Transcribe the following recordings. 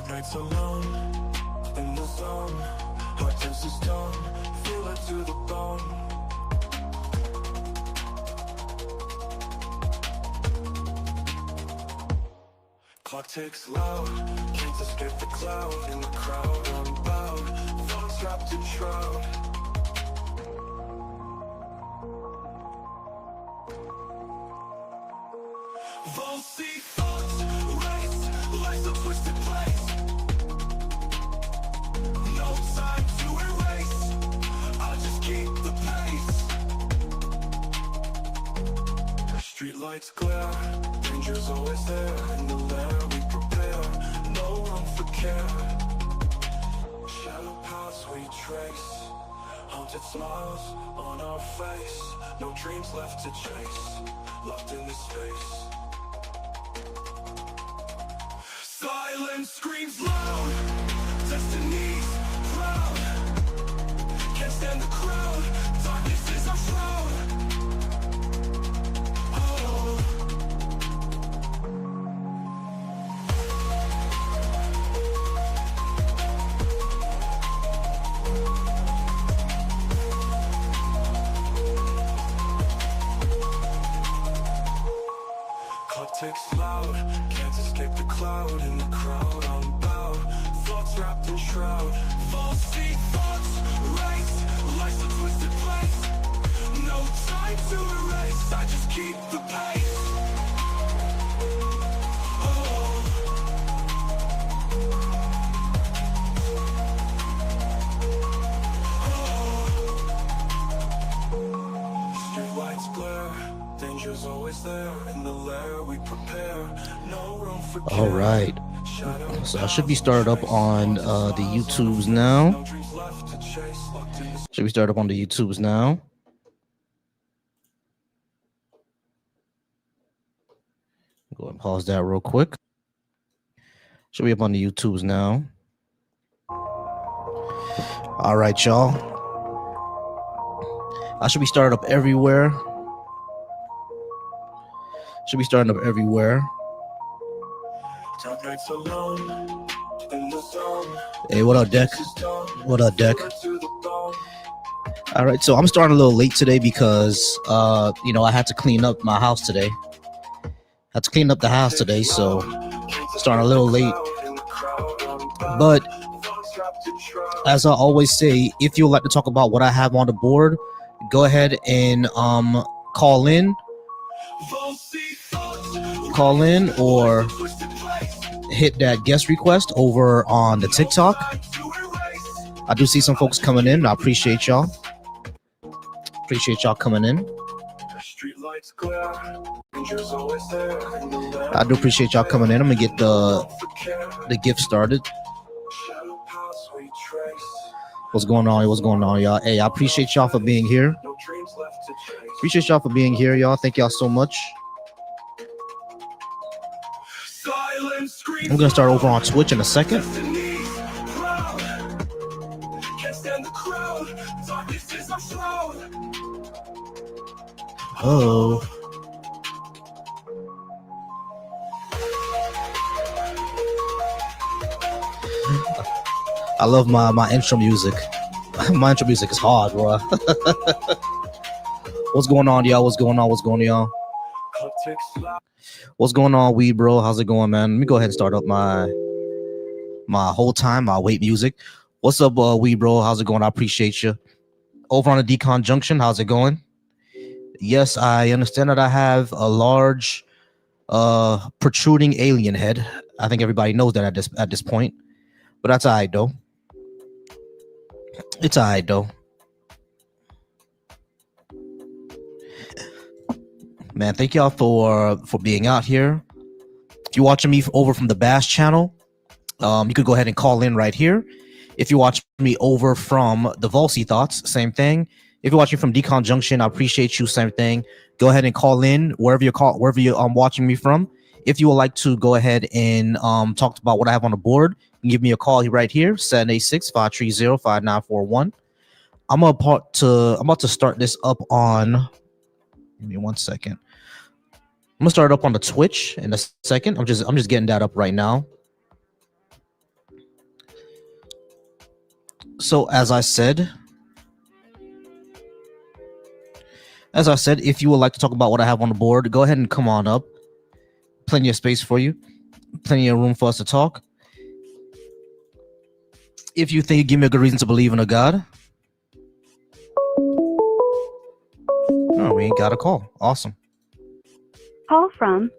Dark nights alone, in the zone. Heart turns to stone, feel it to the bone. Clock ticks loud, can't escape the cloud. In the crowd, unbowed, thoughts wrapped in shroud. Volcy thoughts race, life's a twisted place. No time to erase, I'll just keep the pace. Streetlights glare, danger's always there. In the lair we prepare, no room for care. Shadow paths we trace, haunted smiles on our face. No dreams left to chase, locked in this space. Silence screams loud, destiny's proud. Can't stand the crowd, darkness is our shroud. Clock ticks loud, can't escape the cloud. In the crowd, unbowed, thoughts wrapped in shroud. Falsy thoughts race, life's a twisted place. No time to erase, I just keep the pace. Streetlights glare, danger's always there. In the lair we prepare, no room for care. All right, so I should be started up on the YouTubes now. Should we start up on the YouTubes now? Go ahead and pause that real quick. Should be up on the YouTubes now. All right, y'all. I should be started up everywhere. Should be starting up everywhere. Dark nights alone, in the zone. Hey, what up, Deck? What up, Deck? All right, so I'm starting a little late today because, I had to clean up my house today. Had to clean up the house today, so starting a little late. But as I always say, if you would like to talk about what I have on the board, go ahead and call in or hit that guest request over on the TikTok. I do see some folks coming in. I appreciate y'all. Appreciate y'all coming in. I do appreciate y'all coming in. I'm gonna get the gift started. What's going on? What's going on, y'all? Hey, I appreciate y'all for being here. Appreciate y'all for being here, y'all. Thank y'all so much. I'm gonna start over on Twitch in a second. Oh. I love my intro music. My intro music is hard, bro. What's going on, y'all? What's going on? What's going on, y'all? What's going on, Weed Bro? How's it going, man? Let me go ahead and start up my whole time, my wait music. What's up, Weed Bro? How's it going? I appreciate you. Over on the Decon Junction, how's it going? Yes, I understand that I have a large protruding alien head. I think everybody knows that at this point. But that's all right, though. It's all right, though. Man, thank y'all for being out here. If you're watching me over from the B.A.A.S.H channel, you could go ahead and call in right here. If you watch me over from the Volcy Thoughts, same thing. If you're watching from Decon Junction, I appreciate you, same thing. Go ahead and call in wherever you're watching me from. If you would like to go ahead and talk about what I have on the board, you can give me a call right here, 786-530-5941. I'm about to start this up on. Give me 1 second. I'm gonna start it up on the Twitch in a second. I'm just getting that up right now. So as I said, if you would like to talk about what I have on the board, go ahead and come on up. Plenty of space for you. Plenty of room for us to talk. If you think you give me a good reason to believe in a God. Oh, we ain't got a call. Awesome. Call from.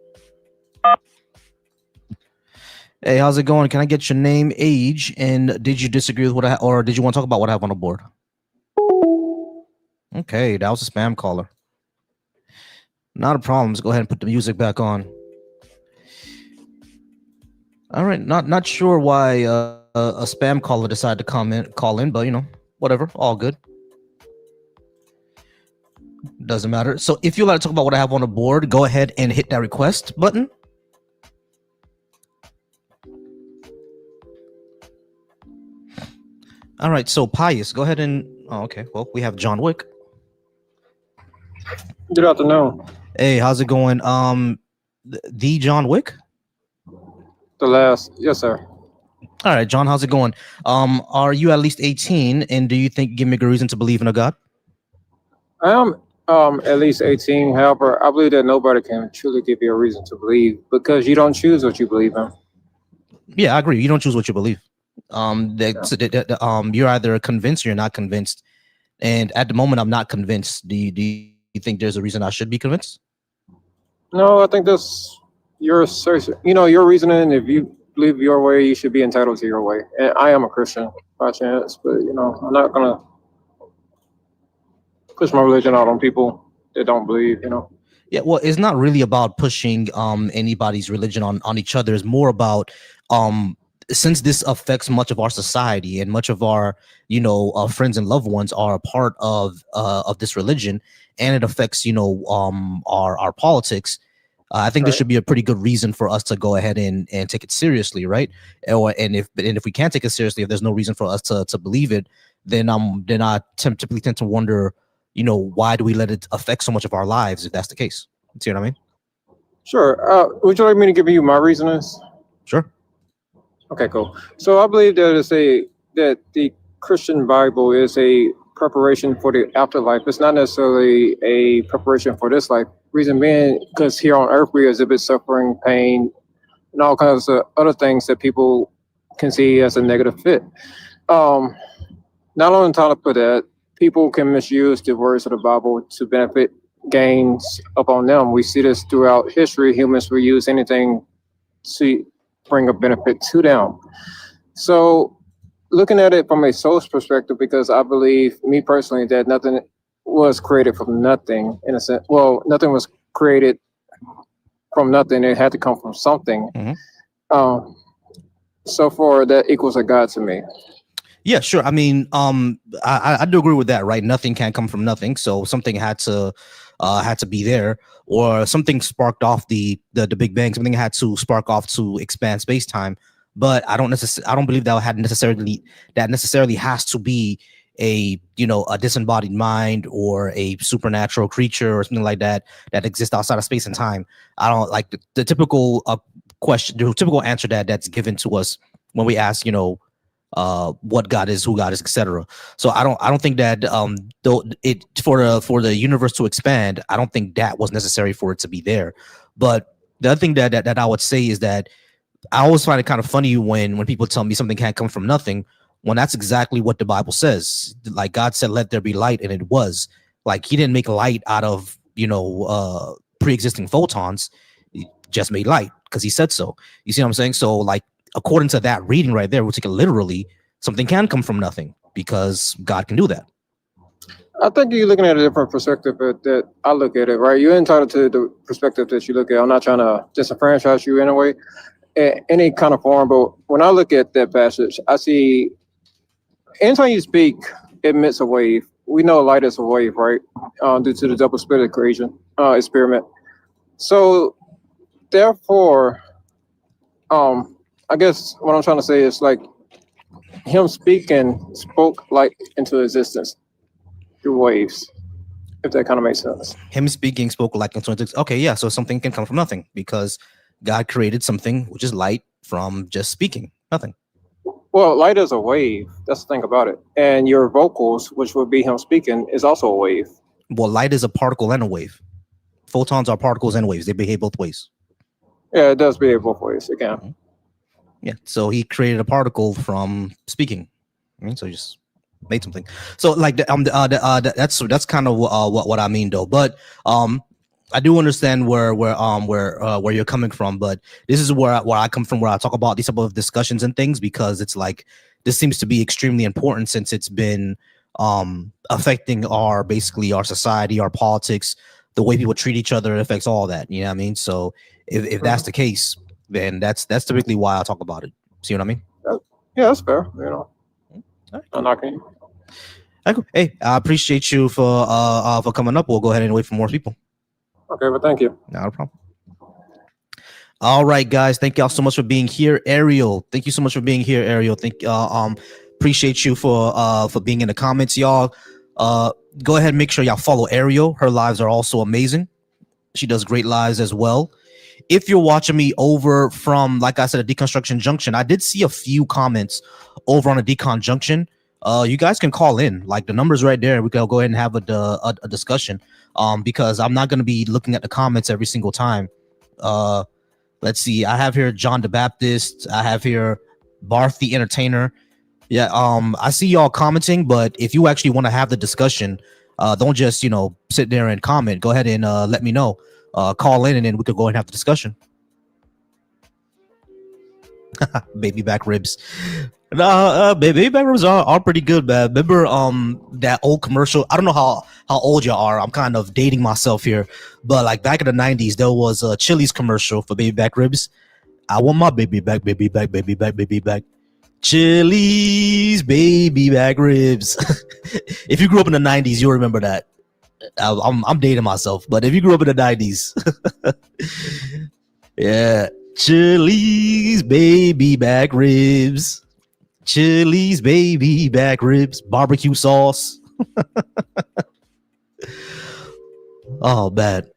Hey, how's it going? Can I get your name, age, and did you disagree with what or did you want to talk about what I have on the board? Okay, that was a spam caller. Not a problem. Let's go ahead and put the music back on. All right, not sure why a spam caller decided to call in, but whatever, all good. Doesn't matter. So if you'd like to talk about what I have on the board, go ahead and hit that request button. All right, so Pius, go ahead and okay. Well, we have John Wick. Good afternoon. Hey, how's it going? The John Wick. Yes, sir. All right, John, how's it going? Are you at least 18, and do you think give me a good reason to believe in a God? I am at least 18. However, I believe that nobody can truly give you a reason to believe because you don't choose what you believe in. Yeah, I agree. You don't choose what you believe. You're either convinced or you're not convinced. And at the moment, I'm not convinced. Do you think there's a reason I should be convinced? No, I think that's your search. Your reasoning. If you believe your way, you should be entitled to your way. And I am a Christian by chance, but I'm not gonna push my religion out on people that don't believe. Yeah, well, it's not really about pushing anybody's religion on each other. It's more about since this affects much of our society and much of our friends and loved ones are a part of this religion, and it affects our politics. I think Right. this should be a pretty good reason for us to go ahead and take it seriously, right? And if we can't take it seriously, if there's no reason for us to believe it, then I typically tend to wonder, why do we let it affect so much of our lives if that's the case? You see what I mean? Sure. Would you like me to give you my reasonings? Sure. Okay, cool. So I believe that the Christian Bible is a preparation for the afterlife. It's not necessarily a preparation for this life. Reason being, because here on earth we exhibit suffering, pain, and all kinds of other things that people can see as a negative fit. Not on top of that, people can misuse the words of the Bible to benefit gains upon them. We see this throughout history. Humans will use anything to bring a benefit to them. So looking at it from a soul's perspective, because I believe, me personally, that nothing was created from nothing in a sense. Well, nothing was created from nothing. It had to come from something. Mm-hmm. So far, that equals a God to me. Yeah, sure. I mean, I do agree with that, right? Nothing can come from nothing, so something had to be there, or something sparked off the Big Bang. Something had to spark off to expand space time. But I don't believe that necessarily has to be a disembodied mind or a supernatural creature or something like that exists outside of space and time. I don't like the typical question, the typical answer that's given to us when we ask, what God is, who God is, etc. So I don't think that for the universe to expand, I don't think that was necessary for it to be there. But the other thing that I would say is that I always find it kind of funny when people tell me something can't come from nothing, when that's exactly what the Bible says. Like God said, "Let there be light," and it was. Like He didn't make light out of pre-existing photons. He just made light because He said so. You see what I'm saying? So like, according to that reading right there, we'll take it literally. Something can come from nothing because God can do that. I think you're looking at a different perspective that I look at it, right? You're entitled to the perspective that you look at. I'm not trying to disenfranchise you in a way, in any kind of form, but when I look at that passage, I see anytime you speak, it emits a wave. We know light is a wave, right? Due to the double split equation experiment. So therefore, I guess what I'm trying to say is like him speaking spoke light into existence through waves, if that kind of makes sense. Him speaking spoke light into existence. Okay, yeah, so something can come from nothing because God created something which is light from just speaking, nothing. Well, light is a wave. That's the thing about it. And your vocals, which would be him speaking, is also a wave. Well, light is a particle and a wave. Photons are particles and waves. They behave both ways. Yeah, it does behave both ways. It can. Yeah. So he created a particle from speaking. So he just made something. So like that's kind of what I mean though. But I do understand where you're coming from. But this is where I come from, where I talk about these type of discussions and things, because it's like this seems to be extremely important, since it's been affecting our society, our politics, the way people treat each other. It affects all that. You know what I mean? So if that's the case, then that's typically why I talk about it. See what I mean? Yeah, that's fair. You know, All right. I'm not knocking you. Hey, I appreciate you for coming up. We'll go ahead and wait for more people. Okay, but thank you. Not a problem. All right, guys. Thank y'all so much for being here. Ariel, thank you so much for being here, Ariel. Appreciate you for being in the comments, y'all. Go ahead and make sure y'all follow Ariel. Her lives are also amazing. She does great lives as well. If you're watching me over from, like I said, a Deconstruction Junction, I did see a few comments over on a Decon Junction. You guys can call in, like the numbers right there. We can go ahead and have a discussion. Because I'm not going to be looking at the comments every single time. Let's see. I have here John the Baptist. I have here Barth the Entertainer. Yeah. I see y'all commenting, but if you actually want to have the discussion, don't just sit there and comment. Go ahead and let me know. Call in, and then we could go ahead and have the discussion. Baby back ribs. Baby back ribs are pretty good, man. Remember that old commercial? I don't know how old you are. I'm kind of dating myself here, but like back in the 90s, there was a Chili's commercial for baby back ribs. I want my baby back, baby back, baby back, baby back. Chili's baby back ribs. If you grew up in the 90s, you'll remember that. I'm dating myself, but if you grew up in the 90s, yeah. Chili's baby back ribs. Chili's baby back ribs. Barbecue sauce. Oh, bad.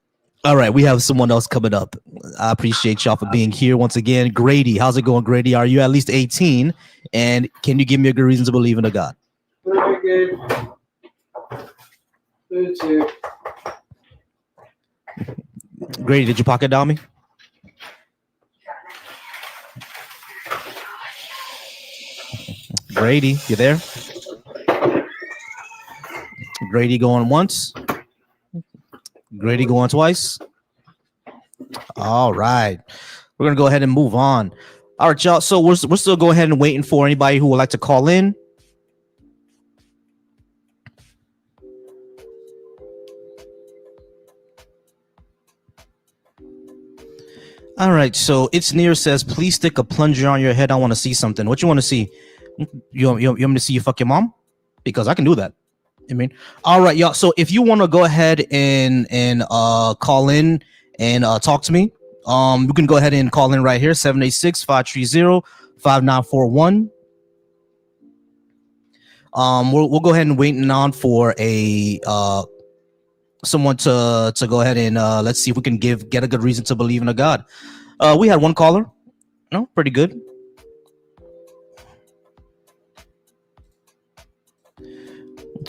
All right, we have someone else coming up. I appreciate y'all for being here once again. Grady, how's it going, Grady? Are you at least 18? And can you give me a good reason to believe in a God? Very good. Grady, did you pocket dial me? Grady, you there? Grady going once. Grady going twice. All right. We're going to go ahead and move on. All right, y'all. So we're still going ahead and waiting for anybody who would like to call in. All right. So It's Near says, please stick a plunger on your head. I want to see something. What you want to see? You want me to see you fuck your mom? Because I can do that. I mean, all right, y'all. So if you want to go ahead and call in and talk to me, you can go ahead and call in right here, 786-530-5941. We'll go ahead and waiting on for a someone to go ahead and let's see if we can get a good reason to believe in a God. We had one caller. No, pretty good.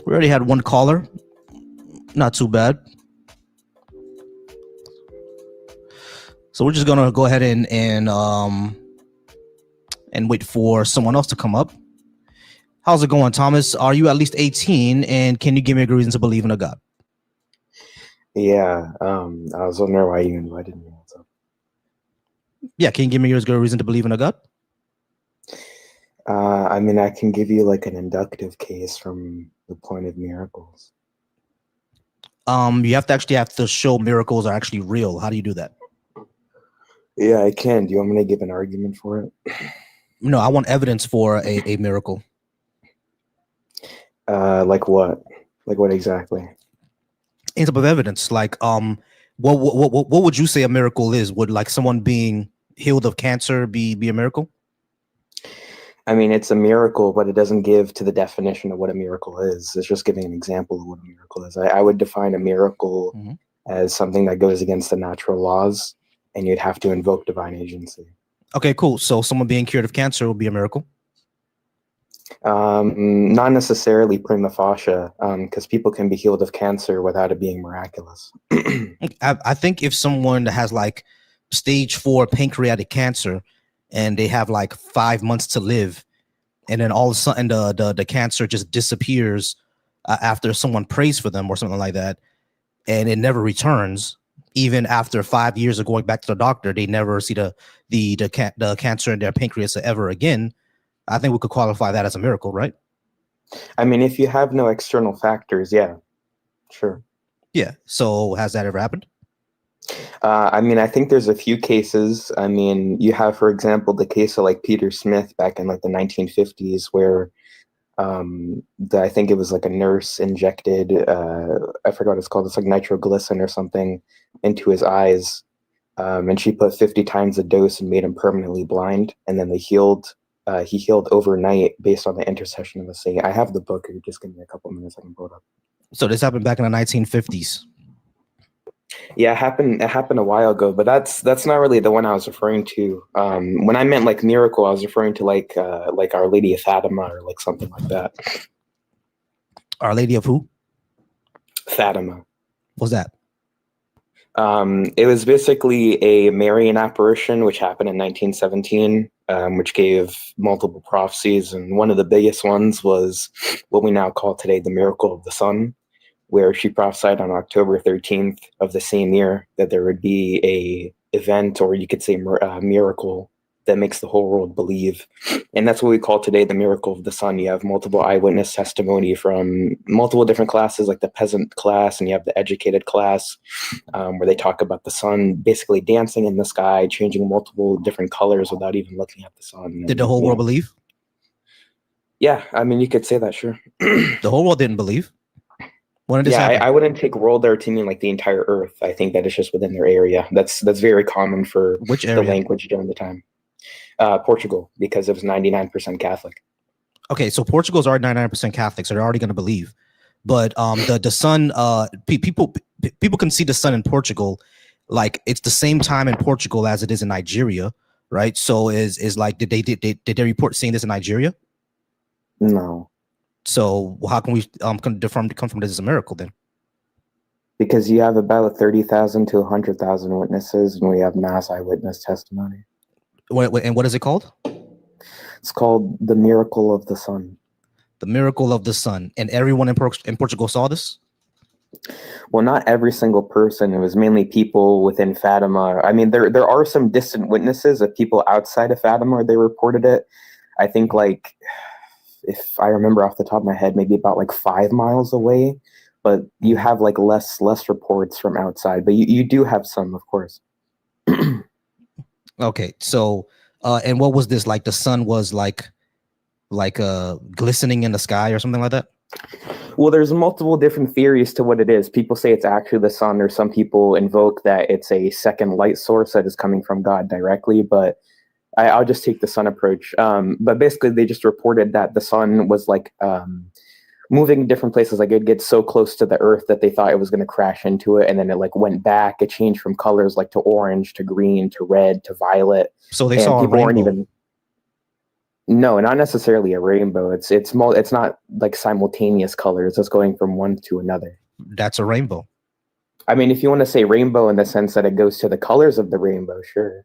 We already had one caller. Not too bad. So we're just gonna go ahead and wait for someone else to come up. How's it going, Thomas? Are you at least 18? And can you give me a good reason to believe in a God? Yeah. I was wondering why you invited me. So. Yeah, can you give me a good reason to believe in a God? I mean, I can give you like an inductive case from the point of miracles. You have to show miracles are actually real. How do you do that? Yeah, I can. Do you want me to give an argument for it? No, I want evidence for a miracle. Like what? Like what exactly? Any type of evidence. Like what would you say a miracle is? Would like someone being healed of cancer be a miracle? I mean, it's a miracle, but it doesn't give to the definition of what a miracle is. It's just giving an example of what a miracle is. I would define a miracle as something that goes against the natural laws, and you'd have to invoke divine agency. Okay, cool. So someone being cured of cancer would be a miracle? Not necessarily prima facie, because people can be healed of cancer without it being miraculous. I think if someone has like stage 4 pancreatic cancer and they have like 5 months to live, and then all of a sudden the cancer just disappears after someone prays for them or something like that, and it never returns, even after 5 years of going back to the doctor, they never see the cancer in their pancreas ever again. I think we could qualify that as a miracle, right? I mean, if you have no external factors, yeah, sure. Yeah. So has that ever happened? I mean, I think there's a few cases. I mean, you have, for example, the case of like Peter Smith back in like the 1950s, where I think it was like a nurse injected, I forgot what it's called. It's like nitroglycerin or something into his eyes. And she put 50 times the dose and made him permanently blind. And then he healed overnight based on the intercession of the saint. I have the book. If you just give me a couple minutes, I can pull it up. So this happened back in the 1950s. Yeah, it happened a while ago, but that's not really the one I was referring to. When I meant like miracle, I was referring to like Our Lady of Fatima or like something like that. Our Lady of who? Fatima. What's that? It was basically a Marian apparition, which happened in 1917, which gave multiple prophecies, and one of the biggest ones was what we now call today the miracle of the sun, where she prophesied on October 13th of the same year that there would be a event, or you could say miracle, that makes the whole world believe. And that's what we call today the miracle of the sun. You have multiple eyewitness testimony from multiple different classes, like the peasant class, and you have the educated class, where they talk about the sun basically dancing in the sky, changing multiple different colors without even looking at the sun. Did the whole world believe? Yeah, I mean, you could say that, sure. The whole world didn't believe. When did this happen? I wouldn't take world there to mean like the entire earth. I think that it's just within their area. That's very common for Which area? the language during the time. Portugal, because it was 99% Catholic. Okay, so Portugal's already 99% Catholic, so they're already going to believe. But the sun, people can see the sun in Portugal, like it's the same time in Portugal as it is in Nigeria, right? So is like did they report seeing this in Nigeria? No. So how can we confirm this as a miracle then? Because you have about 30,000 to 100,000 witnesses, and we have mass eyewitness testimony. And what is it called? It's called the miracle of the sun. The miracle of the sun. And everyone in Portugal saw this? Well, not every single person. It was mainly people within Fatima. I mean, there are some distant witnesses of people outside of Fatima. They reported it. I think, like, if I remember off the top of my head, maybe about like 5 miles away. But you have like less reports from outside. But you do have some, of course. Okay, so and what was this like? The sun was like glistening in the sky or something like that? Well, there's multiple different theories to what it is. People say it's actually the sun, or some people invoke that it's a second light source that is coming from God directly. But I'll just take the sun approach. But basically, they just reported that the sun was like moving different places. Like it gets so close to the earth that they thought it was going to crash into it, and then it like went back. It changed from colors like to orange to green to red to violet. So they saw people a weren't rainbow. even. No, not necessarily a rainbow. It's not like simultaneous colors. It's going from one to another. That's a rainbow. I mean, if you want to say rainbow in the sense that it goes to the colors of the rainbow, sure.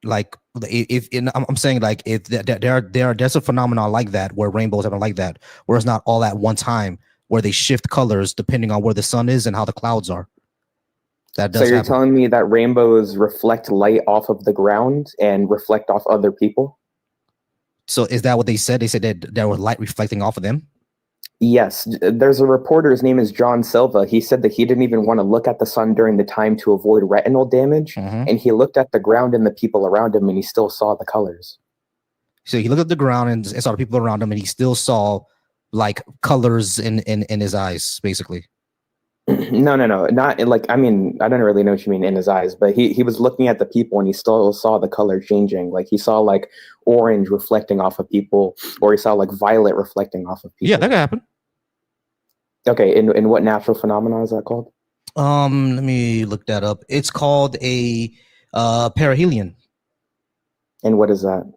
Like I'm saying like if there's a phenomenon like that where rainbows happen like that, where it's not all at one time, where they shift colors depending on where the sun is and how the clouds are. That does So you're happen. telling me that rainbows reflect light off of the ground and reflect off other people? So is that what they said? They said that there was light reflecting off of them? Yes. There's a reporter, his name is John Silva. He said that he didn't even want to look at the sun during the time to avoid retinal damage. Mm-hmm. And he looked at the ground and the people around him, and he still saw the colors. So he looked at the ground and saw the people around him, and he still saw like colors in his eyes, basically. No. Not like, I mean, I don't really know what you mean in his eyes, but he was looking at the people and he still saw the color changing. Like he saw like orange reflecting off of people, or he saw like violet reflecting off of people. Yeah, that could happen. Okay, in what natural phenomenon is that called? Let me look that up. It's called a perihelion. And what is that?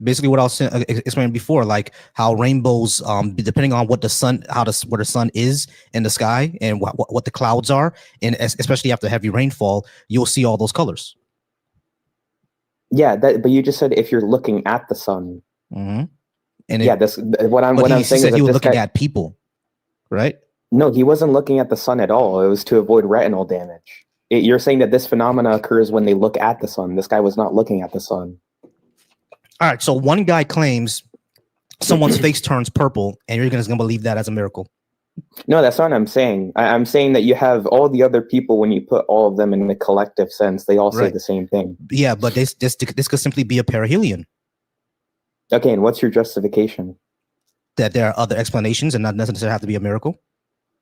Basically, what I was explaining before, like how rainbows, depending on what the sun, where the sun is in the sky, and what the clouds are, and especially after heavy rainfall, you'll see all those colors. Yeah, but you just said if you're looking at the sun. Mm-hmm. And yeah, what I'm saying is he that was this looking guy, at people, right? No, he wasn't looking at the sun at all. It was to avoid retinal damage. You're saying that this phenomena occurs when they look at the sun. This guy was not looking at the sun. All right, so one guy claims someone's face turns purple, and you're just gonna believe that as a miracle. No, that's not what I'm saying. I'm saying that you have all the other people, when you put all of them in the collective sense, they all say the same thing. Yeah, but this could simply be a perihelion. Okay, and what's your justification? That there are other explanations and not necessarily have to be a miracle?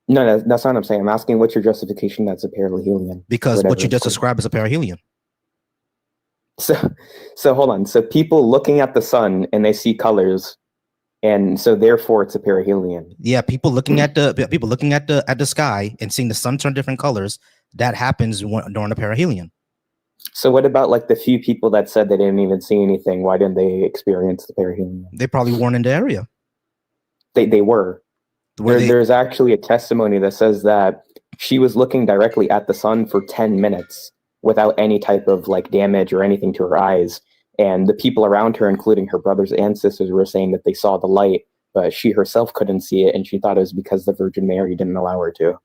No, that's not what I'm saying. I'm asking what's your justification that's a perihelion? Because what you just described is a perihelion. So hold on. So people looking at the sun and they see colors, and so therefore it's a perihelion. Yeah, people looking at the sky and seeing the sun turn different colors, that happens during a perihelion. So what about like the few people that said they didn't even see anything? Why didn't they experience the perihelion? They probably weren't in the area. They were. There's actually a testimony that says that she was looking directly at the sun for 10 minutes without any type of like damage or anything to her eyes. And the people around her, including her brothers and sisters, were saying that they saw the light, but she herself couldn't see it. And she thought it was because the Virgin Mary didn't allow her to.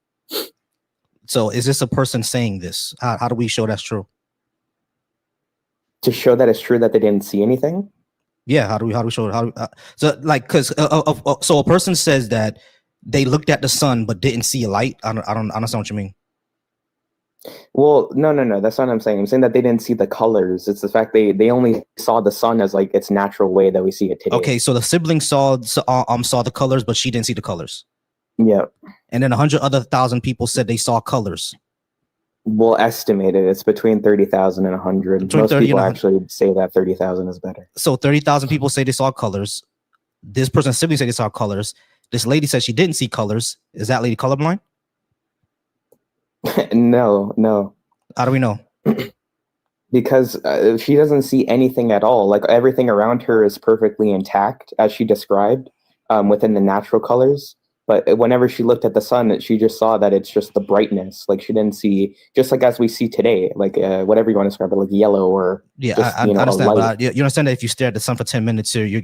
So is this a person saying this? How do we show that's true? To show that it's true that they didn't see anything? Yeah, how do we show it? So like, because so a person says that they looked at the sun but didn't see a light. I don't understand what you mean. Well, no, that's not what I'm saying. I'm saying that they didn't see the colors. It's the fact they only saw the sun as like its natural way that we see it today. Okay, so the sibling saw the colors, but she didn't see the colors. Yeah. And then 100,000 people said they saw colors. Well, estimated, it's between 30,000 and 100. Most people actually say that 30,000 is better. So 30,000 people say they saw colors. This person's sibling said they saw colors. This lady said she didn't see colors. Is that lady colorblind? No. How do we know? Because she doesn't see anything at all. Like everything around her is perfectly intact, as she described, within the natural colors. But whenever she looked at the sun, she just saw that it's just the brightness. Like she didn't see, just like as we see today, like whatever you want to describe it, like yellow or I understand. But you understand that if you stare at the sun for 10 minutes, you're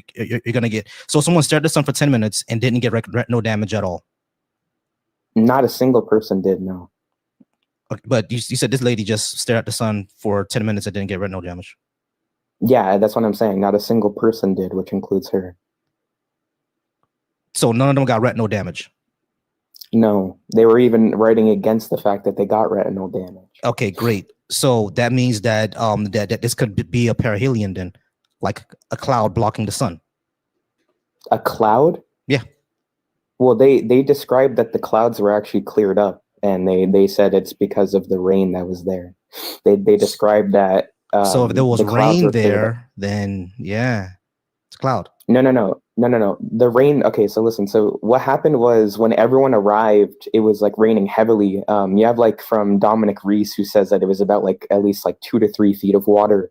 gonna get. So someone stared at the sun for 10 minutes and didn't get no damage at all. Not a single person did, no. Okay, but you said this lady just stared at the sun for 10 minutes and didn't get retinal damage. Yeah, that's what I'm saying. Not a single person did, which includes her. So none of them got retinal damage? No, they were even writing against the fact that they got retinal damage. Okay, great. So that means that that this could be a perihelion then, like a cloud blocking the sun. A cloud? Yeah. Well, they described that the clouds were actually cleared up, and they said it's because of the rain that was there. They described that. So if there was rain there, then yeah, it's a cloud. No. The rain. Okay, so listen. So what happened was when everyone arrived, it was like raining heavily. You have like from Dominic Reese, who says that it was about like at least like 2 to 3 feet of water,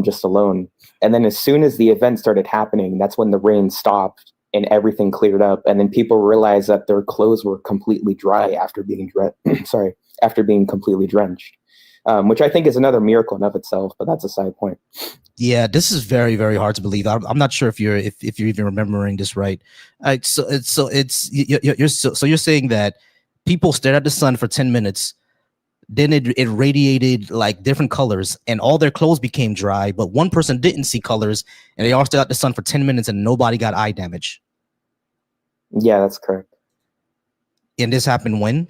just alone. And then as soon as the event started happening, that's when the rain stopped and everything cleared up. And then people realized that their clothes were completely dry after being after being completely drenched. Which I think is another miracle in of itself, but that's a side point. Yeah, this is very, very hard to believe. I'm not sure if you're even remembering this right. So you're saying that people stared at the sun for 10 minutes, then it radiated like different colors, and all their clothes became dry, but one person didn't see colors, and they all stared at the sun for 10 minutes, and nobody got eye damage. Yeah, that's correct. And this happened when?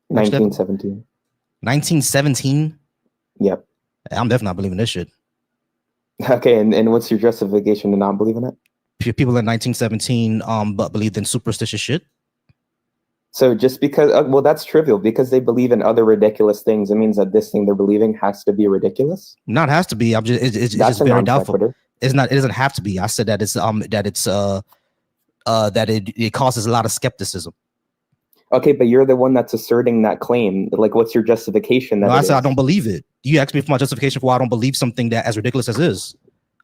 1917. 1917? Yep. I'm definitely not believing this shit. Okay, and what's your justification to not believe in it? People in 1917 but believed in superstitious shit. So just because, well, that's trivial. Because they believe in other ridiculous things, it means that this thing they're believing has to be ridiculous? Not has to be. It's just very doubtful. It's not. It doesn't have to be. I said that it causes a lot of skepticism. Okay, but you're the one that's asserting that claim. Like, what's your justification? No, I said I don't believe it. You asked me for my justification for why I don't believe something that as ridiculous as is.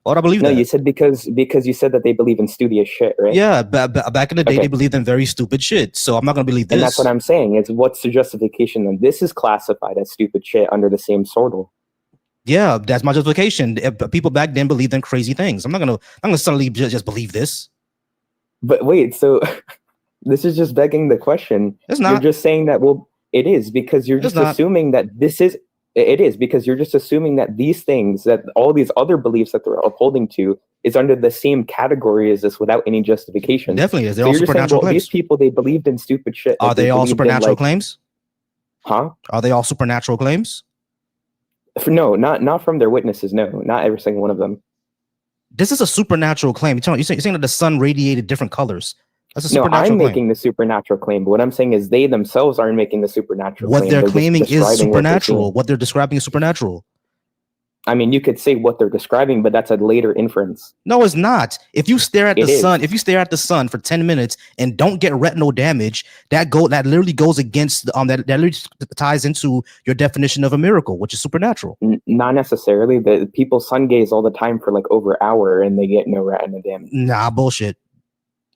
Why would I believe No, that? you said because you said that they believe in studious shit, right? Yeah, back in the day, Okay. they believed in very stupid shit. So I'm not gonna believe this. And that's what I'm saying. Is what's the justification that this is classified as stupid shit under the same sortal? Yeah, that's my justification. People back then believed in crazy things. I'm not gonna suddenly just believe this. But wait, so this is just begging the question. It's not. You're just saying that, well, it is because you're It's just not. assuming that this is, it is because you're just assuming that these things, that all these other beliefs that they're upholding to is under the same category as this without any justification. Definitely is. They're So all you're just saying, supernatural well, these claims. people, they believed in stupid shit. Are they all believed in, supernatural like, claims? Huh? Are they all supernatural claims? No, not from their witnesses. No, not every single one of them. This is a supernatural claim. You're saying that the sun radiated different colors. That's a No, supernatural I'm claim. making the supernatural claim, but what I'm saying is they themselves aren't making the supernatural claim. What they're claiming is describing supernatural. What they're describing is supernatural. I mean, you could say what they're describing, but that's a later inference. No, it's not. If you stare at the It is. sun, if you stare at the sun for 10 minutes and don't get retinal damage, that literally goes against that literally ties into your definition of a miracle, which is supernatural. Not necessarily. The people sun gaze all the time for like over an hour and they get no retina damage. Nah, bullshit.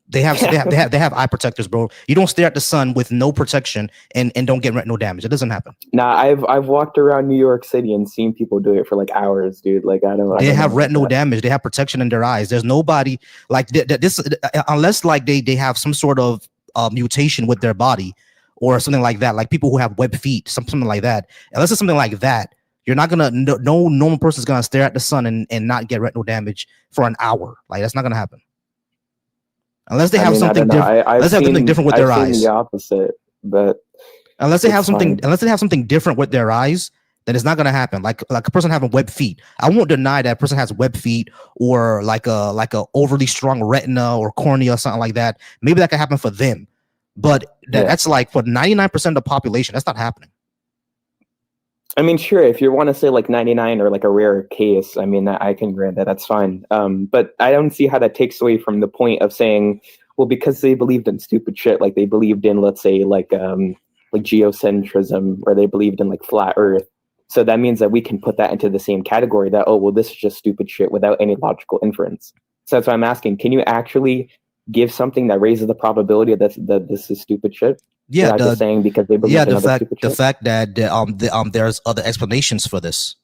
They have eye protectors, bro. You don't stare at the sun with no protection and don't get retinal damage. It doesn't happen. Nah, I've walked around New York City and seen people do it for like hours, dude. Like I don't. They have retinal damage. They have protection in their eyes. There's nobody like this unless like they have some sort of mutation with their body or something like that. Like people who have web feet, something like that. Unless it's something like that, you're not gonna. No normal person's gonna stare at the sun and not get retinal damage for an hour. Like that's not gonna happen. Unless they have something different. Unless they have something different with their eyes. The opposite, but unless they have something different with their eyes, then it's not gonna happen. Like a person having web feet. I won't deny that a person has web feet or like a overly strong retina or cornea or something like that. Maybe that could happen for them, but that's like for 99% of the population, that's not happening. I mean, sure, if you want to say like 99 or like a rare case, I mean, I can grant that, that's fine. But I don't see how that takes away from the point of saying, well, because they believed in stupid shit, like they believed in, let's say, like geocentrism, or they believed in like flat Earth. So that means that we can put that into the same category that, oh, well, this is just stupid shit without any logical inference. So that's why I'm asking, can you actually give something that raises the probability that this is stupid shit? Yeah, just saying because they believe in other stupid shit? The fact that there's other explanations for this.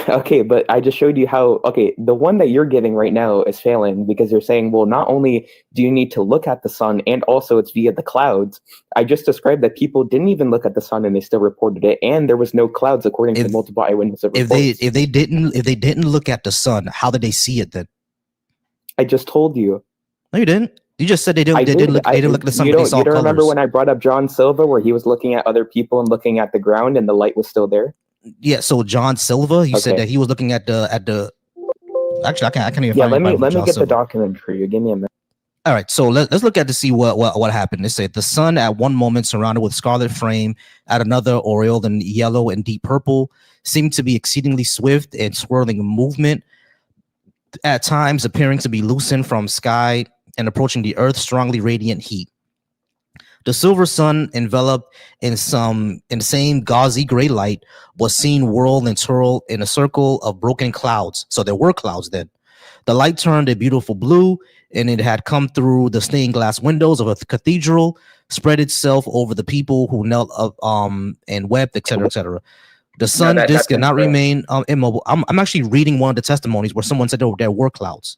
Okay, but I just showed you how, the one that you're giving right now is failing because you're saying, well, not only do you need to look at the sun and also it's via the clouds. I just described that people didn't even look at the sun and they still reported it, and there was no clouds according to multiple eyewitness reports. If they didn't look at the sun, how did they see it then? I just told you. No, you didn't. You just said they didn't look at the sun. You don't colors. Remember when I brought up John Silva, where he was looking at other people and looking at the ground, and the light was still there? Yeah. So John Silva, you said that he was looking at the. Actually, I can't even. Yeah, let me get the document for you. Give me a minute. All right, so let's look at to see what happened. They said the sun at one moment surrounded with scarlet flame, at another aureoled in yellow and deep purple, seemed to be exceedingly swift and swirling movement, at times appearing to be loosened from sky and approaching the earth, strongly radiant heat. The silver sun, enveloped in the same gauzy gray light, was seen whirl and twirl in a circle of broken clouds. So there were clouds then. The light turned a beautiful blue, and it had come through the stained glass windows of a cathedral, spread itself over the people who knelt up and wept, etc., etc. The sun disk did not remain immobile. I'm actually reading one of the testimonies where someone said there were clouds.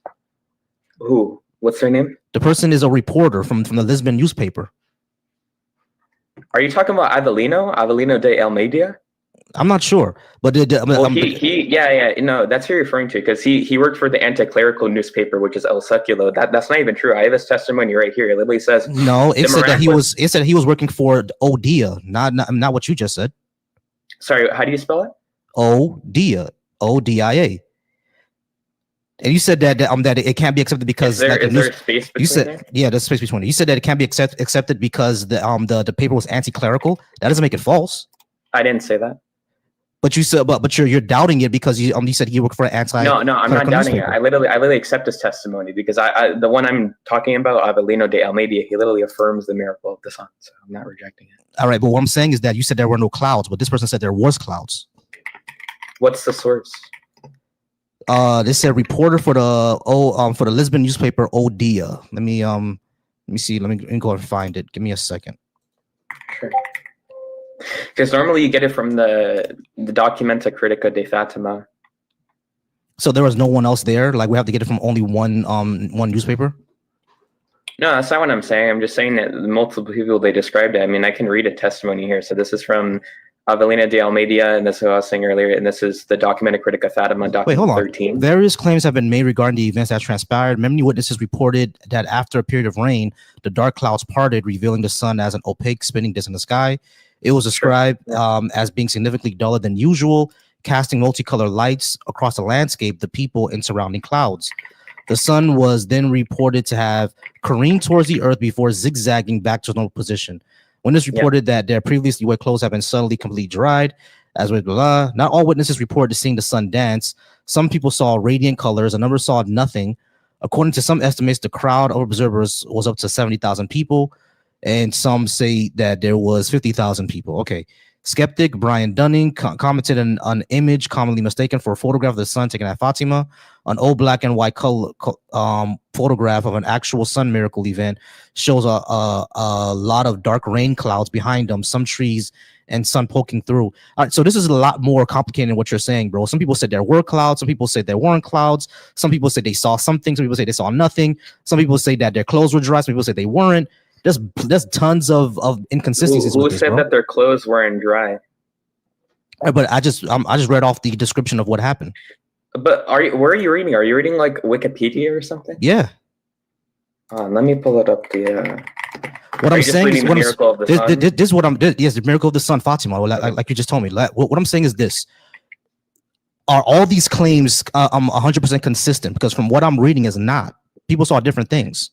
Who? What's their name? The person is a reporter from the Lisbon newspaper. Are you talking about Avelino de Almeida? I'm not sure, but no, that's who you're referring to, because he worked for the anti-clerical newspaper, which is El Seculo. That's not even true. I have his testimony right here. It literally says no. It said he was working for ODIA, not what you just said. Sorry, how do you spell it? ODIA, ODIA. And you said that it can't be accepted because is there a space between there? Yeah, there's space between it. You said that it can't be accepted because the paper was anti-clerical. That doesn't make it false. I didn't say that. But you said, but you're doubting it because you said he worked for an anti. No, I'm not doubting it. I literally accept his testimony because the one I'm talking about, Avelino de Almeida, he literally affirms the miracle of the sun. So I'm not rejecting it. All right, but what I'm saying is that you said there were no clouds, but this person said there was clouds. What's the source? This said reporter for the Lisbon newspaper Odia. Let me see. Let me go and find it. Give me a second. Sure. Because normally you get it from the Documenta Critica de Fatima. So there was no one else there. Like we have to get it from only one newspaper. No, that's not what I'm saying. I'm just saying that multiple people they described it. I mean, I can read a testimony here. So this is from Avelina de Almeida, and this is what I was saying earlier, and this is the Documenta Critica Fatima, document Wait, hold on. 13. Various claims have been made regarding the events that transpired. Many witnesses reported that after a period of rain, the dark clouds parted, revealing the sun as an opaque spinning disc in the sky. It was described as being significantly duller than usual, casting multicolored lights across the landscape, the people, and surrounding clouds. The sun was then reported to have careened towards the earth before zigzagging back to its normal position. Witnesses reported that their previously wet clothes have been suddenly completely dried. As with blah, not all witnesses reported seeing the sun dance. Some people saw radiant colors. A number saw nothing. According to some estimates, the crowd of observers was up to 70,000 people, and some say that there was 50,000 people. Okay. Skeptic Brian Dunning commented on an image commonly mistaken for a photograph of the sun taken at Fatima. An old black and white color photograph of an actual sun miracle event shows a lot of dark rain clouds behind them, some trees, and sun poking through. All right, so this is a lot more complicated than what you're saying, bro. Some people said there were clouds. Some people said there weren't clouds. Some people said they saw something. Some people say they saw nothing. Some people say that their clothes were dry. Some people say they weren't. There's tons of inconsistencies. Who said that their clothes weren't dry? But I just read off the description of what happened. But where are you reading? Are you reading like Wikipedia or something? Yeah. Let me pull it up. What I'm saying is this is what I'm. Yes, the miracle of the sun, Fatima. Like you just told me. What I'm saying is this: are all these claims 100% consistent? Because from what I'm reading, is not. People saw different things.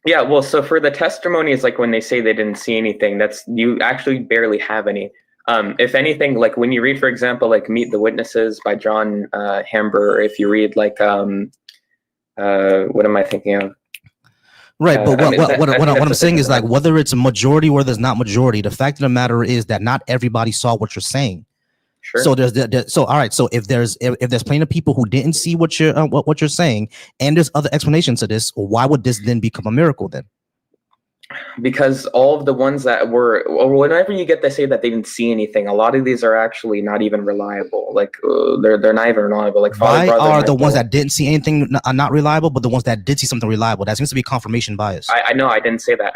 Yeah, well, so for the testimonies, like when they say they didn't see anything, that's you actually barely have any. If anything, like when you read, for example, like Meet the Witnesses by John Hamber, or if you read like what am I thinking of? Right, but what I'm saying is like whether it's a majority or there's not majority, the fact of the matter is that not everybody saw what you're saying. Sure. So so all right. So if there's plenty of people who didn't see what you're saying, and there's other explanations to this, why would this then become a miracle then? Because all of the ones that were, or whenever you get to say that they didn't see anything, a lot of these are actually not even reliable. Like they're not even reliable. Like why are the ones that didn't see anything not reliable, but the ones that did see something reliable? That seems to be confirmation bias. I know. I didn't say that.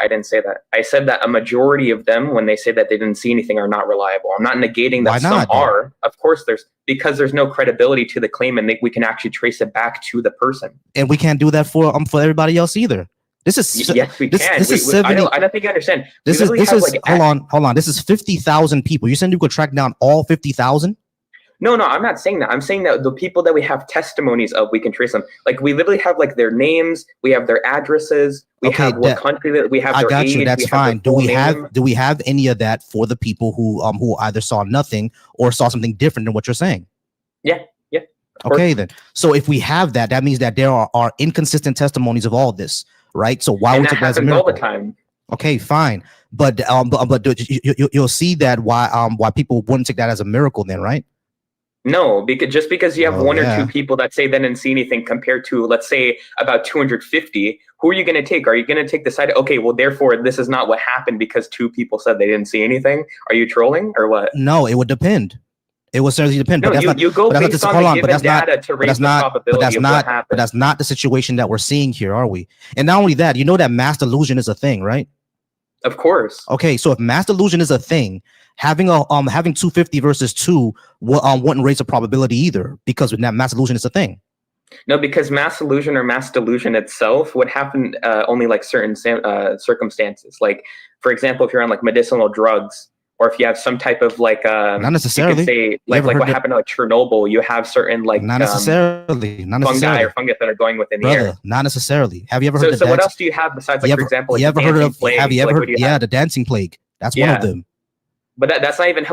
I said that a majority of them, when they say that they didn't see anything, are not reliable. I'm not negating that some are. Of course, because there's no credibility to the claim, and we can actually trace it back to the person. And we can't do that for everybody else either. This is yes, we can. This is 70. I don't think you understand. This is hold on. This is 50,000 people. You saying you could track down all 50,000? No, I'm not saying that. I'm saying that the people that we have testimonies of, we can trace them. Like we literally have like their names, we have their addresses, we have what country that we have. I got you. That's fine. Do we have any of that for the people who either saw nothing or saw something different than what you're saying? Yeah. Okay, then. So if we have that, that means that there are inconsistent testimonies of all this. Right, so why would it happen all the time? Okay, fine, but you'll see that why people wouldn't take that as a miracle then, right? No, because you have one or two people that say they didn't see anything compared to, let's say, about 250. Who are you going to take? Are you going to take the side? Okay, well, therefore, this is not what happened because two people said they didn't see anything. Are you trolling or what? No, it would depend. It will certainly depend. No, but you go based on the given data to raise the probability of what happened. But that's not the situation that we're seeing here, are we? And not only that, you know that mass delusion is a thing, right? Of course. Okay, so if mass delusion is a thing, having 250 versus 2 wouldn't raise the probability either, because that mass delusion is a thing. No, because mass illusion or mass delusion itself would happen only like certain circumstances. Like, for example, if you're on like medicinal drugs, or if you have some type of like not necessarily, you could say like what happened at Chernobyl, you have certain like not necessarily fungi or fungus that are going within the air. Not necessarily. Have you ever heard? So what else do you have besides, like, for example, like have you ever heard? Yeah, the dancing plague. That's one of them. But that's not even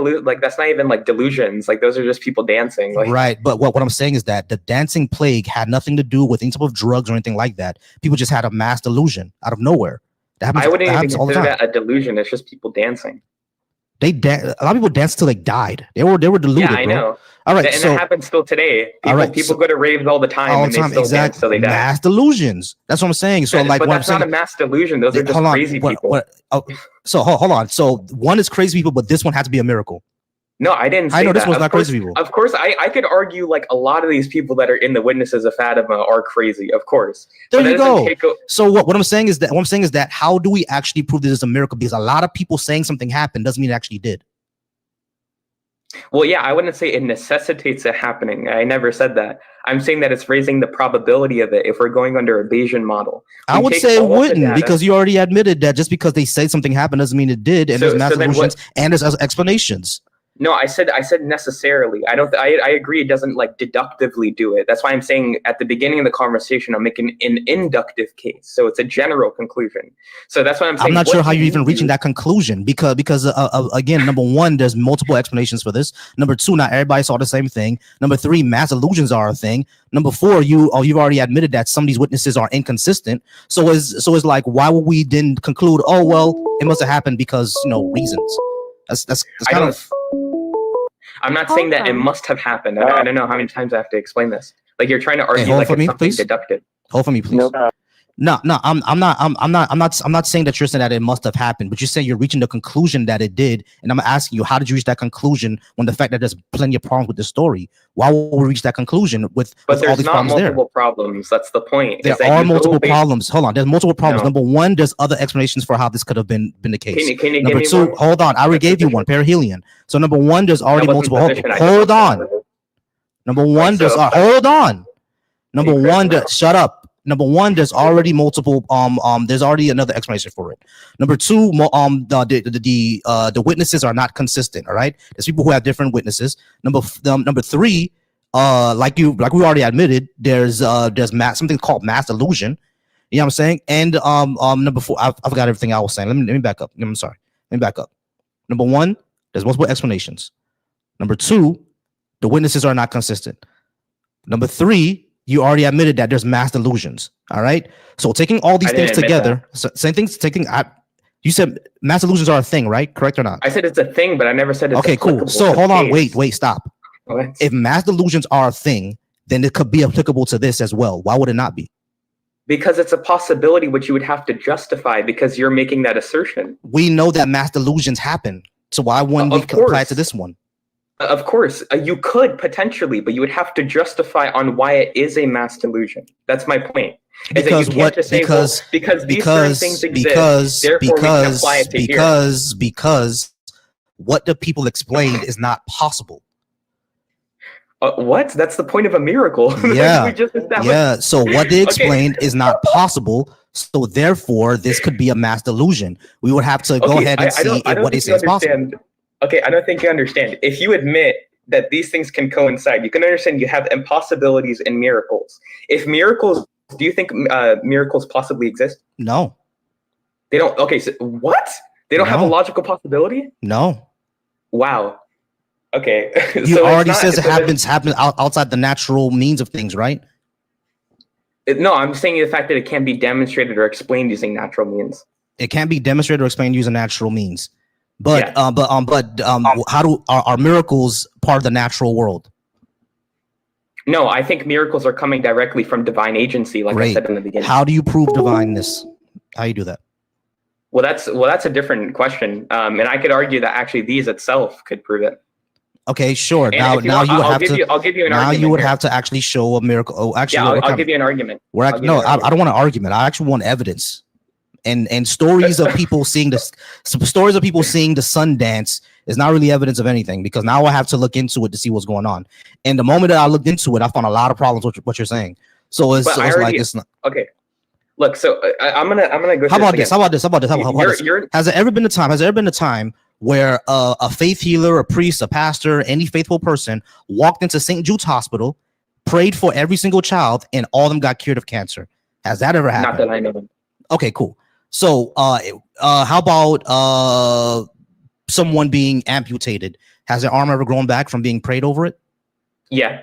that's not even like delusions. Like those are just people dancing. Like, right. But what I'm saying is that the dancing plague had nothing to do with any type of drugs or anything like that. People just had a mass delusion out of nowhere. I wouldn't even consider that a delusion. It's just people dancing. A lot of people danced till they died. They were deluded. Yeah, I know. All right, And so it happens still today. People go to raves all the time, and they still dance till they die. Mass delusions. That's what I'm saying. So like, but what that's I'm not saying, a mass delusion. Those are just crazy people. So hold on. So one is crazy people, but this one had to be a miracle. No, I didn't say I know that. this one's not crazy people. Of course, I could argue like a lot of these people that are in the witnesses of Fatima are crazy. Of course. There you go. So what I'm saying is that how do we actually prove this is a miracle? Because a lot of people saying something happened doesn't mean it actually did. Well, yeah, I wouldn't say it necessitates it happening. I never said that. I'm saying that it's raising the probability of it if we're going under a Bayesian model. I would say it wouldn't, because you already admitted that just because they say something happened doesn't mean it did, and there's mass delusions and there's explanations. No, I said necessarily. I agree. It doesn't like deductively do it. That's why I'm saying at the beginning of the conversation, I'm making an inductive case. So it's a general conclusion. So that's why I'm saying. I'm not sure how you're even reaching that conclusion because again, number one, there's multiple explanations for this. Number two, not everybody saw the same thing. Number three, mass illusions are a thing. Number four, you've already admitted that some of these witnesses are inconsistent. So it's like, why would we then conclude, oh well, it must have happened because reasons. That's kind of. I'm not saying that it must have happened. I don't know how many times I have to explain this. Like you're trying to argue like it's something deductive. Hold for me, please. No, I'm not saying that you're saying that it must have happened, but you're saying you're reaching the conclusion that it did, and I'm asking you, how did you reach that conclusion when the fact that there's plenty of problems with the story? Why would we reach that conclusion with all these problems there? There's multiple problems. That's the point. There are multiple problems. Hold on, there's multiple problems. Number one, there's other explanations for how this could have been the case. Can you number two, hold on, I already gave you one, perihelion. So number one, there's already multiple. Hold on. Number one, there's hold on. Number one, shut up. Number one, there's already multiple. There's already another explanation for it. Number two, the witnesses are not consistent. All right, there's people who have different witnesses. Number three, like we already admitted, there's something called mass illusion. You know what I'm saying? And number four, I forgot everything I was saying. Let me back up. I'm sorry. Let me back up. Number one, there's multiple explanations. Number two, the witnesses are not consistent. Number three, you already admitted that there's mass delusions. All right. So taking all these things together, you said mass delusions are a thing, right? Correct or not? I said it's a thing, but I never said it's okay, cool. So hold on, wait, stop. What? If mass delusions are a thing, then it could be applicable to this as well. Why would it not be? Because it's a possibility which you would have to justify because you're making that assertion. We know that mass delusions happen. So why wouldn't we apply it to this one? Of course, you could potentially, but you would have to justify on why it is a mass delusion. That's my point. Because what the people explained is not possible. What? That's the point of a miracle. Yeah. We just established. Yeah. So what they explained is not possible. So therefore, this could be a mass delusion. We would have to go ahead and see if what they say is possible. Okay, I don't think you understand. If you admit that these things can coincide, you can understand you have impossibilities and miracles. If miracles, do you think miracles possibly exist? No. They don't. Okay, so what? They don't have a logical possibility? No. Wow. Okay. You already says it happens outside the natural means of things, right? No, I'm saying the fact that it can't be demonstrated or explained using natural means. It can't be demonstrated or explained using natural means. But how are miracles part of the natural world? No, I think miracles are coming directly from divine agency, like I said in the beginning. How do you prove divineness? How do you do that? Well, that's a different question. And I could argue that actually these itself could prove it. Okay, sure. I'll give you an argument. Now you would have to actually show a miracle. Oh, actually, I'll give you an argument. I don't want an argument. I actually want evidence. And stories of people seeing the sun dance is not really evidence of anything, because now I have to look into it to see what's going on. And the moment that I looked into it, I found a lot of problems with what you're saying. So it's not okay. Look, so I'm gonna go. How about this? Has there ever been a time where a faith healer, a priest, a pastor, any faithful person walked into St. Jude's Hospital, prayed for every single child, and all of them got cured of cancer? Has that ever happened? Not that I know of. Okay, cool. So how about someone being amputated? Has their arm ever grown back from being prayed over it? Yeah.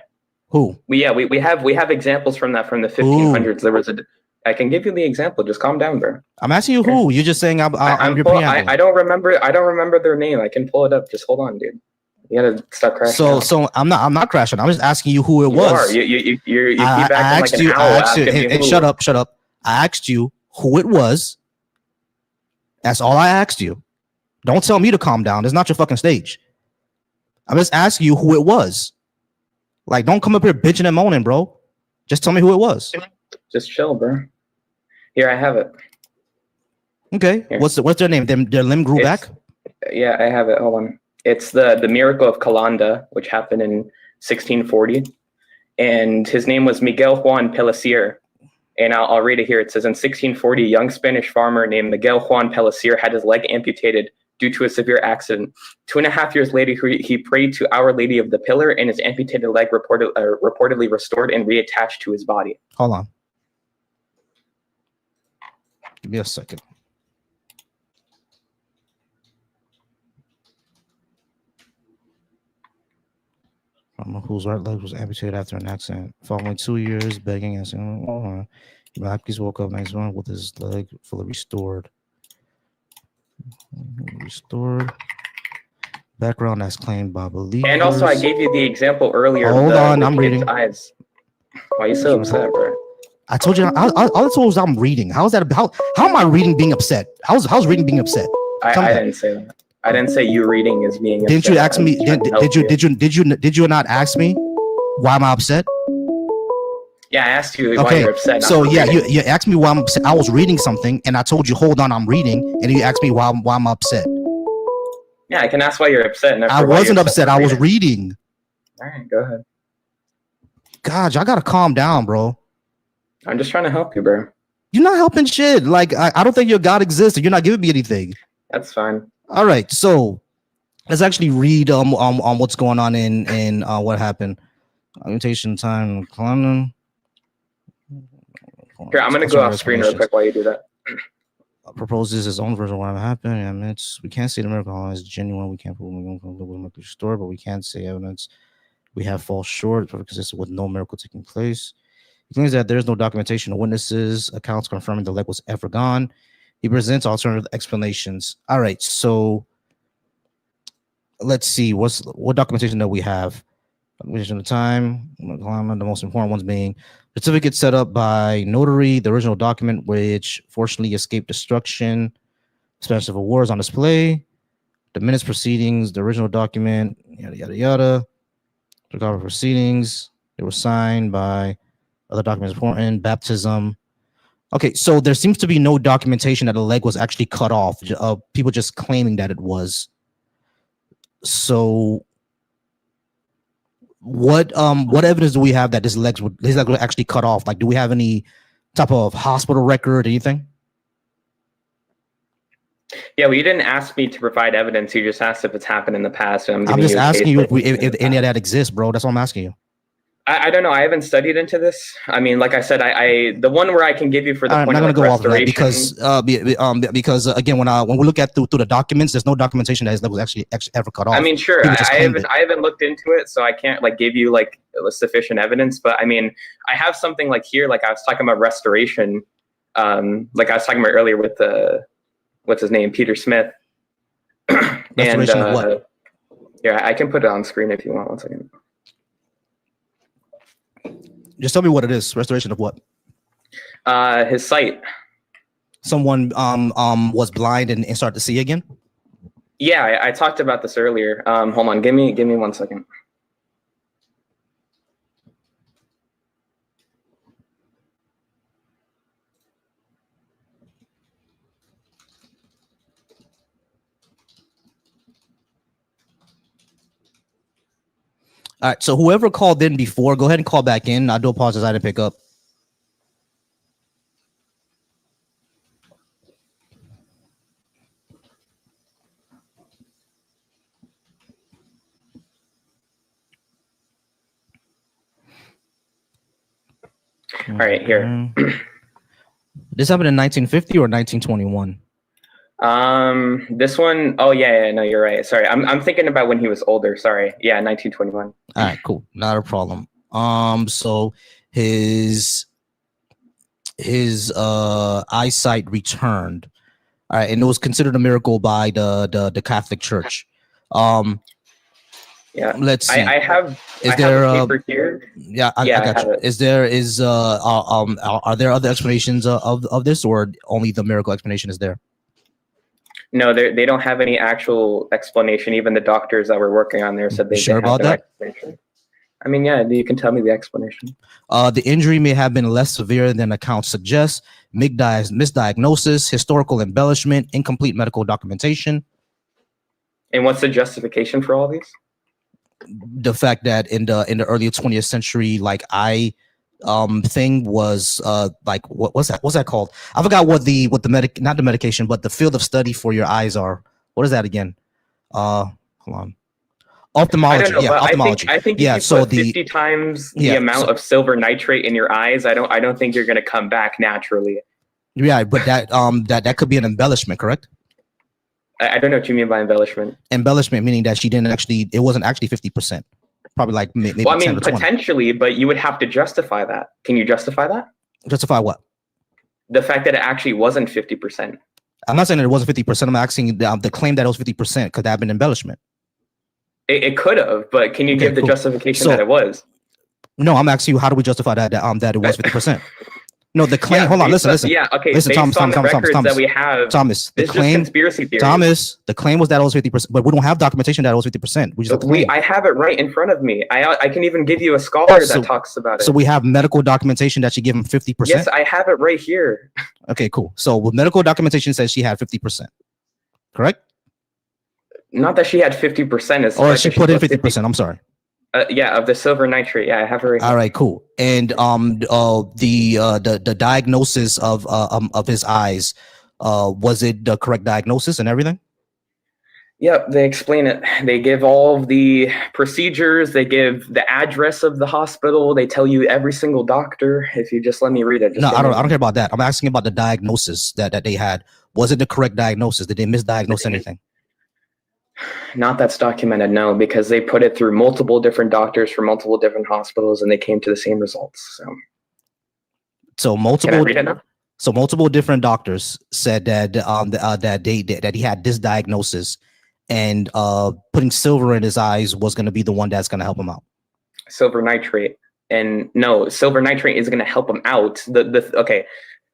Who? We have examples from that from the 1500s. There was I can give you the example. Just calm down, bro. I'm asking you who. You're just saying I don't remember their name. I can pull it up. Just hold on, dude. You gotta stop crashing. So I'm not crashing. I'm just asking you who it You was. are. You keep acting like an owl. I asked you, hey, shut up. I asked you who it was. That's all I asked you. Don't tell me to calm down. It's not your fucking stage. I'm just asking you who it was. Like, don't come up here bitching and moaning, bro. Just tell me who it was. Just chill, bro. Here, I have it. Okay. Here. What's their name? Their limb grew back? Yeah, I have it. Hold on. It's the miracle of Calanda, which happened in 1640. And his name was Miguel Juan Pellicer. And I'll read it here. It says, in 1640, a young Spanish farmer named Miguel Juan Pellicer had his leg amputated due to a severe accident. 2.5 years later, he prayed to Our Lady of the Pillar, and his amputated leg reportedly restored and reattached to his body. Hold on. Give me a second. Whose right leg was amputated after an accident. Following 2 years, begging and saying, Blackie's woke up next morning with his leg fully restored. Background as claimed by believers. And also, I gave you the example earlier. Hold on, I'm reading. Eyes. Why are you so upset, bro? I told you. All I told was I'm reading. How is that? How am I reading being upset? How's reading being upset? I didn't say that. I didn't say you reading is being upset. Didn't you ask me? Did you not ask me why am I upset? Yeah, I asked you why you're upset. So yeah, you asked me why I'm upset. I was reading something, and I told you, hold on, I'm reading, and you asked me why I'm upset. Yeah, I can ask why you're upset. I wasn't upset. I was reading. All right, go ahead. God, I gotta calm down, bro. I'm just trying to help you, bro. You're not helping shit. Like I don't think your God exists. You're not giving me anything. That's fine. All right, so let's actually read on what's going on in what happened. Mutation time London. Here, I'm gonna go off screen real quick while you do that. Proposes his own version of what happened. And we can't say the miracle is genuine. We can't prove the story, but we can't say evidence we have falls short, consistent with no miracle taking place. He claims that there is no documentation or witnesses, accounts confirming the leg was ever gone. He presents alternative explanations. All right, so let's see what documentation that we have. Documentation of time, the most important ones being certificate set up by notary, the original document which fortunately escaped destruction, Spanish Civil War is on display, the minutes proceedings, the original document, yada yada yada. The proceedings, they were signed by other documents important, baptism. Okay, so there seems to be no documentation that the leg was actually cut off. People just claiming that it was. So what evidence do we have that his leg was actually cut off? Like, do we have any type of hospital record, anything? Yeah, well, you didn't ask me to provide evidence. You just asked if it's happened in the past. And I'm just asking you if any of that exists, bro. That's what I'm asking you. I don't know. I haven't studied into this. I mean, like I said, I the one where I can give you for the point. I'm not going to go off that because again, when we look at through the documents, there's no documentation that his leg was actually ever cut off. I mean, sure, I haven't looked into it, so I can't like give you like sufficient evidence. But I mean, I have something like here, like I was talking about restoration, like I was talking about earlier with what's his name, Peter Smith. Restoration of what? Yeah, I can put it on screen if you want. 1 second. Just tell me what it is. Restoration of what? His sight. Someone was blind and started to see again? Yeah, I talked about this earlier. Hold on, give me 1 second. All right, so whoever called in before, go ahead and call back in. I do apologize, I didn't pick up. All right, here. This happened in 1950 or 1921? This one, oh yeah, no, you're right. Sorry, I'm thinking about when he was older. Sorry, yeah, 1921. All right, cool, not a problem. So his eyesight returned. All right, and it was considered a miracle by the Catholic Church. Yeah. Let's see. I have. Is I there? have a paper here. Yeah, I Yeah, I got have you. it. Are there other explanations of this, or only the miracle explanation is there? No, they don't have any actual explanation. Even the doctors that were working on there said You sure they have about no that? explanation. I mean, yeah, you can tell me the explanation. The injury may have been less severe than accounts suggest. Misdiagnosis, historical embellishment, incomplete medical documentation. And what's the justification for all these? The fact that in the early 20th century, like thing was like what's that called? I forgot what the not the medication, but the field of study for your eyes are. What is that again? Hold on. Ophthalmology. I don't know, Yeah, but ophthalmology. I think Yeah, if you so put 50 times the amount of silver nitrate in your eyes, I don't think you're gonna come back naturally. Yeah, but that could be an embellishment, correct? I don't know what you mean by embellishment. Embellishment meaning that it wasn't actually 50%. Probably like maybe Well, I 10 mean, or 20. potentially, but you would have to justify that. Can you justify that? Justify what? The fact that it actually wasn't 50%. I'm not saying that it wasn't 50%. I'm asking the claim that it was 50%. Could that have been embellishment? It could have, but can you give the justification that it was? No, I'm asking you, how do we justify that it was 50%? No, the claim. Yeah, hold on, listen. Yeah, okay. Listen, based on the records that we have, Thomas, the this is claim. just conspiracy theory. Thomas, the claim was that it was 50%, but we don't have documentation that it was 50%. We just have the claim. I have it right in front of me. I can even give you a scholar that talks about it. So we have medical documentation that she gave him 50%. Yes, I have it right here. Okay, cool. So medical documentation says she had 50%, correct? Not that she had 50%. Or she put in 50%. I'm sorry. Yeah, of the silver nitrate. Yeah, I have it right here. All right, cool. And the diagnosis of his eyes, was it the correct diagnosis and everything? Yep, they explain it. They give all of the procedures. They give the address of the hospital. They tell you every single doctor. If you just let me read it. No, I don't care about that. I'm asking about the diagnosis that they had. Was it the correct diagnosis? Did they misdiagnose anything? Not that's documented, no, because they put it through multiple different doctors for multiple different hospitals, and they came to the same results. So multiple different doctors said that that he had this diagnosis, and putting silver in his eyes was going to be the one that's going to help him out. Silver nitrate, and no, silver nitrate is going to help him out. Okay.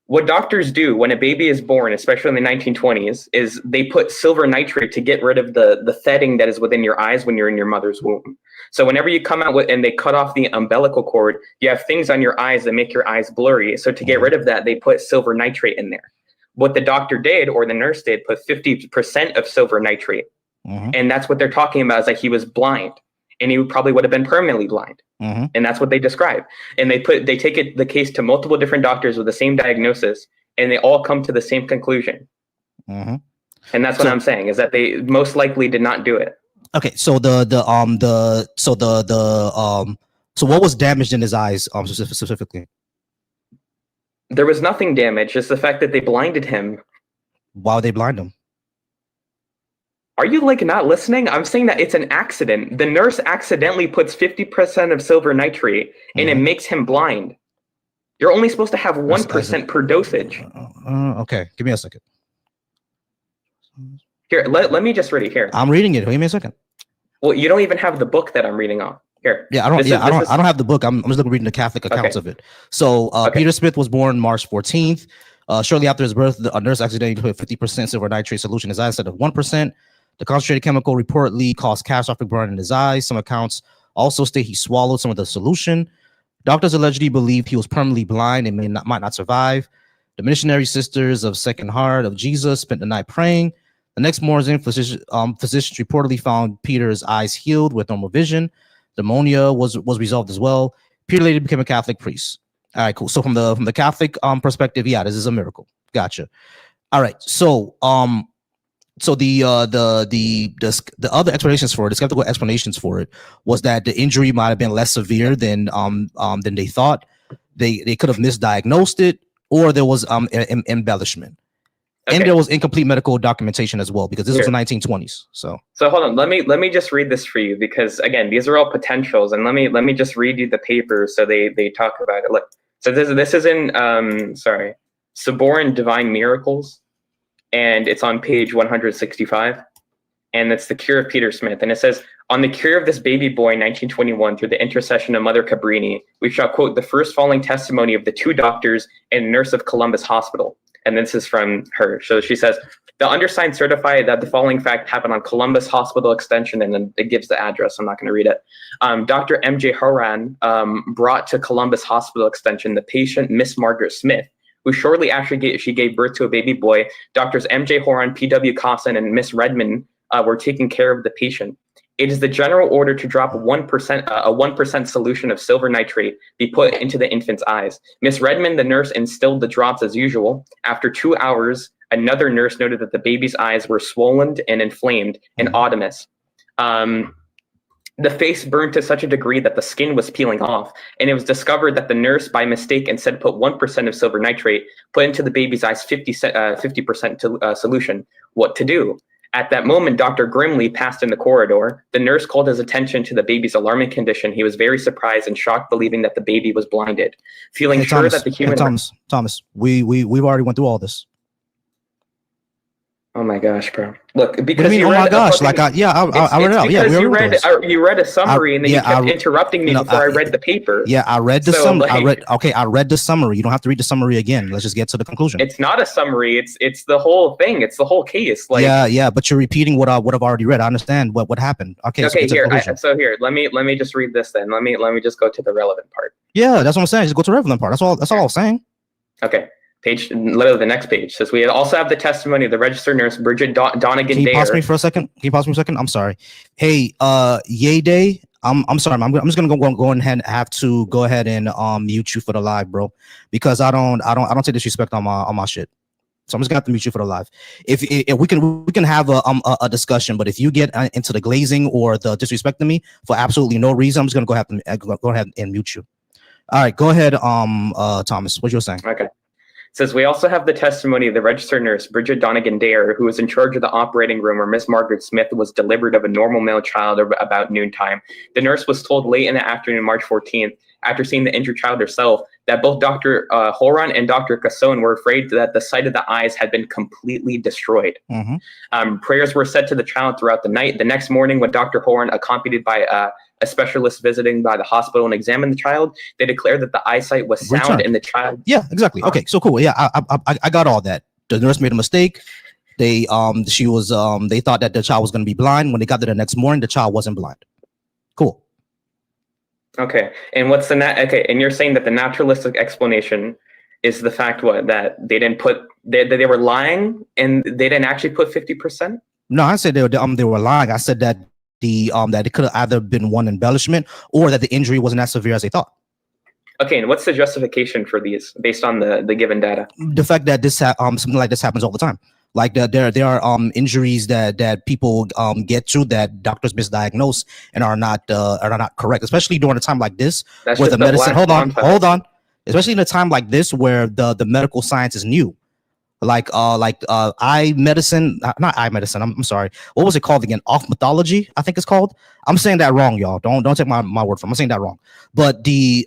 What doctors do when a baby is born, especially in the 1920s, is they put silver nitrate to get rid of the thetting that is within your eyes when you're in your mother's womb. So whenever you come out and they cut off the umbilical cord, you have things on your eyes that make your eyes blurry. So to get rid of that, they put silver nitrate in there. What the doctor did, or the nurse did, put 50% of silver nitrate. And that's what they're talking about, is like he was blind. And he probably would have been permanently blind. And that's what they describe. And they take the case to multiple different doctors with the same diagnosis, and they all come to the same conclusion. And that's what I'm saying, is that they most likely did not do it. Okay, so so what was damaged in his eyes specifically? There was nothing damaged, just the fact that they blinded him. Why would they blind him? Are you like not listening? I'm saying that it's an accident. The nurse accidentally puts 50% of silver nitrate and it makes him blind. You're only supposed to have 1% per dosage. Okay, give me a second. Here, let me just read it here. I'm reading it. Give me a second. Well, you don't even have the book that I'm reading off. Here. Yeah, I don't have the book. I'm just reading the Catholic accounts of it. So Peter Smith was born March 14th. Shortly after his birth, a nurse accidentally put 50% silver nitrate solution in his eyes instead of 1%. The concentrated chemical reportedly caused catastrophic burn in his eyes. Some accounts also state he swallowed some of the solution. Doctors allegedly believed he was permanently blind and might not survive. The Missionary Sisters of Second Heart of Jesus spent the night praying. The next morning, physicians reportedly found Peter's eyes healed with normal vision. Pneumonia was resolved as well. Peter later became a Catholic priest. All right, cool. So from the Catholic perspective, yeah, this is a miracle. Gotcha. All right, so the other explanations for it, the skeptical explanations for it, was that the injury might have been less severe than they thought. They could have misdiagnosed it, or there was embellishment. Okay. And there was incomplete medical documentation as well, because this was the 1920s. So hold on, let me just read this for you, because again, these are all potentials, and let me just read you the paper so they talk about it. Look, so this is in Sorbonne Divine Miracles. And it's on page 165, and it's the cure of Peter Smith. And it says, On the cure of this baby boy in 1921 through the intercession of Mother Cabrini, we shall quote the first following testimony of the 2 doctors and nurse of Columbus Hospital. And this is from her. So she says, the undersigned certify that the following fact happened on Columbus Hospital Extension, and then it gives the address. I'm not going to read it. Dr. M.J. Horan brought to Columbus Hospital Extension the patient, Miss Margaret Smith, who shortly after she gave birth to a baby boy. Doctors M.J. Horan, P.W. Cosson, and Miss Redmond were taking care of the patient. It is the general order to drop 1%, a 1% solution of silver nitrate be put into the infant's eyes. Miss Redmond, the nurse, instilled the drops as usual. After 2 hours, another nurse noted that the baby's eyes were swollen and inflamed and oedemous. The face burned to such a degree that the skin was peeling off, and it was discovered that the nurse, by mistake, instead put 1% of silver nitrate, put into the baby's eyes 50% solution. What to do? At that moment, Dr. Grimley passed in the corridor. The nurse called his attention to the baby's alarming condition. He was very surprised and shocked, believing that the baby was blinded. Feeling sure that the human... Thomas, we've already went through all this. Oh my gosh, bro! Look, because you read I read it out. Yeah, you read a summary and then you kept interrupting me before I read the paper. Yeah, I read the summary. I read the summary. You don't have to read the summary again. Let's just get to the conclusion. It's not a summary. It's the whole thing. It's the whole case. Like, yeah, but you're repeating what I've already read. I understand what happened. Okay, here. Here, let me just read this then. Let me just go to the relevant part. Yeah, that's what I'm saying. Just go to the relevant part. That's all I was saying. Okay. Literally the next page says we also have the testimony of the registered nurse Bridget Donegan. Can you pause me for a second? I'm sorry. Hey, Yay Day. I'm sorry. I'm just gonna go ahead and have to go ahead and mute you for the live, bro, because I don't take disrespect on my shit. So I'm just gonna have to mute you for the live. If we can have a discussion, but if you get into the glazing or the disrespecting me for absolutely no reason, I'm just gonna go ahead and mute you. All right, go ahead, Thomas. What you were saying? Okay. It says we also have the testimony of the registered nurse Bridget Donegan Dare, who was in charge of the operating room where Miss Margaret Smith was delivered of a normal male child about noontime. The nurse was told late in the afternoon, March 14th, after seeing the injured child herself, that both Dr. Horan and Dr. Casson were afraid that the sight of the eyes had been completely destroyed. Prayers were said to the child throughout the night. The next morning, when Dr. Horan, accompanied by a specialist visiting by the hospital and examined the child, they declared that the eyesight was sound and the child... Yeah, exactly. Okay, so cool. Yeah, I got all that. The nurse made a mistake. They thought that the child was going to be blind. When they got there the next morning, the child wasn't blind. Cool. Okay, and what's the and you're saying that the naturalistic explanation is the fact that they didn't put they were lying and they didn't actually put 50%? No, I said they were lying. I said that that it could have either been one embellishment or that the injury wasn't as severe as they thought. Okay, and what's the justification for these based on the given data? The fact that this something like this happens all the time. Like there are injuries that people get to that doctors misdiagnose and are not correct, especially during a time like this where the medicine. Hold on. Especially in a time like this where the medical science is new. Like eye medicine, not eye medicine. I'm sorry. What was it called again? Ophthalmology, I think it's called. I'm saying that wrong, y'all. Don't take my word for it. I'm saying that wrong. But the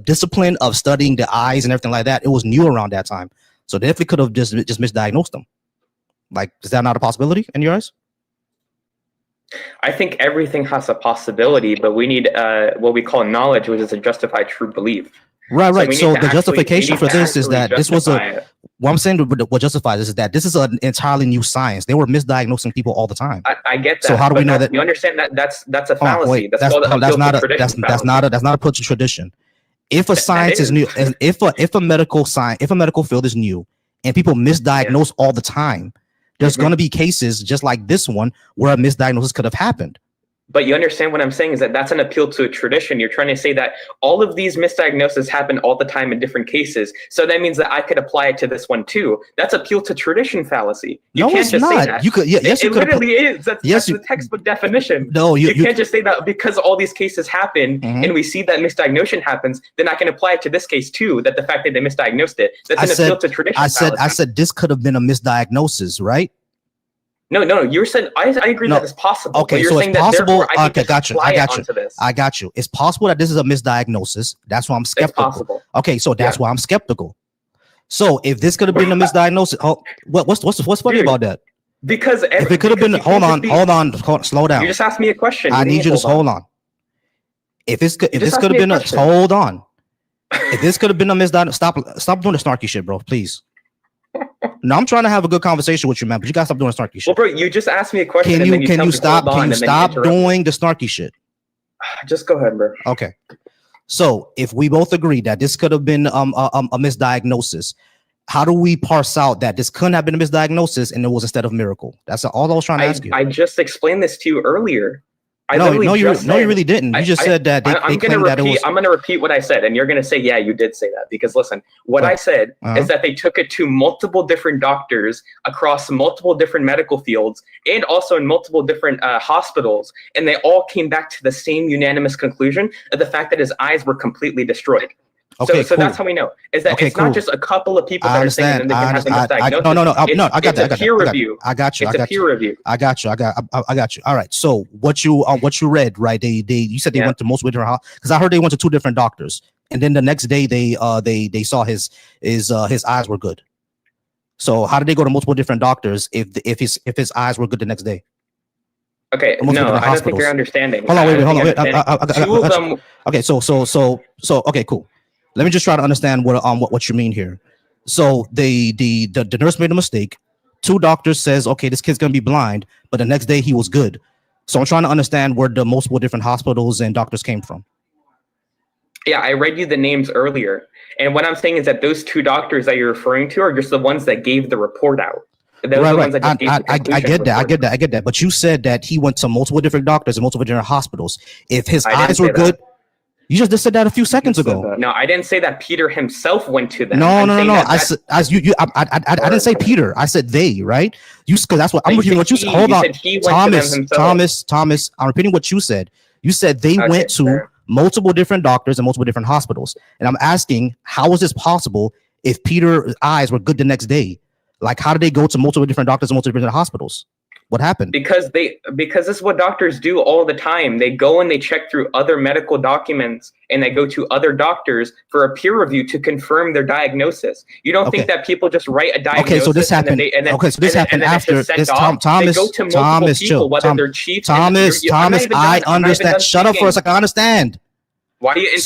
discipline of studying the eyes and everything like that, it was new around that time. So they definitely could have just misdiagnosed them. Like, is that not a possibility in your eyes? I think everything has a possibility, but we need what we call knowledge, which is to justify true belief. Right. So the justification for this is that this was what I'm saying. What justifies this is that this is an entirely new science. They were misdiagnosing people all the time. I get that. So how do we know that? You understand that that's a fallacy. That's not a approach to tradition. If a science is new, if a medical field is new, and people misdiagnose all the time, there's going to be cases just like this one where a misdiagnosis could have happened. But you understand what I'm saying is that that's an appeal to a tradition. You're trying to say that all of these misdiagnoses happen all the time in different cases. So that means that I could apply it to this one too. That's appeal to tradition fallacy. You can't just say that. You could, yes, it literally is. That's the textbook definition. No, you can't just say that because all these cases happen and we see that misdiagnosis happens, then I can apply it to this case too. That the fact that they misdiagnosed it, that's an appeal to tradition. I said this could have been a misdiagnosis, right? No. You said I agree that it's possible. Okay, you're so saying it's possible. That okay, got you. I got you. It's possible that this is a misdiagnosis. That's why I'm skeptical. It's possible. Okay, so that's why I'm skeptical. So if this could have been a misdiagnosis, what's funny about that? Because if it could have been, hold on, slow down. You just asked me a question. I need you to hold on. If this could have been hold on. If this could have been a misdiagnosis, stop doing the snarky shit, bro, please. No, I'm trying to have a good conversation with you, man, but you gotta stop doing the snarky shit. Well, bro, you just asked me a question. Can you stop doing the snarky shit? Just go ahead, bro. Okay. So if we both agree that this could have been a misdiagnosis, how do we parse out that this couldn't have been a misdiagnosis and it was instead of miracle? That's all I was trying to ask you. I just explained this to you earlier. No, you really didn't. You just said that I'm going to repeat what I said, and you're going to say, yeah, you did say that. Because listen, what I said is that they took it to multiple different doctors across multiple different medical fields and also in multiple different hospitals, and they all came back to the same unanimous conclusion of the fact that his eyes were completely destroyed. Okay, so that's how we know. Is that it's not just a couple of people that are saying that they can have the misdiagnosis. No, I got that. It's a peer review. I got you. It's a peer review. I got you. All right. So what you read, right? You said they went to multiple different because I heard they went to 2 different doctors, and then the next day they saw his eyes were good. So how did they go to multiple different doctors if his eyes were good the next day? Okay, no, I don't think you're understanding. Hold on, wait. Two of them. Okay, so okay, cool. Let me just try to understand what you mean here. So the nurse made a mistake. 2 doctors says, okay, this kid's gonna be blind, but the next day he was good. So I'm trying to understand where the multiple different hospitals and doctors came from. Yeah, I read you the names earlier, and what I'm saying is that those 2 doctors that you're referring to are just the ones that gave the report out. Right. I get that. But you said that he went to multiple different doctors and multiple different hospitals. If his eyes were good. You just said that a few seconds ago. No, I didn't say that Peter himself went to them. No. I didn't say Peter. I said they, right? Because that's what I'm repeating. What you said. Hold on, Thomas. I'm repeating what you said. You said they went to multiple different doctors and multiple different hospitals, and I'm asking, how is this possible if Peter's eyes were good the next day? Like, how did they go to multiple different doctors and multiple different hospitals? What happened? Because this is what doctors do all the time. They go and they check through other medical documents and they go to other doctors for a peer review to confirm their diagnosis. You don't think that people just write a diagnosis? Okay, so this happened. This happened after this. Thomas, I understand. Shut up for a second. I understand. Why do you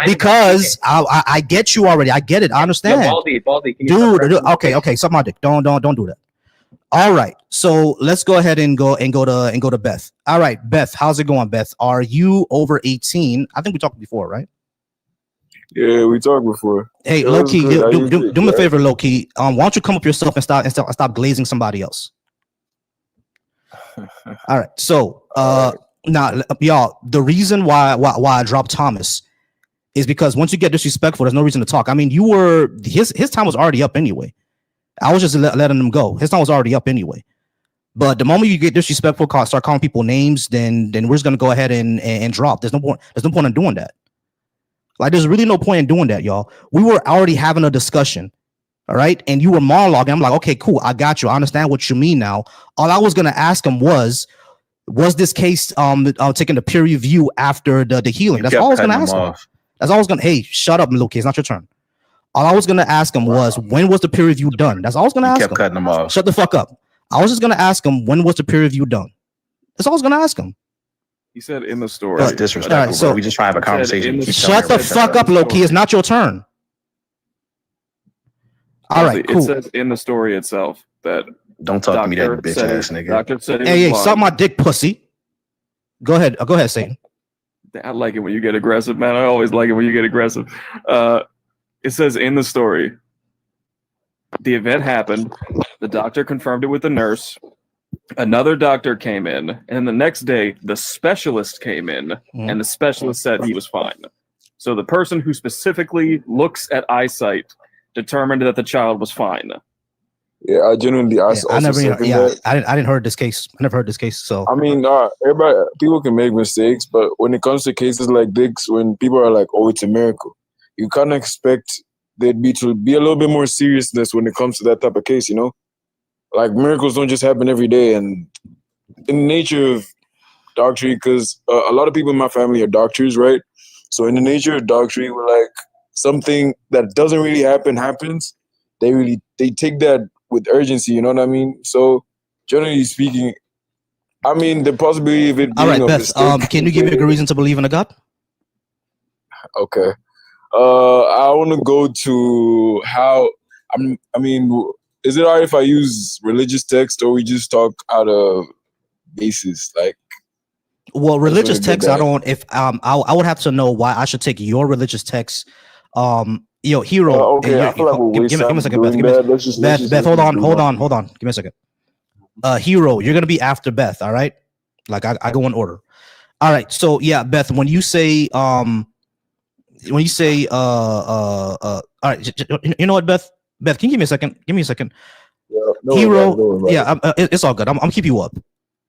because I get you already. I get it. I understand. No, Baldy, dude. Okay. Suck my dick. Don't do that. All right, so let's go ahead and go to Beth. All right, Beth, how's it going, Beth? Are you over 18? I think we talked before, right? Yeah, we talked before. Hey, low key, do me a favor, low key. Why don't you come up yourself and stop glazing somebody else? All right, so now, y'all, the reason why I dropped Thomas is because once you get disrespectful, there's no reason to talk. I mean, his time was already up anyway. I was just letting him go. His time was already up anyway. But the moment you get disrespectful, start calling people names, then we're just gonna go ahead and drop. There's no point in doing that. Like, there's really no point in doing that, y'all. We were already having a discussion, all right? And you were monologuing. I'm like, okay, cool. I got you. I understand what you mean now. All I was gonna ask him was this case taking the peer review after the healing? That's all I was gonna ask him. That's all I was gonna. Hey, shut up, little kid. It's not your turn. All I was going to ask him was, when was the peer review done? That's all I was going to ask him. Kept cutting him off. Shut the fuck up. I was just going to ask him, when was the peer review done? That's all I was going to ask him. He said in the story. That's disrespectful, right, so we just try to have a conversation. Shut the fuck up, Loki. It's not your turn. All right, cool. It says in the story itself that... Don't talk to me, that bitch ass nigga. Doctor said hey, suck my dick, pussy. Go ahead, Satan. I like it when you get aggressive, man. I always like it when you get aggressive. It says in the story, the event happened, the doctor confirmed it with the nurse, another doctor came in, and the next day, the specialist came in, and the specialist said he was fine. So the person who specifically looks at eyesight determined that the child was fine. Yeah, I genuinely I didn't heard this case. I never heard this case. So I mean, people can make mistakes, but when it comes to cases like this, when people are like, "Oh, it's a miracle," you can't expect there to be a little bit more seriousness when it comes to that type of case, you know? Like, miracles don't just happen every day. And in the nature of doctorate, because a lot of people in my family are doctors, right? So in the nature of doctorate, we're like, something that doesn't really happens, they take that with urgency, you know what I mean? So generally speaking, I mean, the possibility of it being All right, a Beth. mistake. Can you give me a good reason to believe in a God? Okay. I want to go to how. I mean, is it alright if I use religious text, or we just talk out of basis? Like, well, religious text. I that. don't. If I would have to know why I should take your religious text. Hero. Okay, I feel like we're give me a second, Beth. doing that. Let's just Beth. Hold on. do nothing. Give me a second. Hero, you're gonna be after Beth. All right. Like I go in order. All right. So yeah, Beth. When you say all right. You know what, Beth? Beth, can you give me a second? Give me a second. Yeah, no, Hero. Yeah, it's all good. I'm keep you up.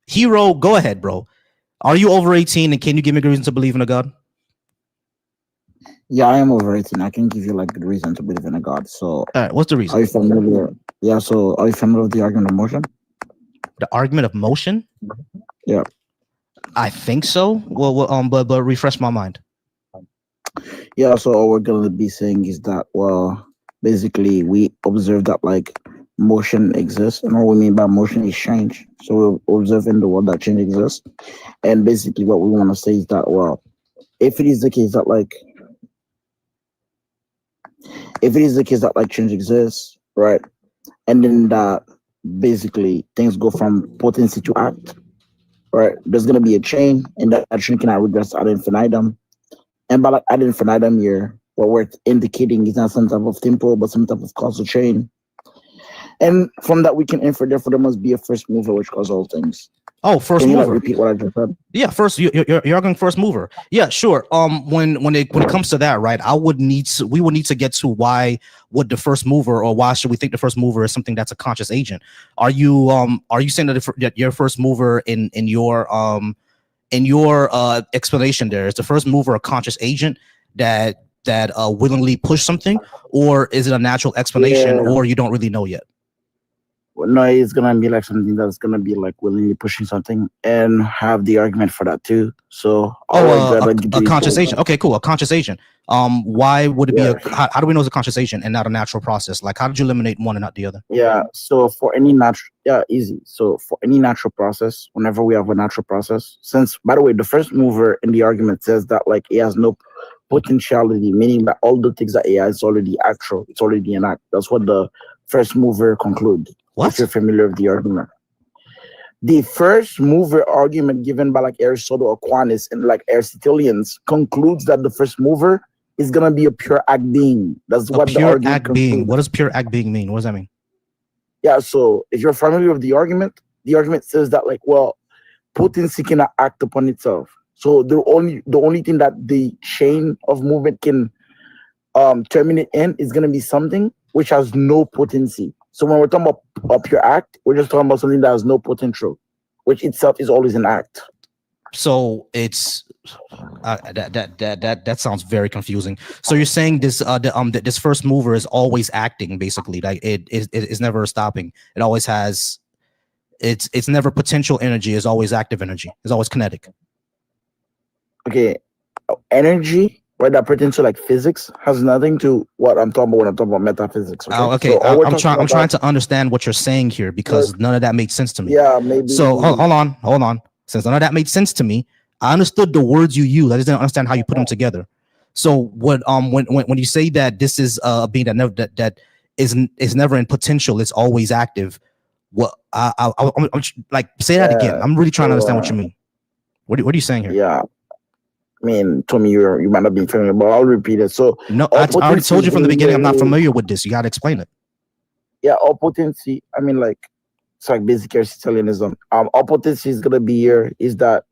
Hero, go ahead, bro. Are you over 18, and can you give me a good reason to believe in a God? Yeah, I am over 18. I can give you like good reason to believe in a God. So, all right, what's the reason? Are you familiar? Yeah, so are you familiar with the argument of motion? The argument of motion? Yeah, I think so. Well, but refresh my mind. Yeah, so all we're gonna be saying is that, well, basically we observe that like motion exists, and all we mean by motion is change. So we're observing the world that change exists, and basically what we want to say is that, well, if it is the case that like change exists, right, and then that basically things go from potency to act, right, there's gonna be a chain, and that chain cannot regress ad infinitum. And by like ad infinitum here, what we're indicating is not some type of temporal, but some type of causal chain. And from that, we can infer, therefore, there must be a first mover which causes all things. Oh, first Can you mover. like repeat what I just said? Yeah, first you're going first mover. Yeah, sure. When it comes to that, right, we would need to get to why would the first mover, or why should we think the first mover is something that's a conscious agent? Are you saying that your first mover in your explanation there is the first mover a conscious agent that willingly push something, or is it a natural explanation, or you don't really know yet? Well, no, it's gonna be like something that's gonna be like willingly pushing something, and have the argument for that too. So a conscious agent. Okay, cool. A conscious agent. Why would it be how do we know it's a conscious agent and not a natural process? Like, how did you eliminate one and not the other? Yeah, so for any easy. So for any natural process, whenever we have a natural process, since, by the way, the first mover in the argument says that like it has no potentiality, meaning that all the things that AI is already actual, it's already an act. That's what the first mover concludes. If you're familiar with the argument. The first mover argument given by like Aristotle, Aquinas, and like Aristotelians concludes that the first mover is gonna be a pure act being. That's what the argument act concludes. Being. What does pure act being mean? What does that mean? Yeah, so if you're familiar with the argument says that like, well, potency cannot act upon itself. So the only thing that the chain of movement can terminate in is gonna be something which has no potency. So when we're talking about a pure act, we're just talking about something that has no potential, which itself is always an act. So it's that sounds very confusing. So you're saying this this first mover is always acting, basically, like it is never stopping. It always has it's never potential energy. It's always active energy. It's always kinetic. Okay, energy. Right, that pertains to like physics has nothing to what I'm talking about when I'm talking about metaphysics. Okay, so I'm trying to understand what you're saying here, because none of that made sense to me. Yeah, maybe. So hold on. Since none of that made sense to me, I understood the words you use. I just didn't understand how you put them together. So what when you say that this is a being that is never in potential, it's always active. What I'm like, say that again. I'm really trying to understand what you mean. What are you saying here? Yeah. I mean, Tommy, you might not be familiar, but I'll repeat it. So no, I already told you from the beginning I'm not familiar with this. You got to explain it. Yeah, all potency. I mean, like, it's like basic Aristotelianism. All potency is gonna be here is that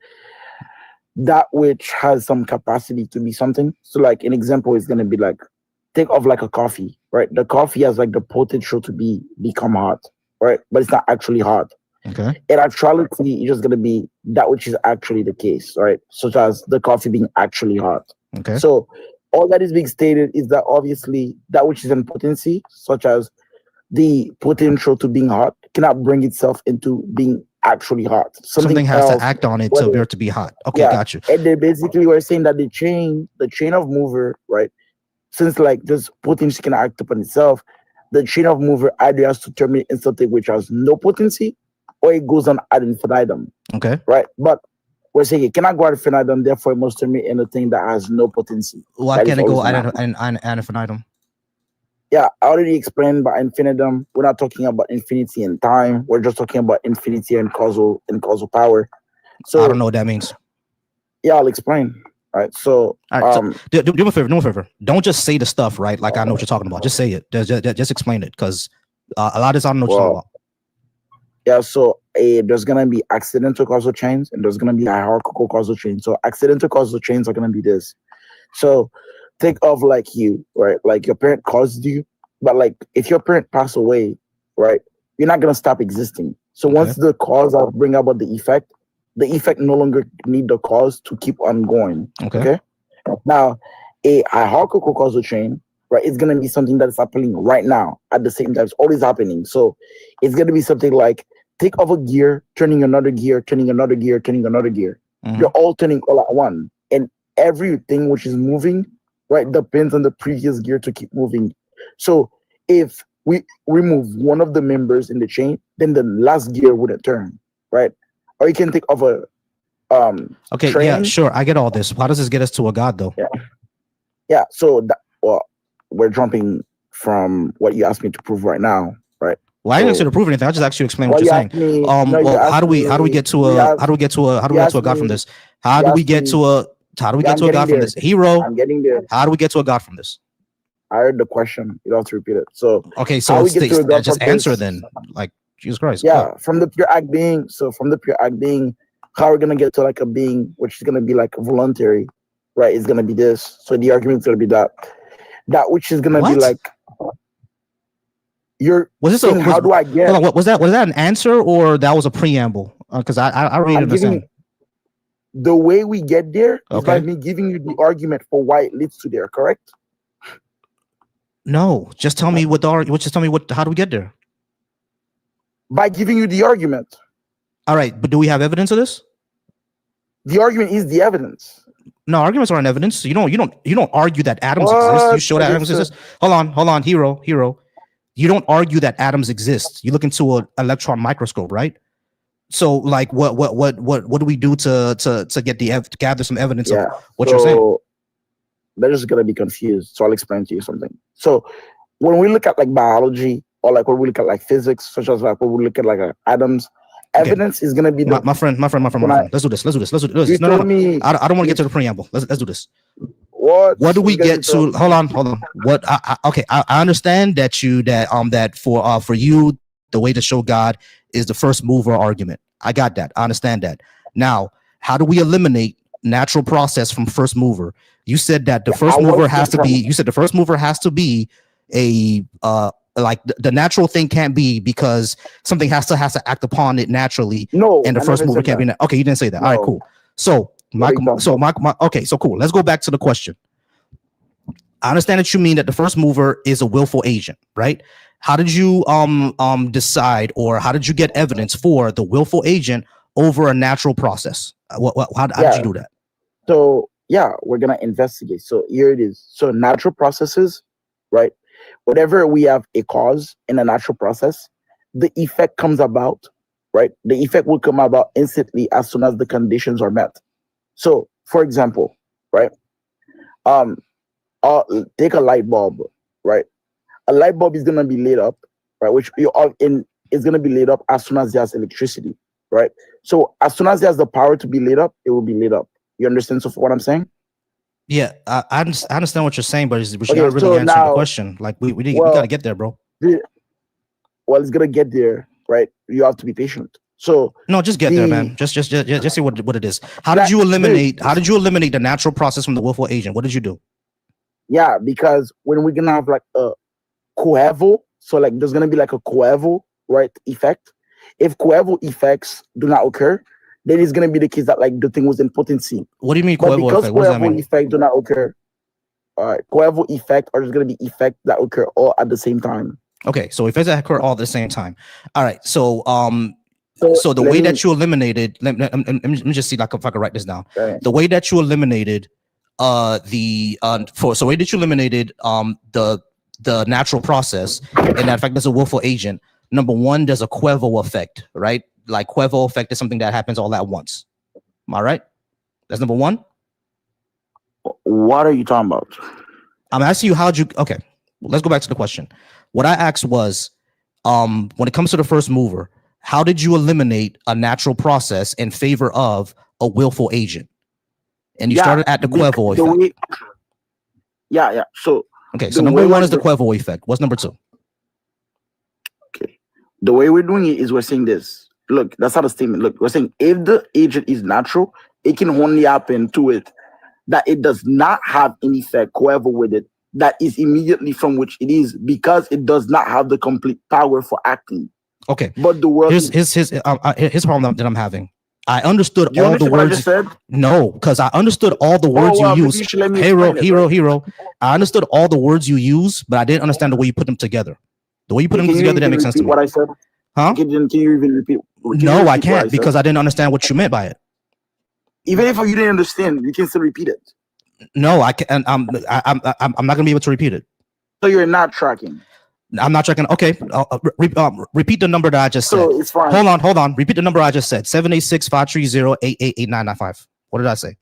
which has some capacity to be something. So, like, an example is gonna be like, take off like a coffee, right? The coffee has like the potential to become hot, right? But it's not actually hot. Okay. In actuality, it's just gonna be that which is actually the case, right? Such as the coffee being actually hot. Okay. So all that is being stated is that obviously that which is in potency, such as the potential to being hot, cannot bring itself into being actually hot. Something has to act on it to be hot. Okay, yeah, got you. And they basically were saying that the chain of mover, right? Since like this potency can act upon itself, the chain of mover either has to terminate in something which has no potency, or it goes on ad infinitum. Okay. Right? But we're saying it cannot go ad infinitum, therefore it must terminate anything that has no potency. Why can't it go ad infinitum? Yeah, I already explained about infinitum. We're not talking about infinity and time. We're just talking about infinity and causal power. So I don't know what that means. Yeah, I'll explain. All right. So, all right, so do me a favor. Do me a favor. Don't just say the stuff, right? Like I know what you're talking about. Just say it. Just explain it, because a lot of this I don't know what you're talking about. Yeah. So there's gonna be accidental causal chains, and there's gonna be hierarchical causal chains. So accidental causal chains are gonna be this. So think of like you, right? Like your parent caused you, but like if your parent passed away, right, you're not gonna stop existing. So once the cause bring about the effect no longer need the cause to keep on going. Okay. Now, a hierarchical causal chain, right, it's gonna be something that's happening right now at the same time. It's always happening. So it's gonna be something like take off a gear, turning another gear, turning another gear, turning another gear. You're all turning all at one, and everything which is moving, right, depends on the previous gear to keep moving. So if we remove one of the members in the chain, then the last gear wouldn't turn, right? Or you can think of a okay, train. yeah, sure, I get all this. How does this get us to a God, though? Yeah. So we're jumping from what you asked me to prove right now, right? Well, I didn't ask you to prove anything. I just asked you to explain what you're saying. How do we get to a God from this? How do we get to a God from this? Hero, I'm getting there. How do we get to a God from this? I heard the question. You don't have to repeat it. So okay, so just answer then. Like Jesus Christ. Yeah, from the pure act being. So from the pure act being, how we're gonna get to like a being which is gonna be like voluntary, right? It's gonna be this. So the argument's gonna be that which is gonna be like how do I get? Hold on, was that an answer or that was a preamble? Because I really understand. The way we get there is by me giving you the argument for why it leads to there. Correct? No, just tell me how do we get there? By giving you the argument. All right, but do we have evidence of this? The argument is the evidence. No, arguments aren't evidence. You don't argue that atoms exist. You show that atoms exist. Hold on, hero. You don't argue that atoms exist. You look into an electron microscope, right? So, like, what do we do to gather some evidence of what you're saying? They're just gonna be confused. So I'll explain to you something. So when we look at like biology, or like when we look at like physics, such as like when we look at like atoms, evidence is gonna be my friend. Let's do this. No. I don't want to get to the preamble. Let's do this. What do we get to? Hold on. What? I understand that for you, the way to show God is the first mover argument. I got that. I understand that. Now, how do we eliminate natural process from first mover? You said that the first mover has to be. You said the first mover has to be a like the natural thing can't be because something has to act upon it naturally. No, and the first mover can't be. Okay, you didn't say that. All right, cool. So okay, so cool. Let's go back to the question. I understand that you mean that the first mover is a willful agent, right? How did you decide, or how did you get evidence for the willful agent over a natural process? How did you do that? So we're gonna investigate. So here it is. So natural processes, right? Whatever we have a cause in a natural process, the effect comes about, right? The effect will come about instantly as soon as the conditions are met. So, for example, right? Take a light bulb, right? A light bulb is gonna be lit up, right? Which is gonna be lit up as soon as there's electricity, right? So as soon as there's the power to be lit up, it will be lit up. You understand what I'm saying? Yeah, I understand what you're saying, but you're not really answering the question. Like we gotta get there, bro. Well, it's gonna get there, right? You have to be patient. So no, just get there, man. Just see what it is. How did you eliminate the natural process from the willful agent? What did you do? Yeah, because when we're gonna have like a coeval, so like there's gonna be like a coeval, right, effect. If coeval effects do not occur, then it's gonna be the case that like the thing was in potency. What do you mean coeval effect? What does that mean? Coeval effect do not occur. Coeval effect are just gonna be effects that occur all at the same time. Okay, so effects that occur all at the same time. All right, so the way that you eliminated, let me just see like if I can write this down. Okay. The way that you eliminated the natural process, and that fact there's a willful agent. Number one, there's a coeval effect, right? like Quavo effect is something that happens all at once. Am I right? That's number one. What are you talking about? I'm asking you okay, let's go back to the question. What I asked was, when it comes to the first mover, how did you eliminate a natural process in favor of a willful agent? And you started at the Quavo effect. So okay, so number one is the Quavo effect. What's number two? Okay, the way we're doing it is we're saying this. Look, that's not a statement. Look, we're saying if the agent is natural, it can only happen to it that it does not have any effect, Quavo with it, that is immediately from which it is, because it does not have the complete power for acting. Okay, but the world here's problem that I'm having. I understood all the words. I just said? No, because I understood all the words you use. Hero. I understood all the words you use, but I didn't understand the way you put them together. The way you put them together didn't make sense to me. What I said? Huh? Can you even repeat? No, I can't, because I didn't understand what you meant by it. Even if you didn't understand, you can still repeat it. No, I can't. I'm not gonna be able to repeat it. So you're not tracking. I'm not checking. Okay, repeat the number that I just said. So it's fine. Hold on. Repeat the number I just said. 786-530-888-995. What did I say?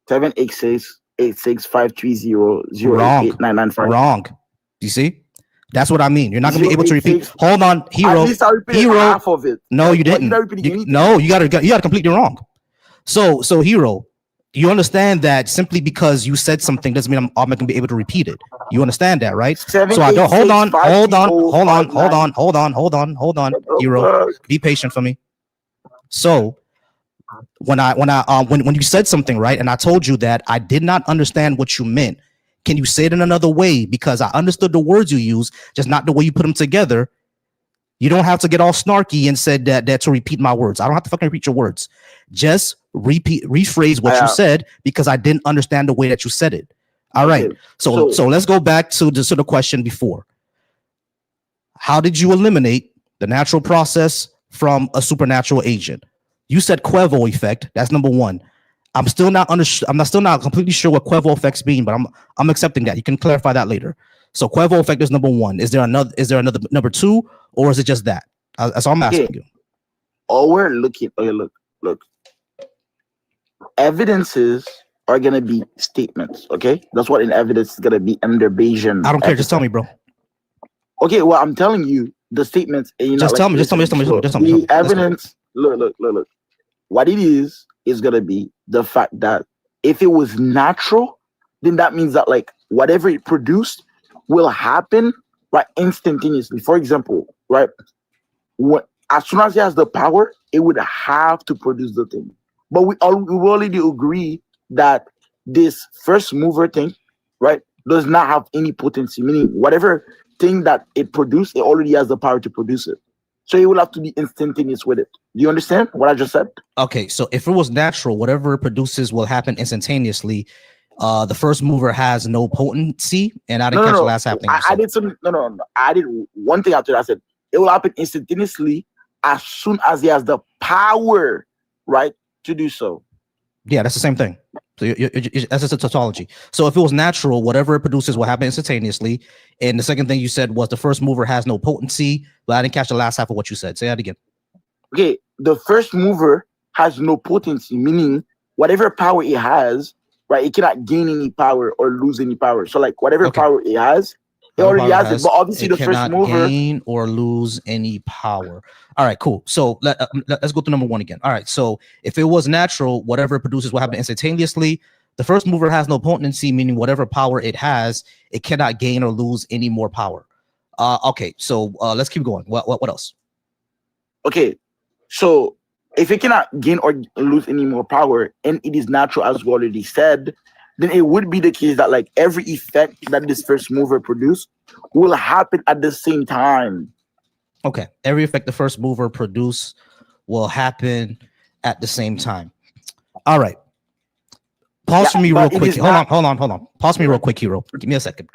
786-530-88995. Wrong. You see? That's what I mean. You're not gonna be able to repeat. Hold on, Hero. At least I repeated half of it. No, you didn't. No, you got completely wrong. So Hero, you understand that simply because you said something doesn't mean I'm not gonna be able to repeat it. You understand that, right? So I don't. Hold on. Hero, be patient for me. So when you said something, right, and I told you that I did not understand what you meant, can you say it in another way? Because I understood the words you use, just not the way you put them together. You don't have to get all snarky and said that to repeat my words. I don't have to fucking repeat your words. Just rephrase what you said, because I didn't understand the way that you said it. All right. Okay. So let's go back to the question before. How did you eliminate the natural process from a supernatural agent? You said Quavo effect. That's number one. I'm still not completely sure what Quavo effects mean, but I'm accepting that. You can clarify that later. So Quavo effect is number one. Is there another number two, or is it just that? That's all I'm asking you. All we're looking. Okay, look. Evidences are gonna be statements. Okay, that's what an evidence is gonna be under Bayesian. I don't care. Just tell me, bro. Okay, well, I'm telling you the statements. And just tell me. The evidence. Look. What it is gonna be the fact that if it was natural, then that means that like whatever it produced will happen right instantaneously. For example, right, as soon as it has the power, it would have to produce the thing. But we already agree that this first mover thing, right, does not have any potency. Meaning, whatever thing that it produced, it already has the power to produce it. So it will have to be instantaneous with it. Do you understand what I just said? Okay, so if it was natural, whatever it produces will happen instantaneously. The first mover has no potency, and I didn't catch the last happening. I did some. No. I did one thing after that. I said it will happen instantaneously as soon as he has the power, right, to do so. Yeah, that's the same thing. So that's just a tautology. So if it was natural, whatever it produces will happen instantaneously. And the second thing you said was the first mover has no potency, but I didn't catch the last half of what you said. Say that again. Okay, the first mover has no potency, meaning whatever power it has, right, it cannot gain any power or lose any power. So like whatever power it has, it already has it. But obviously the first mover gain or lose any power. All right, cool. So let's go to number one again. All right, so if it was natural, whatever it produces will happen instantaneously. The first mover has no potency, meaning whatever power it has, it cannot gain or lose any more power. Okay, so let's keep going. What else? Okay, so if it cannot gain or lose any more power, and it is natural, as we already said, then it would be the case that like every effect that this first mover produced will happen at the same time. Okay, every effect the first mover produce will happen at the same time. All right. Pause for me real quick. Hold on. Pause me real quick, Hero. Give me a second.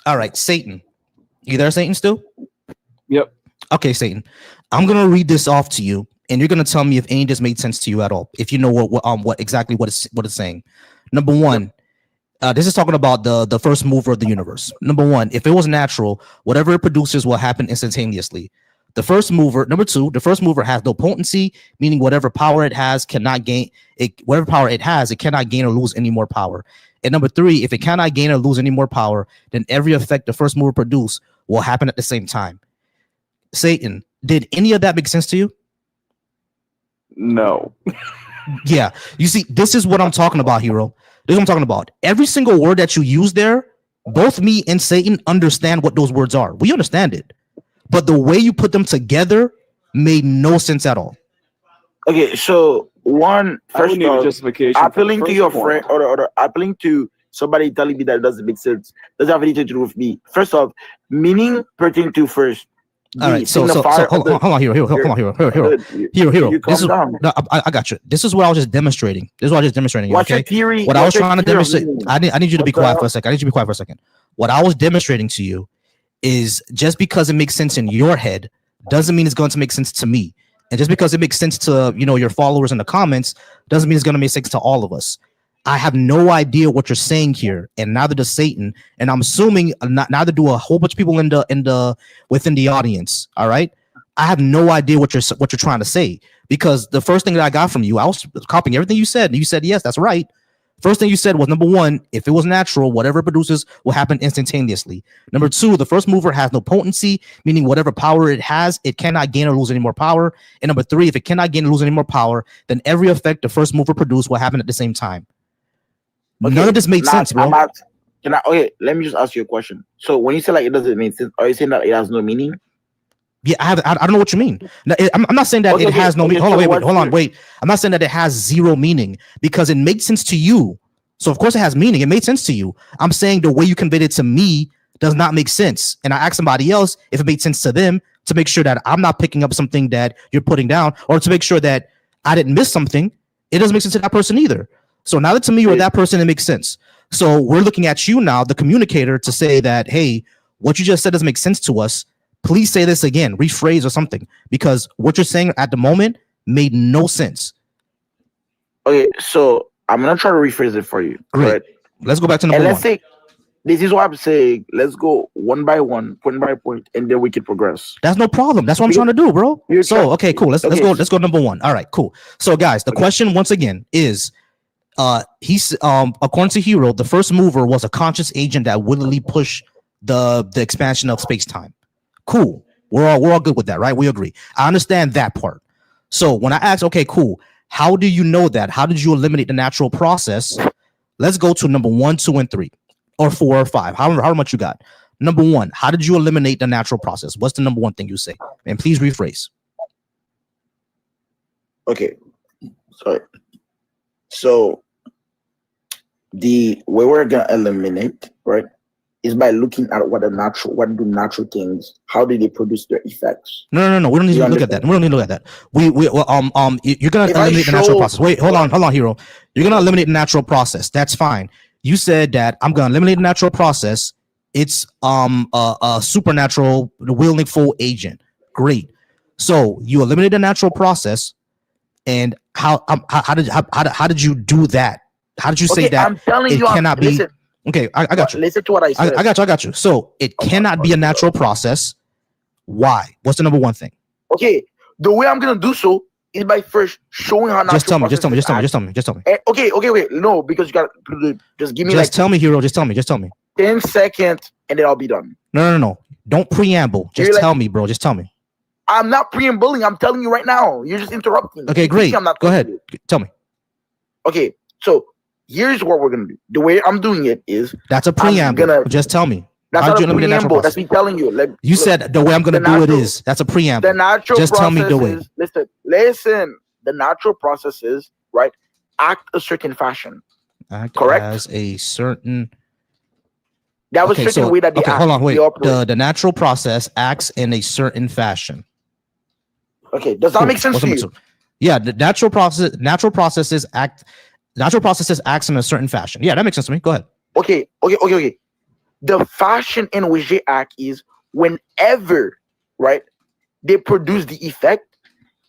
All right, Satan. You there, Satan, still? Yep. Okay, Satan. I'm gonna read this off to you, and you're gonna tell me if any of this made sense to you at all. If you know what exactly what it's saying. Number one, this is talking about the first mover of the universe. Number one, if it was natural, whatever it produces will happen instantaneously. The first mover, number two, the first mover has no potency, meaning whatever power it has cannot gain it. Whatever power it has, it cannot gain or lose any more power. And number three, if it cannot gain or lose any more power, then every effect the first mover produce will happen at the same time. Satan, did any of that make sense to you? No. Yeah. You see, this is what I'm talking about, Hero. This is what I'm talking about. Every single word that you use there, both me and Satan understand what those words are. We understand it. But the way you put them together made no sense at all. Okay, so first need a justification. appealing to your friend or appealing to somebody telling me that it doesn't make sense doesn't have anything to do with me. First off, meaning pertaining to first. All right, so hold on, Hero. This is, no, I got you. This is what I was just demonstrating. What's your theory? What I was trying to demonstrate. I need you to be quiet for a second. What I was demonstrating to you is just because it makes sense in your head doesn't mean it's going to make sense to me. And just because it makes sense to your followers in the comments doesn't mean it's going to make sense to all of us. I have no idea what you're saying here, and neither does Satan. And I'm assuming neither do a whole bunch of people within the audience. All right, I have no idea what you're trying to say, because the first thing that I got from you, I was copying everything you said, and you said yes, that's right. First thing you said was, number one, if it was natural, whatever it produces will happen instantaneously. Number two, the first mover has no potency, meaning whatever power it has, it cannot gain or lose any more power. And number three, if it cannot gain or lose any more power, then every effect the first mover produce will happen at the same time. Okay, none of this makes sense, bro. Okay, let me just ask you a question. So when you say like it doesn't make sense, are you saying that it has no meaning? Yeah, I don't know what you mean. I'm not saying that it has no meaning. Hold on, wait. I'm not saying that it has zero meaning, because it makes sense to you. So of course it has meaning. It made sense to you. I'm saying the way you conveyed it to me does not make sense. And I asked somebody else if it made sense to them, to make sure that I'm not picking up something that you're putting down, or to make sure that I didn't miss something. It doesn't make sense to that person either. So now that to me or that person, it makes sense. So we're looking at you now, the communicator, to say that, hey, what you just said doesn't make sense to us. Please say this again, rephrase or something, because what you're saying at the moment made no sense. Okay, so I'm gonna try to rephrase it for you. Great. Right? Let's go back to number one. Let's say this is what I'm saying. Let's go one by one, point by point, and then we can progress. That's no problem. That's what I'm trying to do, bro. So okay, cool. Let's go number one. All right, cool. So guys, the question once again is, he's according to Hero, the first mover was a conscious agent that willingly pushed the expansion of space-time. Cool. We're all good with that, right? We agree. I understand that part. So when I ask, okay, cool, how do you know that? How did you eliminate the natural process? Let's go to number 1, 2, and 3, or 4 or 5. How much you got? Number one, how did you eliminate the natural process? What's the number one thing you say? And please rephrase. Okay. Sorry. So the way we're gonna eliminate, right, is by looking at what do natural things, how do they produce their effects? No. We don't need to look at that. You're gonna eliminate the natural process. Wait, hold on, Hero. You're gonna eliminate the natural process. That's fine. You said that I'm gonna eliminate the natural process. It's a supernatural willful agent. Great. So you eliminate the natural process, and how did you do that? How did you say that? I'm telling you, cannot be. Listen, okay, I got you. Listen to what I said. I got you. So it cannot be a natural process. Why? What's the number one thing? Okay, the way I'm gonna do so is by first showing how natural. Just tell me. Okay. No, because you gotta just give me. Just tell me, Hero. Just tell me. 10 seconds, and then I'll be done. No. Don't preamble. Just tell me, bro. Just tell me. I'm not preambling. I'm telling you right now. You're just interrupting. Okay, great. Go ahead. Tell me. Okay, so here's what we're gonna do. The way I'm doing it is that's a preamble. Just tell me. That's not a preamble. That's me telling you. You said the way I'm gonna do it is. That's a preamble. The natural just tell me the way. Listen. The natural processes, right, act a certain fashion. Correct. As a certain. That was certain way that they act. Hold on, wait. The natural process acts in a certain fashion. Okay, does that make sense to you? Yeah, the natural processes acts in a certain fashion. Yeah, that makes sense to me. Go ahead. Okay. The fashion in which they act is whenever, right, they produce the effect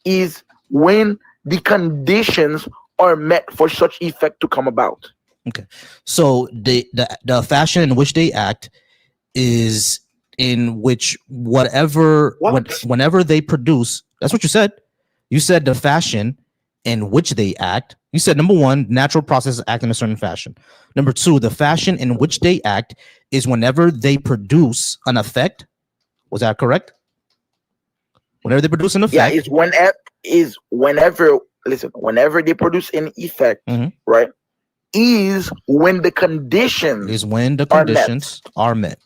is when the conditions are met for such effect to come about. Okay, so the fashion in which they act is in which whenever they produce, that's what you said. You said the fashion in which they act. You said number one, natural processes act in a certain fashion. Number two, the fashion in which they act is whenever they produce an effect. Was that correct? Whenever they produce an effect. Yeah, whenever they produce an effect, right? Is when the conditions are met.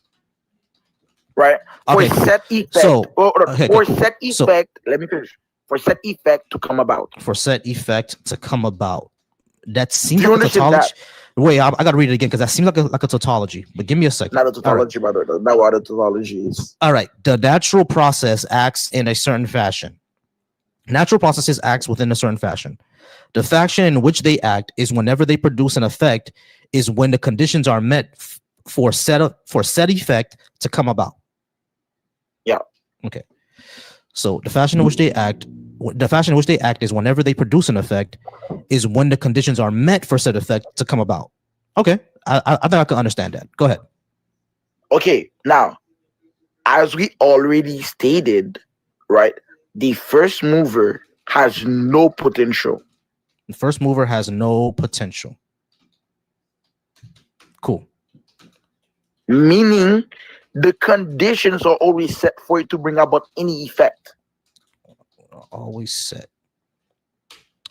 Right. Okay. For set effect. Let me finish. For set effect to come about. That seems like a tautology. Wait, I gotta read it again because that seems like a tautology. But give me a second. Not a tautology, brother. Not what a tautology is. All right. The natural process acts in a certain fashion. Natural processes acts within a certain fashion. The fashion in which they act is whenever they produce an effect is when the conditions are met for said effect to come about. Yeah. Okay. So the fashion in which they act is whenever they produce an effect is when the conditions are met for said effect to come about. Okay. I think I can understand that. Go ahead. Okay. Now, as we already stated, right, the first mover has no potential. The first mover has no potential. Cool. Meaning the conditions are always set for it to bring about any effect. Always set.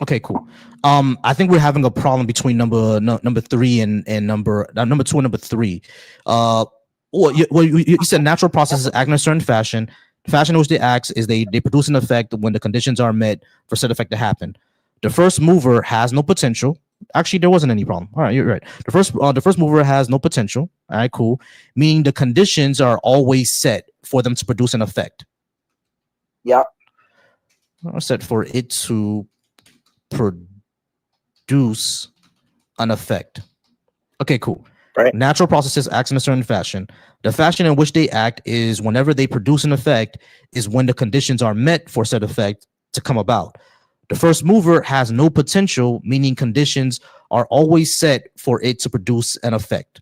Okay, cool. I think we're having a problem between number 3 and number 2 and number 3. You said natural processes act in a certain fashion. The fashion in which they act is they produce an effect when the conditions are met for said effect to happen. The first mover has no potential. Actually, there wasn't any problem. All right, you're right. The first mover has no potential. All right, cool. Meaning the conditions are always set for them to produce an effect. Yeah. Set for it to produce an effect. Okay, cool. Right. Natural processes act in a certain fashion. The fashion in which they act is whenever they produce an effect is when the conditions are met for said effect to come about. The first mover has no potential, meaning conditions are always set for it to produce an effect.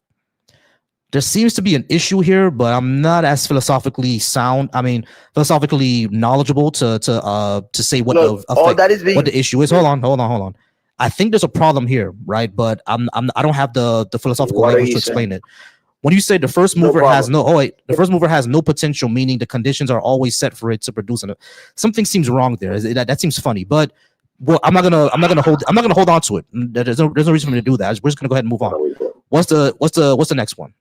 There seems to be an issue here, but I'm not as philosophically philosophically knowledgeable to say what the issue is. Hold on. I think there's a problem here, right? But I don't have the philosophical language to explain it. When you say the first mover has no potential, meaning the conditions are always set for it to produce something seems wrong there. That seems funny, but well, I'm not gonna hold on to it. There's no reason for me to do that. We're just gonna go ahead and move on. What's the next one?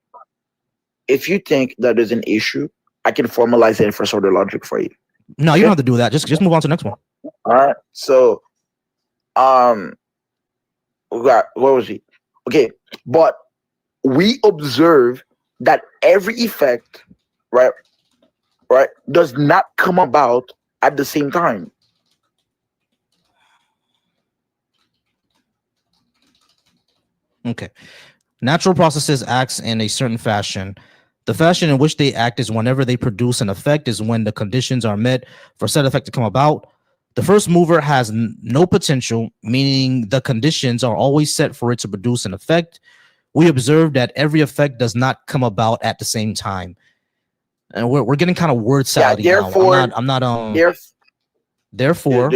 If you think that there's an issue, I can formalize it for sort of logic for you. No, you don't have to do that. Just move on to the next one. All right. So, what was it? Okay, but we observe that every effect, right, does not come about at the same time. Okay. Natural processes acts in a certain fashion. The fashion in which they act is whenever they produce an effect is when the conditions are met for said effect to come about. The first mover has no potential, meaning the conditions are always set for it to produce an effect. We observe that every effect does not come about at the same time. And we're getting kind of word salad now. Therefore.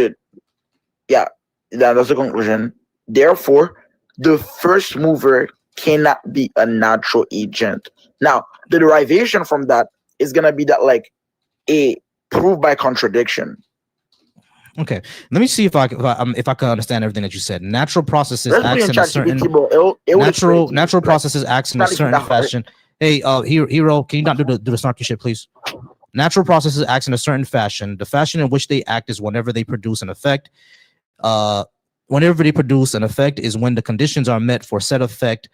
Yeah, that's the conclusion. Therefore, the first mover cannot be a natural agent. Now, the derivation from that is gonna be that like a proof by contradiction. Okay, let me see if I can understand everything that you said. Natural processes acts in a certain natural processes acts in a certain fashion. Hey, hero, can you not do the snarky shit, please? Natural processes acts in a certain fashion. The fashion in which they act is whenever they produce an effect. Whenever they produce an effect is when the conditions are met for said effect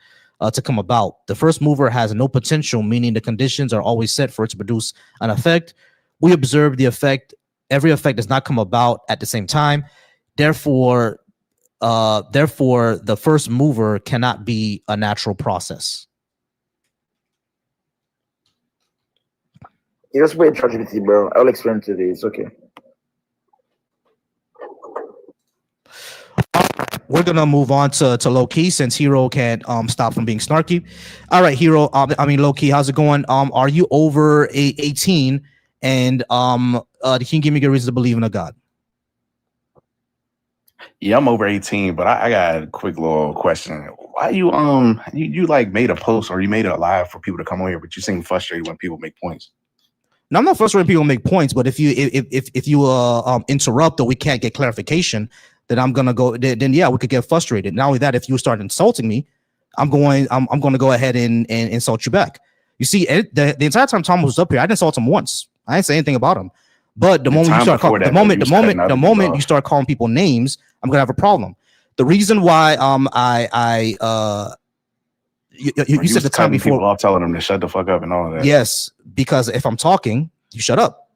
to come about. The first mover has no potential, meaning the conditions are always set for it to produce an effect. We observe the effect. Every effect does not come about at the same time. Therefore, the first mover cannot be a natural process. You just wait, ChatGPT, bro. I'll explain to you. It's okay. We're gonna move on to low key since Hero can't stop from being snarky. All right, Hero. Low key. How's it going? Are you over 18? And can you give me a good reason to believe in a God? Yeah, I'm over 18, but I got a quick little question. Why you like made a post or you made it live for people to come on here, but you seem frustrated when people make points? Now, I'm not frustrated when people make points, but if you interrupt or we can't get clarification, then I'm gonna go. Then yeah, we could get frustrated. Not only that, if you start insulting me, I'm going to go ahead and insult you back. You see, the entire time Tom was up here, I didn't insult him once. I didn't say anything about him. But the moment you start calling people names, I'm gonna have a problem. The reason why you said the time before people off, telling them to shut the fuck up and all that. Yes, because if I'm talking, you shut up.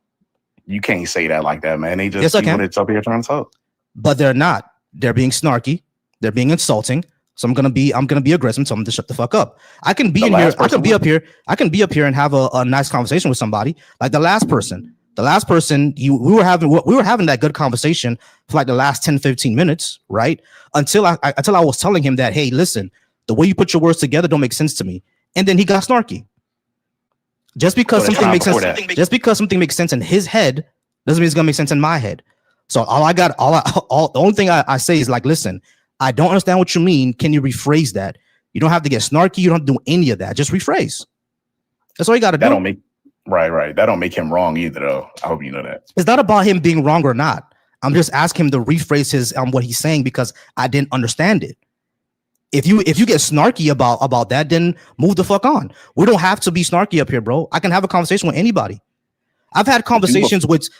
You can't say that like that, man. They just it's up here trying to talk. But they're not. They're being snarky. They're being insulting. So I'm gonna be aggressive and tell them to shut the fuck up. I can be in here. I can be up here. I can be up here and have a nice conversation with somebody. Like the last person. We were having that good conversation for like the last 10, 15 minutes, right? Until I was telling him that, hey, listen, the way you put your words together don't make sense to me. And then he got snarky. Just because something makes sense in his head doesn't mean it's gonna make sense in my head. So the only thing I say is like, listen, I don't understand what you mean. Can you rephrase that? You don't have to get snarky. You don't have to do any of that. Just rephrase. That's all you got to do. Right. That don't make him wrong either, though. I hope you know that. It's not about him being wrong or not. I'm just asking him to rephrase his what he's saying because I didn't understand it. If you get snarky about that, then move the fuck on. We don't have to be snarky up here, bro. I can have a conversation with anybody. I've had conversations with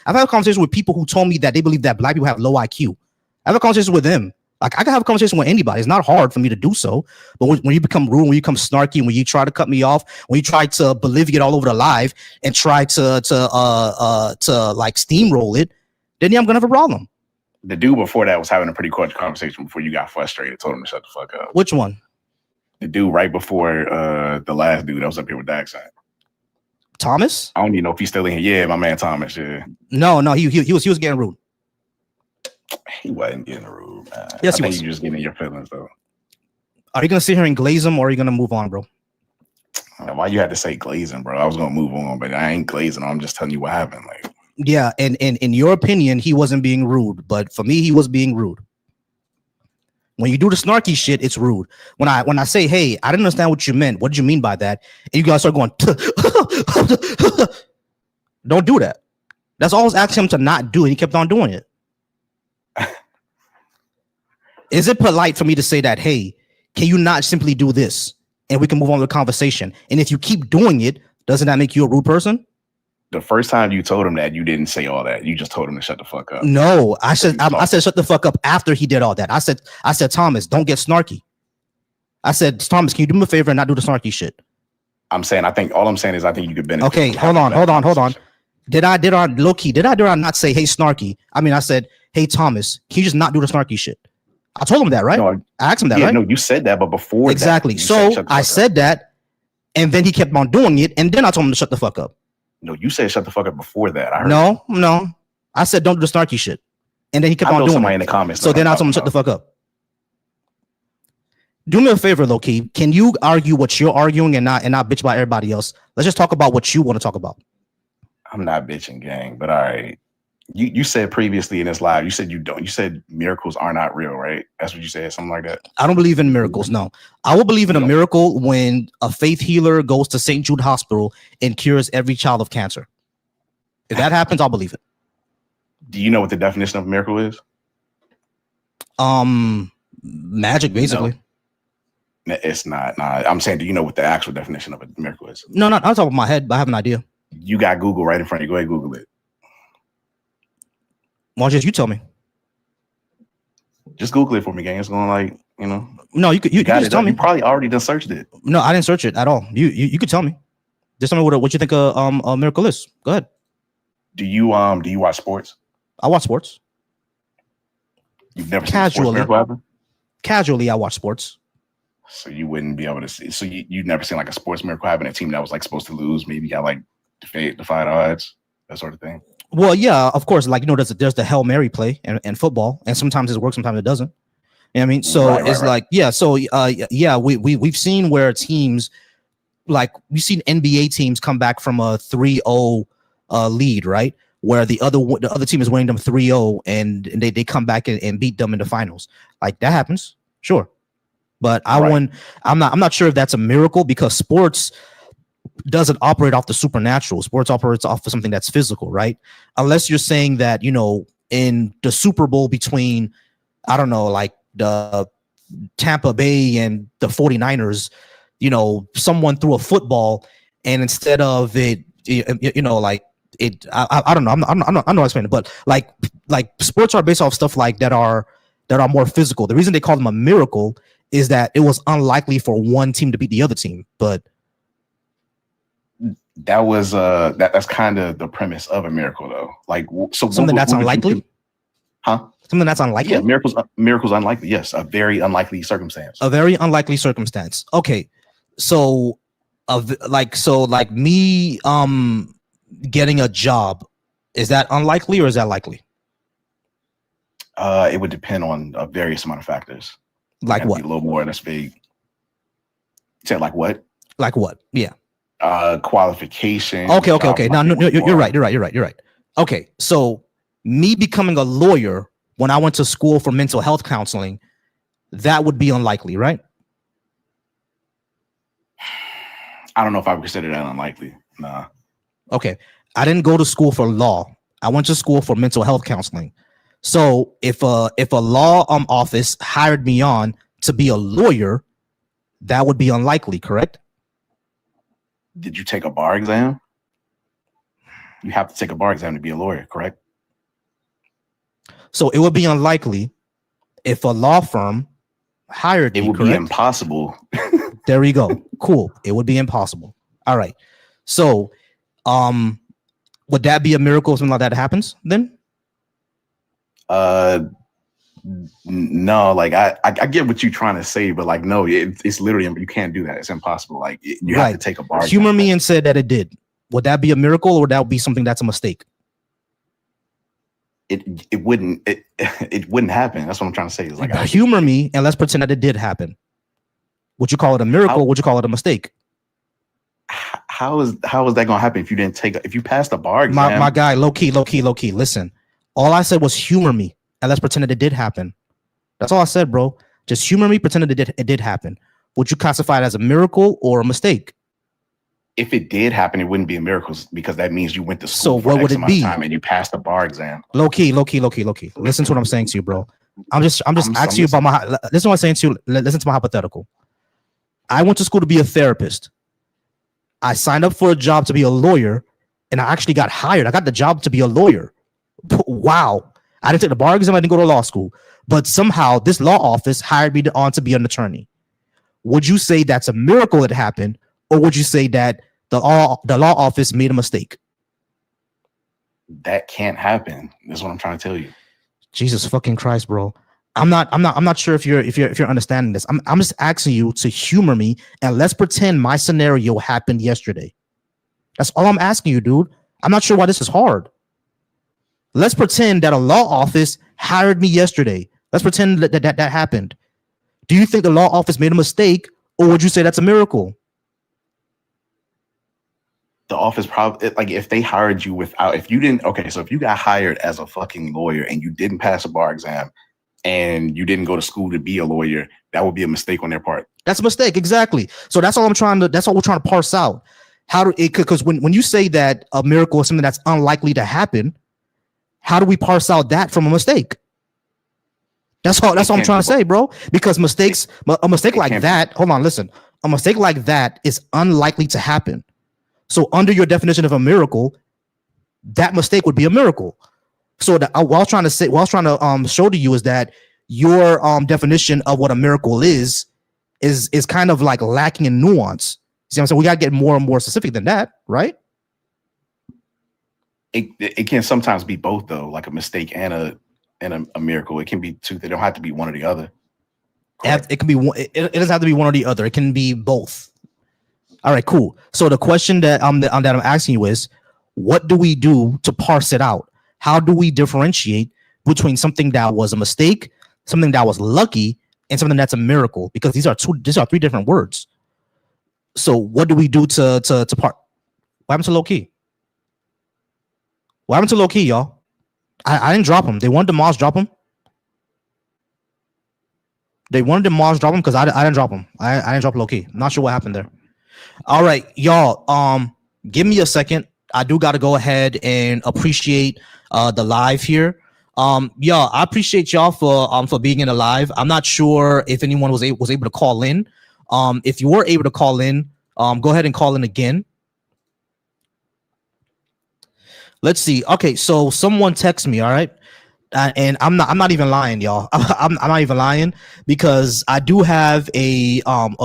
people who told me that they believe that black people have low IQ. I have a conversation with them. Like I can have a conversation with anybody. It's not hard for me to do so. But when you become rude, when you become snarky, when you try to cut me off, when you try to boliviate all over the live and try to like steamroll it, then yeah, I'm gonna have a problem. The dude before that was having a pretty quick conversation before you got frustrated. Told him to shut the fuck up. Which one? The dude right before the last dude that was up here with Daxon. Thomas? I don't even know if he's still in here. Yeah, my man Thomas. Yeah. No, he was getting rude. He wasn't getting rude, man. Yes, he was. You just getting your feelings though. Are you gonna sit here and glaze him, or are you gonna move on, bro? Why you had to say glazing, bro? I was gonna move on, but I ain't glazing. I'm just telling you what happened. Like, yeah, and in your opinion, he wasn't being rude, but for me, he was being rude. When you do the snarky shit, it's rude. When I say, hey, I didn't understand what you meant. What did you mean by that? And you guys start going, don't do that. That's all I was asking him to not do, and he kept on doing it. Is it polite for me to say that, hey, can you not simply do this and we can move on with the conversation? And if you keep doing it, doesn't that make you a rude person? The first time you told him that, you didn't say all that. You just told him to shut the fuck up. No, I said shut the fuck up after he did all that. I said, Thomas, don't get snarky. I said, Thomas, can you do me a favor and not do the snarky shit? I'm saying I think you could benefit. Okay, hold on. Did I low key? Did I not say, hey, snarky? I mean, I said, hey, Thomas, can you just not do the snarky shit? I told him that, right? No, I asked him that, right? No, you said that, but before exactly. That, so I said that, and then he kept on doing it, and then I told him to shut the fuck up. No, you said shut the fuck up before that. I heard no. I said don't do the snarky shit, and then he kept on doing it. In the comments. So then I told him to shut the fuck up. Do me a favor, low key. Can you argue what you're arguing and not bitch about everybody else? Let's just talk about what you want to talk about. I'm not bitching, gang, but all right. You said previously in this live, you said you don't. You said miracles are not real, right? That's what you said, something like that. I don't believe in miracles. No, I will believe in a miracle when a faith healer goes to St. Jude Hospital and cures every child of cancer. If that happens, I'll believe it. Do you know what the definition of a miracle is? Magic, basically. No, it's not. Nah, I'm saying, do you know what the actual definition of a miracle is? No, not on top of my head, but I have an idea. You got Google right in front of you. Go ahead, Google it. Why don't you tell me? Just Google it for me, gang. It's going like, you know. No, you can just tell me. You probably already done searched it. No, I didn't search it at all. You could tell me. Just tell me what you think a miracle is. Go ahead. Do you watch sports? I watch sports. You've never seen a sports miracle happen? Casually, I watch sports. So you wouldn't be able to see. So you've never seen like a sports miracle happen, a team that was like supposed to lose, maybe got like defied odds, that sort of thing. Well, yeah, of course. Like, there's the Hail Mary play in football, and sometimes it works, sometimes it doesn't. You know what I mean? So it's like, yeah. So yeah, we've seen where teams, like we've seen NBA teams come back from a 3-0 lead, right? Where the other team is winning them 3-0 and they come back and beat them in the finals. Like that happens, sure. But I'm not sure if that's a miracle, because sports doesn't operate off the supernatural. Sports operates off of something that's physical, right? Unless you're saying that, you know, in the Super Bowl between, I don't know, like the Tampa Bay and the 49ers, you know, someone threw a football and instead of it, you know, like it, I don't know, I'm not explaining it, but like sports are based off stuff like that are more physical. The reason they call them a miracle is that it was unlikely for one team to beat the other team, but that was that's kind of the premise of a miracle, though. Like, so something that's unlikely, huh? Something that's unlikely. Yeah, miracles unlikely. Yes, a very unlikely circumstance. A very unlikely circumstance. Okay, so like me getting a job, is that unlikely or is that likely? It would depend on a various amount of factors. Like what? A little more less vague. Say like what? Like what? Yeah. Qualification. Okay. No, you're right. Okay, so me becoming a lawyer when I went to school for mental health counseling, that would be unlikely, right? I don't know if I would consider that unlikely. Nah. Okay, I didn't go to school for law. I went to school for mental health counseling. So if a law office hired me on to be a lawyer, that would be unlikely, correct? Did you take a bar exam? You have to take a bar exam to be a lawyer, correct? So it would be unlikely if a law firm hired me, it would correct? Be impossible. There we go. Cool. It would be impossible. All right. So would that be a miracle if something like that happens then? No, like I get what you're trying to say, but like no, it's literally, you can't do that. It's impossible. Like you have to take a bar. Humor me and said that it did. Would that be a miracle or would that be something that's a mistake? It wouldn't happen. That's what I'm trying to say. Is like humor me and let's pretend that it did happen. Would you call it a miracle? Would you call it a mistake? How is that gonna happen if you didn't if you passed the bar exam? My guy, low key. Listen, all I said was humor me and let's pretend that it did happen. That's all I said, bro. Just humor me, pretend that it did happen. Would you classify it as a miracle or a mistake? If it did happen, it wouldn't be a miracle because that means you went to school for X amount of time and you passed the bar exam. Low key. Listen to what I'm saying to you, bro. I'm just asking you about my. Listen to what I'm saying to you. Listen to my hypothetical. I went to school to be a therapist. I signed up for a job to be a lawyer, and I actually got hired. I got the job to be a lawyer. Wow. I didn't take the bar exam. I didn't go to law school, but somehow this law office hired me on to be an attorney. Would you say that's a miracle that happened, or would you say that the law office made a mistake? That can't happen. That's what I'm trying to tell you. Jesus fucking Christ, bro. I'm not sure if you're understanding this. I'm just asking you to humor me and let's pretend my scenario happened yesterday. That's all I'm asking you, dude. I'm not sure why this is hard. Let's pretend that a law office hired me yesterday. Let's pretend that happened. Do you think the law office made a mistake, or would you say that's a miracle? The office probably, like, if they hired you without, if you didn't, okay, so if you got hired as a fucking lawyer and you didn't pass a bar exam and you didn't go to school to be a lawyer, that would be a mistake on their part. That's a mistake, exactly. So that's all we're trying to parse out. Because when you say that a miracle is something that's unlikely to happen, how do we parse out that from a mistake? That's all I'm trying to say, bro. Because a mistake like that, hold on, listen. A mistake like that is unlikely to happen. So under your definition of a miracle, that mistake would be a miracle. So what I was trying to show to you is that your definition of what a miracle is kind of like lacking in nuance. See what I'm saying? We gotta get more and more specific than that, right? It can sometimes be both though, like a mistake and a miracle. It can be two. They don't have to be one or the other. It can be one. It doesn't have to be one or the other. It can be both. All right, cool. So the question that I'm asking you is, what do we do to parse it out? How do we differentiate between something that was a mistake, something that was lucky, and something that's a miracle, because these are three different words. So what do we do to part? What happened to low key? What happened to low key, y'all? I didn't drop him. They wanted the Moss drop him. They wanted the Moss drop him because I didn't drop him. I didn't drop low key. Not sure what happened there. All right, y'all. Give me a second. I do got to go ahead and appreciate the live here. Y'all, I appreciate y'all for being in the live. I'm not sure if anyone was able to call in. If you were able to call in, go ahead and call in again. Let's see. Okay, so someone text me. All right, and I'm not even lying, y'all. I'm not even lying, because I do have a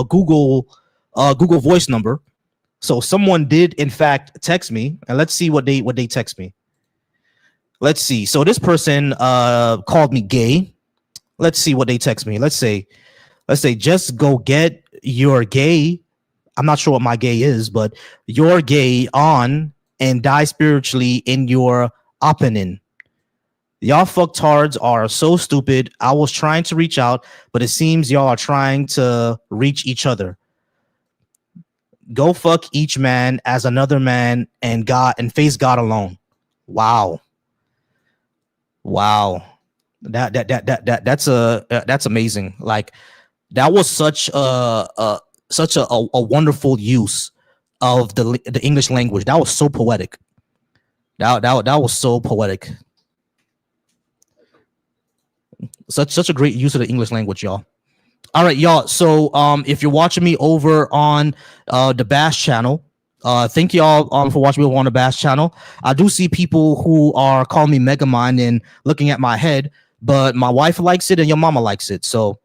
Google Voice number. So someone did in fact text me, and let's see what they text me. Let's see. So this person called me gay. Let's see what they text me. Let's say just go get your gay. I'm not sure what my gay is, but your gay on and die spiritually in your opinin. Y'all fucktards are so stupid. I was trying to reach out, but it seems y'all are trying to reach each other. Go fuck each man as another man and God and face God alone. Wow. That's amazing. Like, that was such a wonderful use of the English language. That was so poetic. That was so poetic. Such a great use of the English language, y'all. All right, y'all. So if you're watching me over on the B.A.A.S.H channel, thank y'all for watching me over on the B.A.A.S.H channel. I do see people who are calling me Megamind and looking at my head, but my wife likes it and your mama likes it. So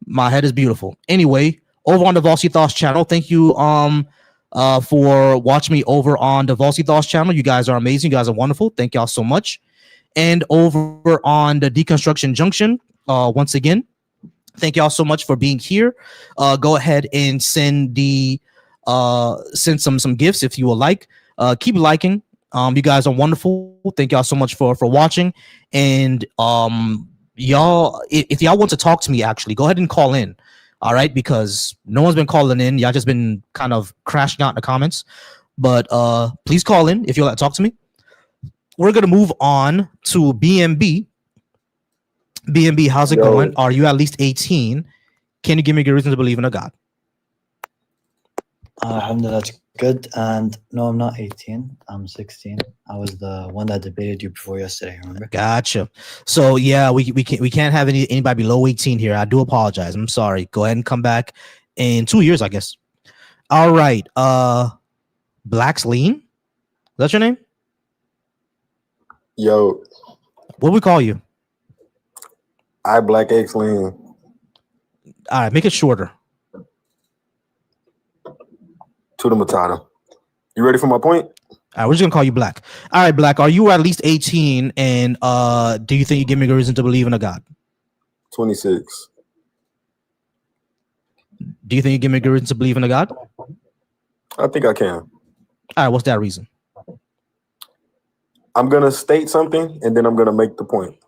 my head is beautiful. Anyway, over on the B.A.A.S.H channel, thank you for watching me over on the B.A.A.S.H channel. You guys are amazing. You guys are wonderful. Thank y'all so much. And over on the Deconstruction Junction, once again, thank y'all so much for being here. Go ahead and send some gifts if you would like. Keep liking. You guys are wonderful. Thank y'all so much for watching. And y'all, if y'all want to talk to me, actually, go ahead and call in. All right, because no one's been calling in. Y'all just been kind of crashing out in the comments. But please call in if you want to talk to me. We're gonna move on to BNB. BNB, how's it going? Are you at least 18? Can you give me a good reason to believe in a God? Alhamdulillah, that's good. And no, I'm not 18. I'm 16. I was the one that debated you before yesterday, remember? Gotcha. So yeah, we can't have anybody below 18 here. I do apologize. I'm sorry. Go ahead and come back in 2 years, I guess. All right. Black's Lean? Is that your name? Yo. What do we call you? I Black X Lean. All right, make it shorter. To the Matata. You ready for my point? All right, we're just gonna call you Black. All right, Black. Are you at least 18? And do you think you give me a reason to believe in a God? 26. Do you think you give me a good reason to believe in a God? I think I can. All right, what's that reason? I'm gonna state something and then I'm gonna make the point.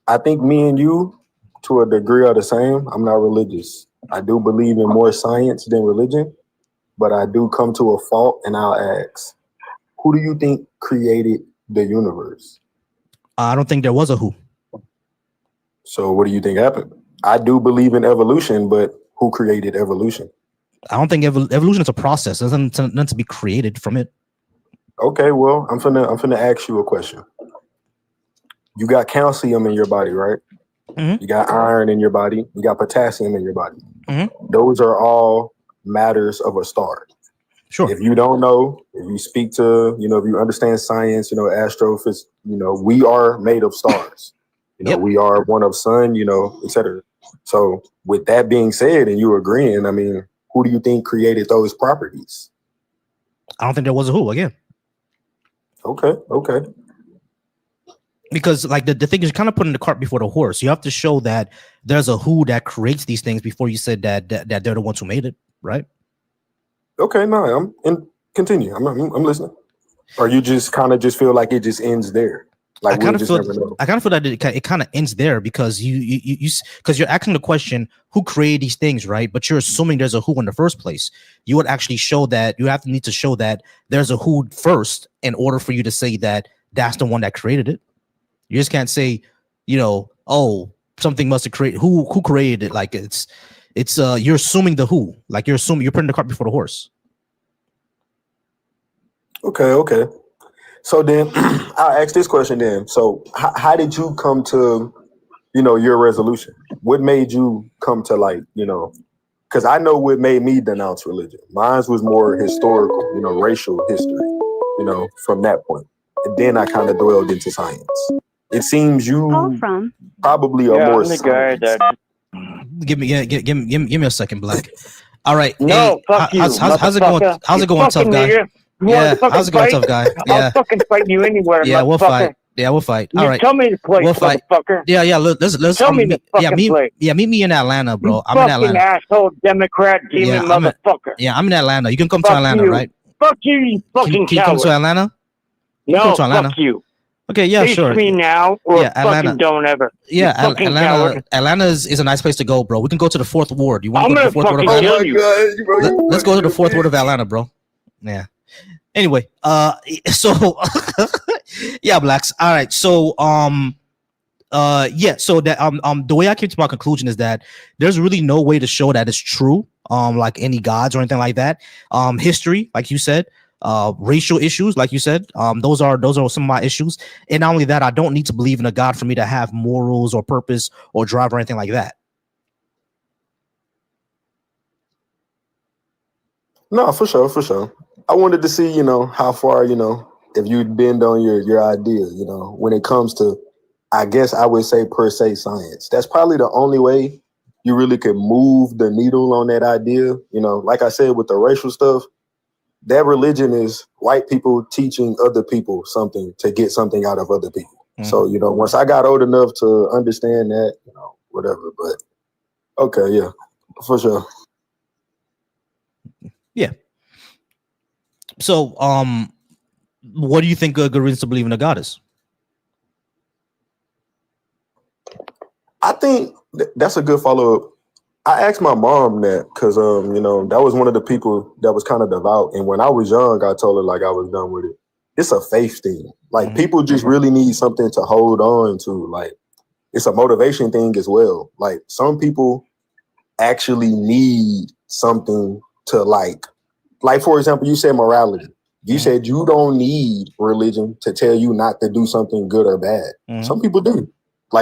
I think me and you, to a degree, are the same. I'm not religious. I do believe in more science than religion, but I do come to a fault, and I'll ask, who do you think created the universe? I don't think there was a who. So what do you think happened? I do believe in evolution, but who created evolution? I don't think evolution is a process. There's nothing to be created from it. Okay, well, I'm finna ask you a question. You got calcium in your body, right? Mm-hmm. You got iron in your body. You got potassium in your body. Mm-hmm. Those are all matters of a star. Sure. If you don't know, if you speak to, if you understand science, astrophysics, we are made of stars. Yep. We are one of sun, etc. So with that being said, and you agreeing, I mean, who do you think created those properties? I don't think there was a who again. Okay. Because like the thing is, you're kind of putting the cart before the horse. You have to show that there's a who that creates these things before you said that they're the ones who made it, right? Okay, no, continue. I'm listening. Or you just kind of just feel like it just ends there? Like I kind we'll of just feel never know. that it kind of ends there because because you're asking the question who created these things, right? But you're assuming there's a who in the first place. You would actually show that you need to show that there's a who first in order for you to say that that's the one that created it. You just can't say, oh, something must have created who created it. Like it's you're assuming the who, like you're putting the cart before the horse. Okay. So then I'll ask this question then. So how did you come to, your resolution? What made you come to because I know what made me denounce religion. Mine was more historical, racial history, from that point. And then I kind of dwelled into science. It seems you probably are more I'm the guy science. that. Give me a second, Black. All right. No, hey, fuck you, how's it going? motherfucker. How's it You going, tough fucking guy? nigger. You Yeah, want to how's it fucking going, fight? tough guy? Yeah, I'll fucking fight you anywhere, yeah, we'll motherfucker. fight. Yeah, we'll fight. All You right, tell me the place, we'll fight. motherfucker. Yeah. Let's Tell me the fucking place. meet me in Atlanta, bro. You I'm in fucking Atlanta. asshole Democrat demon motherfucker. I'm in Atlanta. You can come to Fuck Atlanta, you. right? Fuck you, you fucking Can you come to coward. Atlanta? You No, come to Atlanta. fuck you. Okay, yeah, Face sure. me now or Yeah, Atlanta. fucking don't ever. Yeah, you fucking coward. Atlanta is a nice place to go, bro. We can go to the 4th Ward. You want to I'm go to the 4th Ward of gonna fucking Atlanta? kill you. Let's go to the 4th Ward of Atlanta, bro. Yeah. Anyway, so yeah, Blacks. All right. So yeah, so that the way I came to my conclusion is that there's really no way to show that it's true, like any gods or anything like that. History, like you said, racial issues, like you said, those are some of my issues. And not only that, I don't need to believe in a god for me to have morals or purpose or drive or anything like that. No, for sure. I wanted to see, how far, if you'd bend on your idea, when it comes to, I guess I would say per se science. That's probably the only way you really could move the needle on that idea. Like I said, with the racial stuff, that religion is white people teaching other people something to get something out of other people. Mm-hmm. So, once I got old enough to understand that, whatever, but okay, yeah, for sure. Yeah. So, what do you think a good reason to believe in a god is? I think that's a good follow-up. I asked my mom that because, that was one of the people that was kind of devout. And when I was young, I told her I was done with it. It's a faith thing. Mm-hmm. People just really need something to hold on to. It's a motivation thing as well. Some people actually need something to like, for example, you said morality. You said you don't need religion to tell you not to do something good or bad. Mm-hmm. Some people do.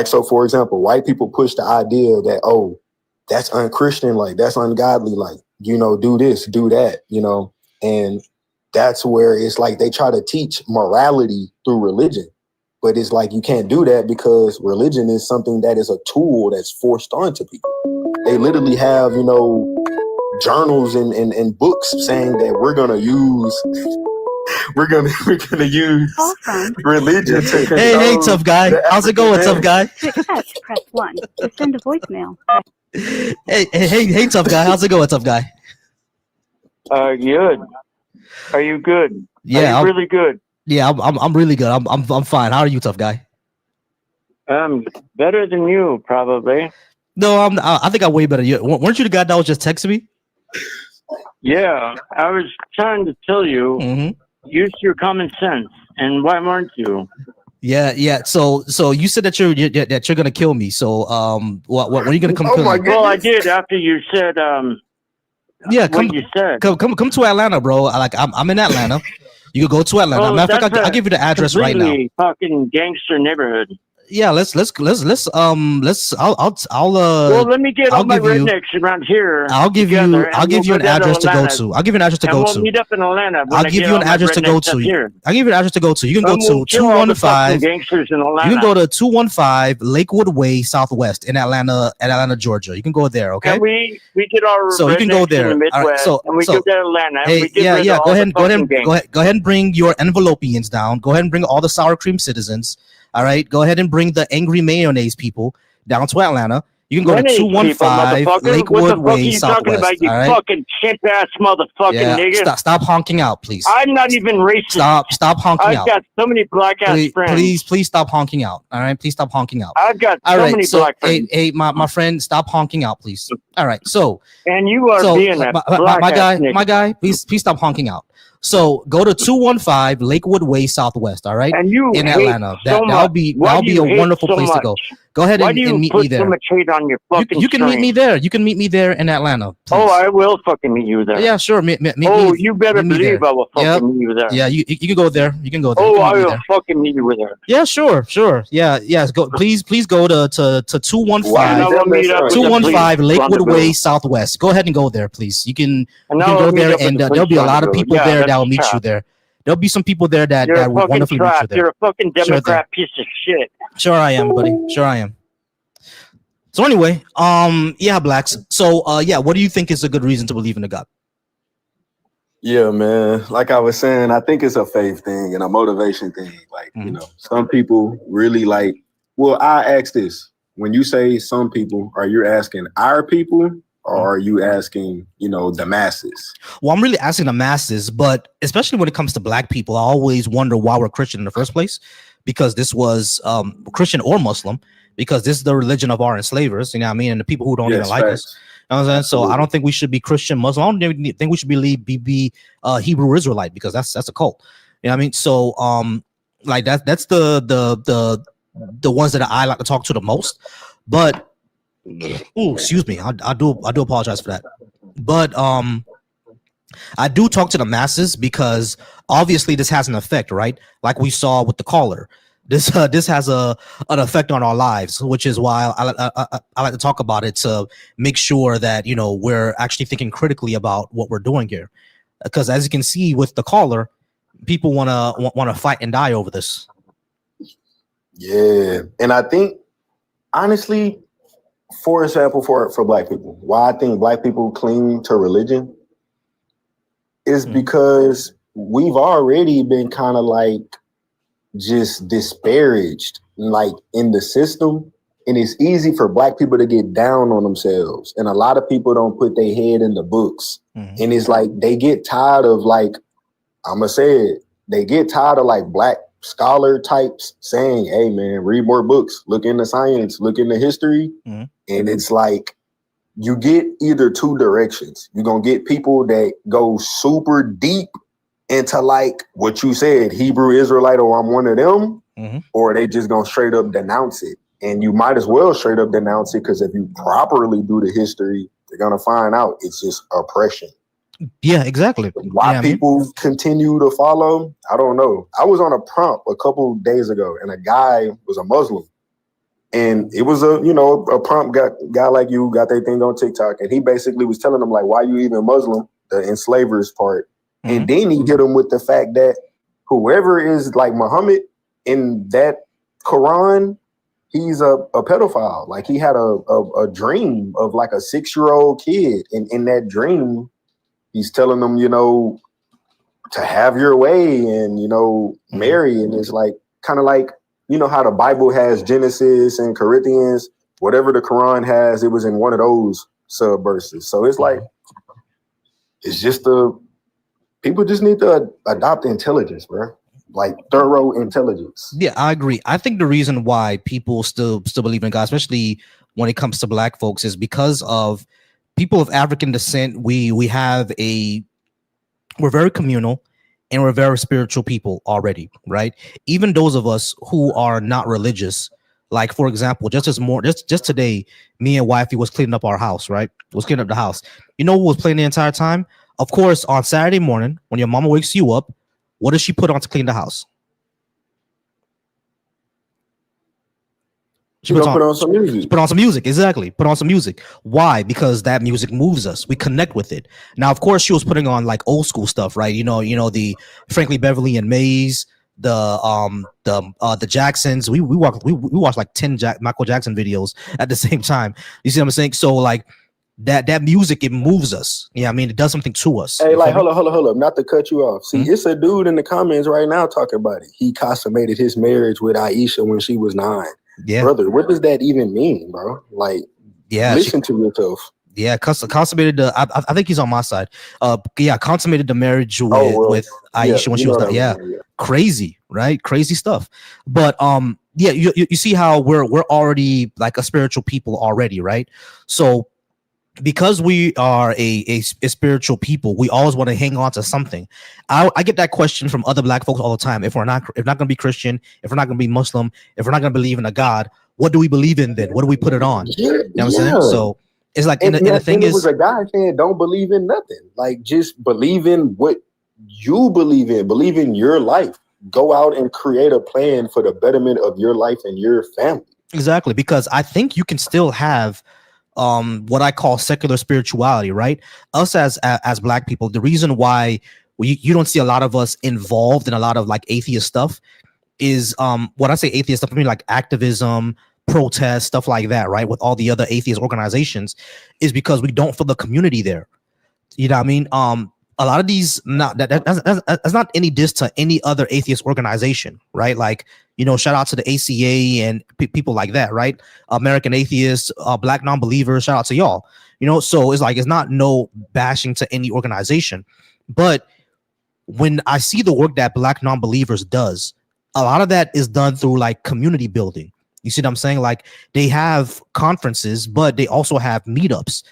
So for example, white people push the idea that, oh, that's unchristian, that's ungodly, do this, do that, and that's where it's they try to teach morality through religion. But it's you can't do that because religion is something that is a tool that's forced onto people. They literally have, journals and books saying that we're gonna use religion to control. Hey, tough guy. How's it going, tough guy? To accept, press 1. To send a voicemail. Hey, tough guy. How's it going, tough guy? Good. Are you good? Yeah, I'm really good. Yeah, I'm really good. I'm fine. How are you, tough guy? Better than you, probably. No, I think I'm way better. Weren't you the guy that was just texting me? Yeah, I was trying to tell you, use your common sense. And why weren't you? Yeah. So you said that you're gonna kill me. So when are you gonna come? Kill me? Well, I did after you said yeah, what you said. Come to Atlanta, bro. I'm in Atlanta. You can go to Atlanta. Matter of fact, I'll give you the address right now. Fucking gangster neighborhood. Yeah, let's I'll well, let me get all my rednecks around here. I'll give you an address to go to. I'll give you an address to go to. We'll meet up in Atlanta. I'll give you an address to go to. I'll give you an address to go to. You can go to 215. Gangsters in Atlanta. You can go to 215 Lakewood Way Southwest in Atlanta, Georgia. You can go there, okay? And we get our so you can go there. In the Midwest, all right, and we go to Atlanta. Hey, go ahead and bring your envelopians down. Go ahead and bring all the sour cream citizens. All right, go ahead and bring the angry mayonnaise people down to Atlanta. You can go to 215 Lakewood What the fuck Way are you Southwest. talking about, you all right? fucking chimp-ass motherfucking Yeah, nigga? stop honking out, please. I'm not even racist. Stop honking I've out. got so many black-ass friends. Please stop honking out. All right, please stop honking out. I've got all so right, many so, black friends. Hey, my friend, stop honking out, please. All right, so and you are being a my guy, please stop honking out. So go to 215 Lakewood Way Southwest, all right? And you in hate Atlanta. so That'll be a wonderful place to go. Go ahead and meet me there. Why do you put so much hate on your fucking You can meet me there. You can meet me there in Atlanta. Please. Oh, I will fucking meet you there. Yeah, sure. You better believe I will fucking meet you there. Yeah, you can go there. You can go there. Oh, I will fucking meet you there. Yeah, sure. Yeah, yes. Go, please go to 215 Lakewood Way Southwest. Go ahead and go there, please. You can go there, and there'll be a lot of people there that will meet you there. There'll be some people there that will wonderfully meet you there. You're a fucking Democrat piece of shit. Sure I am, buddy. Sure I am. So anyway, yeah, blacks. So yeah, what do you think is a good reason to believe in a God? Yeah, man. Like I was saying, I think it's a faith thing and a motivation thing. Like, you know, some people really like, well, I ask this. When you say some people, are you asking our people or are you asking, you know, the masses? Well, I'm really asking the masses, but especially when it comes to black people, I always wonder why we're Christian in the first place, because this was Christian or Muslim, because this is the religion of our enslavers, you know what I mean? And the people who don't even like us. You know what I'm saying? Absolutely. So I don't think we should be Christian, Muslim. I don't even think we should be Hebrew Israelite, because that's a cult. You know what I mean? So like that's the ones that I like to talk to the most. But oh, excuse me, I do apologize for that. But I do talk to the masses because obviously this has an effect, right? Like we saw with the caller. This has an effect on our lives, which is why I like to talk about it, to make sure that, you know, we're actually thinking critically about what we're doing here. Because as you can see with the caller, people want to fight and die over this. Yeah, and I think honestly, for example, for black people, why I think black people cling to religion is because we've already been kind of like just disparaged like in the system, and it's easy for black people to get down on themselves, and a lot of people don't put their head in the books. And it's like they get tired of, like, I'm gonna say it, they get tired of like black scholar types saying, hey man, read more books, look into science, look into history. And it's like you get either two directions. You're gonna get people that go super deep into like what you said, Hebrew Israelite, or I'm one of them, or they just gonna straight up denounce it. And you might as well straight up denounce it, because if you properly do the history, they're gonna find out it's just oppression. Yeah, exactly. Why people continue to follow, I don't know. I was on a prompt a couple days ago, and a guy was a Muslim. And it was a prompt guy like you, got their thing on TikTok, and he basically was telling them like, why you even Muslim, the enslavers part. And then he hit him with the fact that whoever is like Muhammad in that Quran, he's a pedophile. Like he had a dream of like a 6-year-old kid. And in that dream, he's telling them, you know, to have your way and, you know, marry. And it's like, kind of like, you know, how the Bible has Genesis and Corinthians, whatever the Quran has, it was in one of those sub verses. So it's like, it's just people just need to adopt intelligence, bro. Like thorough intelligence. Yeah, I agree. I think the reason why people still believe in God, especially when it comes to black folks, is because of people of African descent. We're very communal and we're very spiritual people already, right? Even those of us who are not religious, like for example, just today, me and wifey was cleaning up our house, right? Was cleaning up the house. You know who was playing the entire time? Of course, on Saturday morning, when your mama wakes you up, what does she put on to clean the house? She put on some music. Put on some music, exactly. Put on some music. Why? Because that music moves us. We connect with it. Now, of course, she was putting on like old school stuff, right? You know the Frankly Beverly and Mays, the Jacksons. We watched like 10 Michael Jackson videos at the same time. You see what I'm saying? So like that music, it moves us. Yeah, I mean, it does something to us. Hey, like, hold up. Not to cut you off. See, it's a dude in the comments right now talking about it. He consummated his marriage with Aisha when she was 9. Yeah, brother, what does that even mean, bro? Like, Yeah, Listen to yourself. Yeah, consummated the. I think he's on my side. Yeah, consummated the marriage with Aisha when she was not. Yeah, crazy, right? Crazy stuff. But yeah, you see how we're already like a spiritual people already, right? So because we are a spiritual people, we always want to hang on to something. I get that question from other black folks all the time. If we're not going to be Christian, if we're not going to be Muslim, if we're not going to believe in a God, what do we believe in then? What do we put it on? You know what I'm saying? So it's like, and the thing is, was a guy saying, "Don't believe in nothing. Like, just believe in what you believe in. Believe in your life. Go out and create a plan for the betterment of your life and your family." Exactly, because I think you can still have what I call secular spirituality, right? Us as black people, the reason why you don't see a lot of us involved in a lot of like atheist stuff is when I say atheist stuff, I mean like activism, protest, stuff like that, right? With all the other atheist organizations, is because we don't feel the community there. You know what I mean? A lot of these, that's not any diss to any other atheist organization, right? Like, you know, shout out to the ACA and people like that, right? American Atheists, Black Non-Believers, shout out to y'all. You know, so it's like, it's not no bashing to any organization, but when I see the work that Black Non-Believers does, a lot of that is done through like community building. You see what I'm saying? Like they have conferences, but they also have meetups.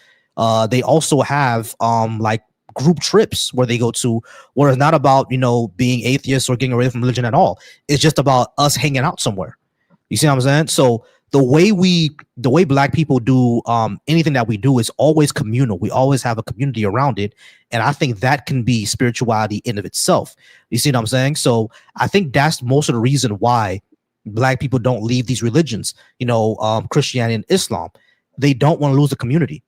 They also have like group trips where they go to, where it's not about, you know, being atheists or getting away from religion at all. It's just about us hanging out somewhere. You see what I'm saying? So the way black people do anything that we do is always communal. We always have a community around it. And I think that can be spirituality in of itself. You see what I'm saying? So I think that's most of the reason why black people don't leave these religions, you know, Christianity and Islam. They don't want to lose the community.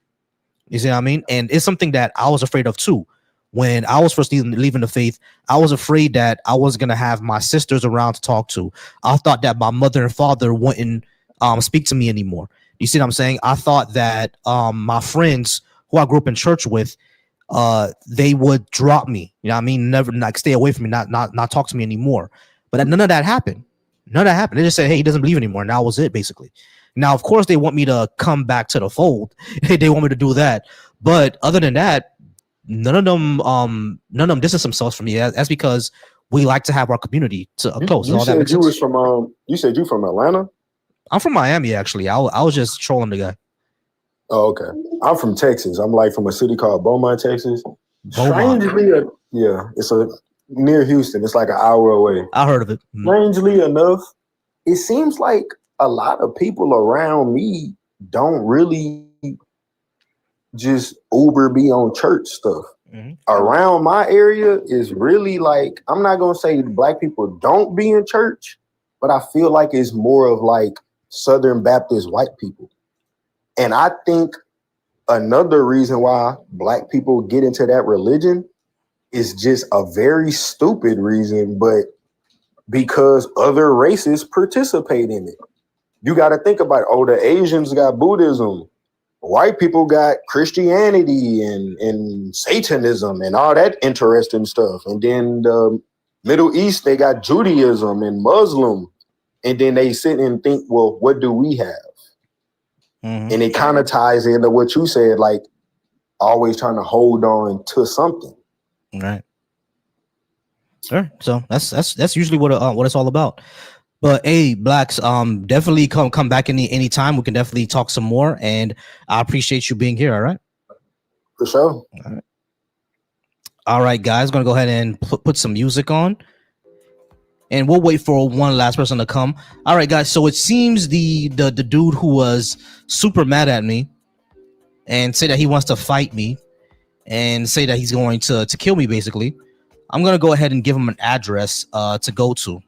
You see what I mean? And it's something that I was afraid of too. When I was first leaving the faith, I was afraid that I was going to have my sisters around to talk to. I thought that my mother and father wouldn't speak to me anymore. You see what I'm saying? I thought that my friends who I grew up in church with, they would drop me. You know what I mean? Never, like, stay away from me, not talk to me anymore. But none of that happened. None of that happened. They just said, hey, he doesn't believe anymore. And that was it, basically. Now, of course, they want me to come back to the fold. They want me to do that. But other than that, none of them distance themselves from me. That's because we like to have our community to close. You said you was from you said you from Atlanta? I'm from Miami, actually. I was just trolling the guy. Oh, okay. I'm from Texas. I'm like from a city called Beaumont, Texas. Beaumont. Strangely, yeah, it's near Houston. It's like an hour away. I heard of it. Strangely enough, it seems like a lot of people around me don't really just Uber be on church stuff. Around my area is really like, I'm not gonna say black people don't be in church, but I feel like it's more of like Southern Baptist white people. And I think another reason why black people get into that religion is just a very stupid reason, but because other races participate in it. You got to think about, oh, the Asians got Buddhism, white people got Christianity and Satanism and all that interesting stuff. And then the Middle East, they got Judaism and Muslim. And then they sit and think, well, what do we have? And it kind of ties into what you said, like always trying to hold on to something. Right. Sure. So that's usually what it's all about. But hey, blacks, definitely come back any time. We can definitely talk some more, and I appreciate you being here. All right. For sure. All right, guys, gonna go ahead and put some music on, and we'll wait for one last person to come. All right, guys. So it seems the dude who was super mad at me and say that he wants to fight me and say that he's going to kill me, basically. I'm gonna go ahead and give him an address to go to.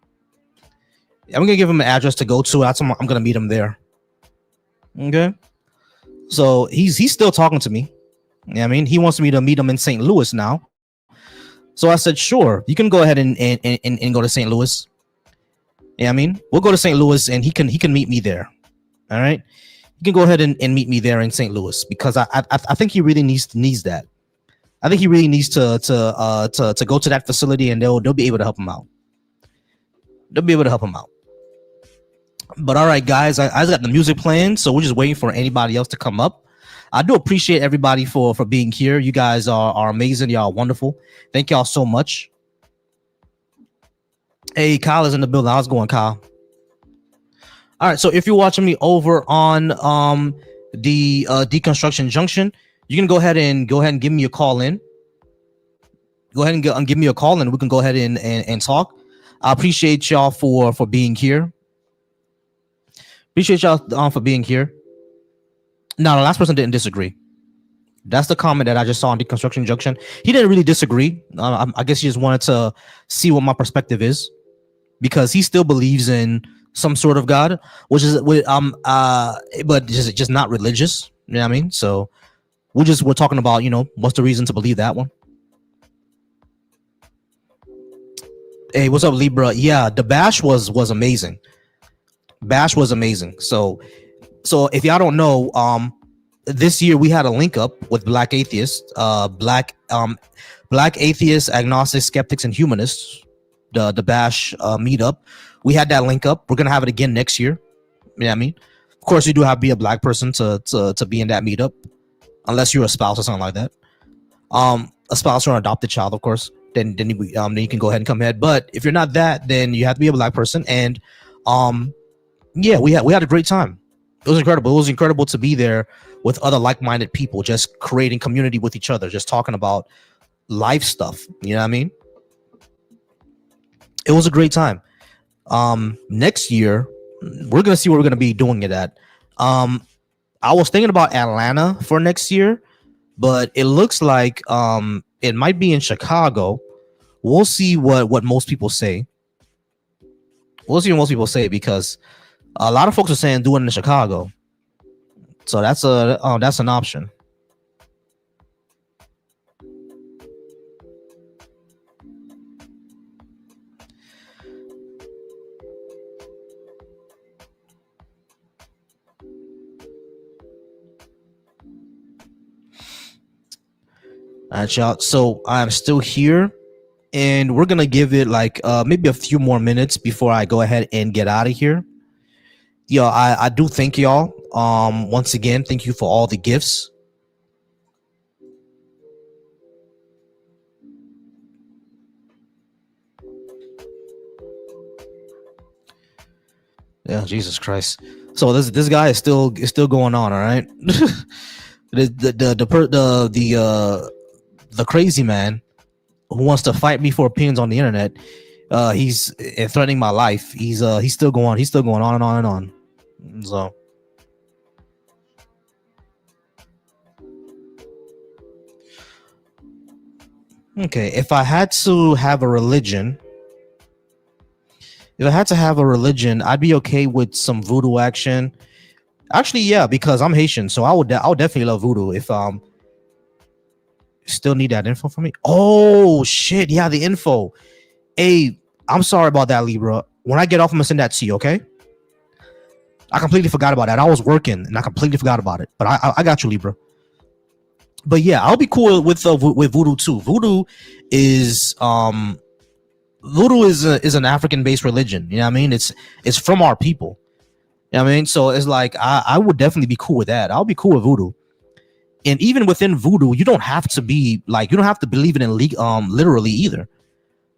I'm gonna give him an address to go to. I'm gonna meet him there. Okay. So he's still talking to me. You know what I mean? He wants me to meet him in St. Louis now. So I said, sure, you can go ahead and go to St. Louis. Yeah, I mean, we'll go to St. Louis and he can meet me there. All right. You can go ahead and meet me there in St. Louis, because I think he really needs that. I think he really needs to go to that facility, and they'll be able to help him out. They'll be able to help him out. But all right, guys, I got the music playing, so we're just waiting for anybody else to come up. I do appreciate everybody for being here. You guys are amazing. Y'all are wonderful. Thank y'all so much. Hey, Kyle is in the building. How's it going, Kyle? All right, so if you're watching me over on the Deconstruction Junction, you can go ahead and give me a call in. Go ahead and give me a call, and we can go ahead and talk. I appreciate y'all for being here. Appreciate y'all for being here. No, the last person didn't disagree. That's the comment that I just saw on Deconstruction Junction. He didn't really disagree. I guess he just wanted to see what my perspective is, because he still believes in some sort of God, which is but just not religious. You know what I mean? So we're talking about, you know, what's the reason to believe that one. Hey, what's up, Libra? Yeah, the B.A.A.S.H was amazing. B.A.A.S.H was amazing. So if y'all don't know, this year we had a link up with Black Atheists, Black Atheists, Agnostics, Skeptics, and Humanists. The B.A.A.S.H meetup. We had that link up. We're gonna have it again next year. You know what I mean? Of course, you do have to be a black person to be in that meetup, unless you're a spouse or something like that. A spouse or an adopted child, of course. Then you can go ahead and come ahead. But if you're not that, then you have to be a black person. And yeah, we had a great time. It was incredible. It was incredible to be there with other like-minded people, just creating community with each other, just talking about life stuff. You know what I mean? It was a great time. Next year, we're gonna see where we're gonna be doing it at. I was thinking about Atlanta for next year, but it looks like it might be in Chicago. We'll see what most people say. We'll see what most people say, because a lot of folks are saying doing it in Chicago. So that's an option. All right, y'all. So I'm still here, and we're gonna give it like maybe a few more minutes before I go ahead and get out of here. Yo, I do thank y'all. Once again, thank you for all the gifts. Yeah, Jesus Christ. So this guy is still going on. All right. The crazy man who wants to fight me for opinions on the internet, he's threatening my life. He's still going on and on and on. So okay, if I had to have a religion, I'd be okay with some voodoo action. Actually, yeah, because I'm Haitian, so I would definitely love voodoo. If still need that info from me. Oh shit, yeah, the info. Hey, I'm sorry about that, Libra. When I get off, I'm gonna send that to you, okay? I completely forgot about that. I was working and I completely forgot about it. But I got you, Libra. But yeah, I'll be cool with voodoo too. Voodoo is an African-based religion. You know what I mean? It's from our people. You know what I mean? So it's like I would definitely be cool with that. I'll be cool with voodoo. And even within voodoo, you don't have to believe it in literally either.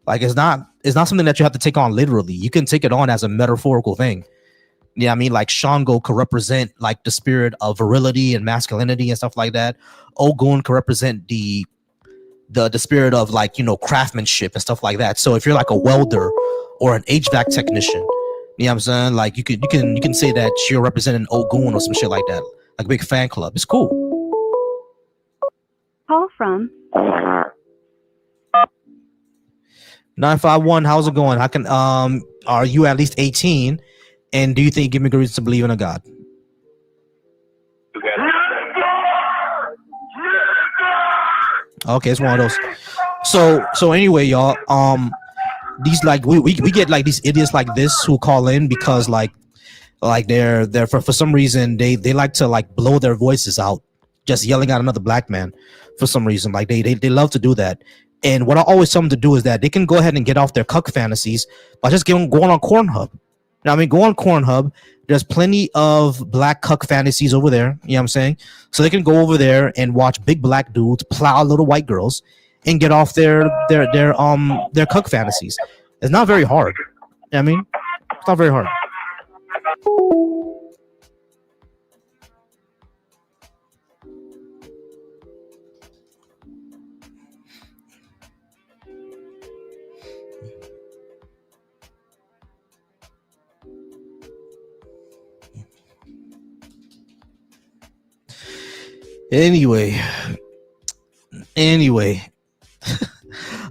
Like it's not something that you have to take on literally. You can take it on as a metaphorical thing. Yeah, I mean, like Shango could represent like the spirit of virility and masculinity and stuff like that. Ogun could represent the spirit of, like, you know, craftsmanship and stuff like that. So if you're like a welder or an HVAC technician, you know what I'm saying? Like you can say that you're representing Ogun or some shit like that. Like a big fan club. It's cool. Call from 951. How's it going? How can are you at least 18? And do you think you give me good reason to believe in a God? Okay, it's one of those. So anyway, y'all, these like we get like these idiots like this who call in because like they're for some reason they like to like blow their voices out, just yelling at another black man for some reason. Like they love to do that. And what I always tell them to do is that they can go ahead and get off their cuck fantasies by just going on Pornhub. Now, I mean, go on Cornhub. There's plenty of black cuck fantasies over there. You know what I'm saying? So they can go over there and watch big black dudes plow little white girls and get off their cuck fantasies. It's not very hard. You know what I mean, it's not very hard. Anyway,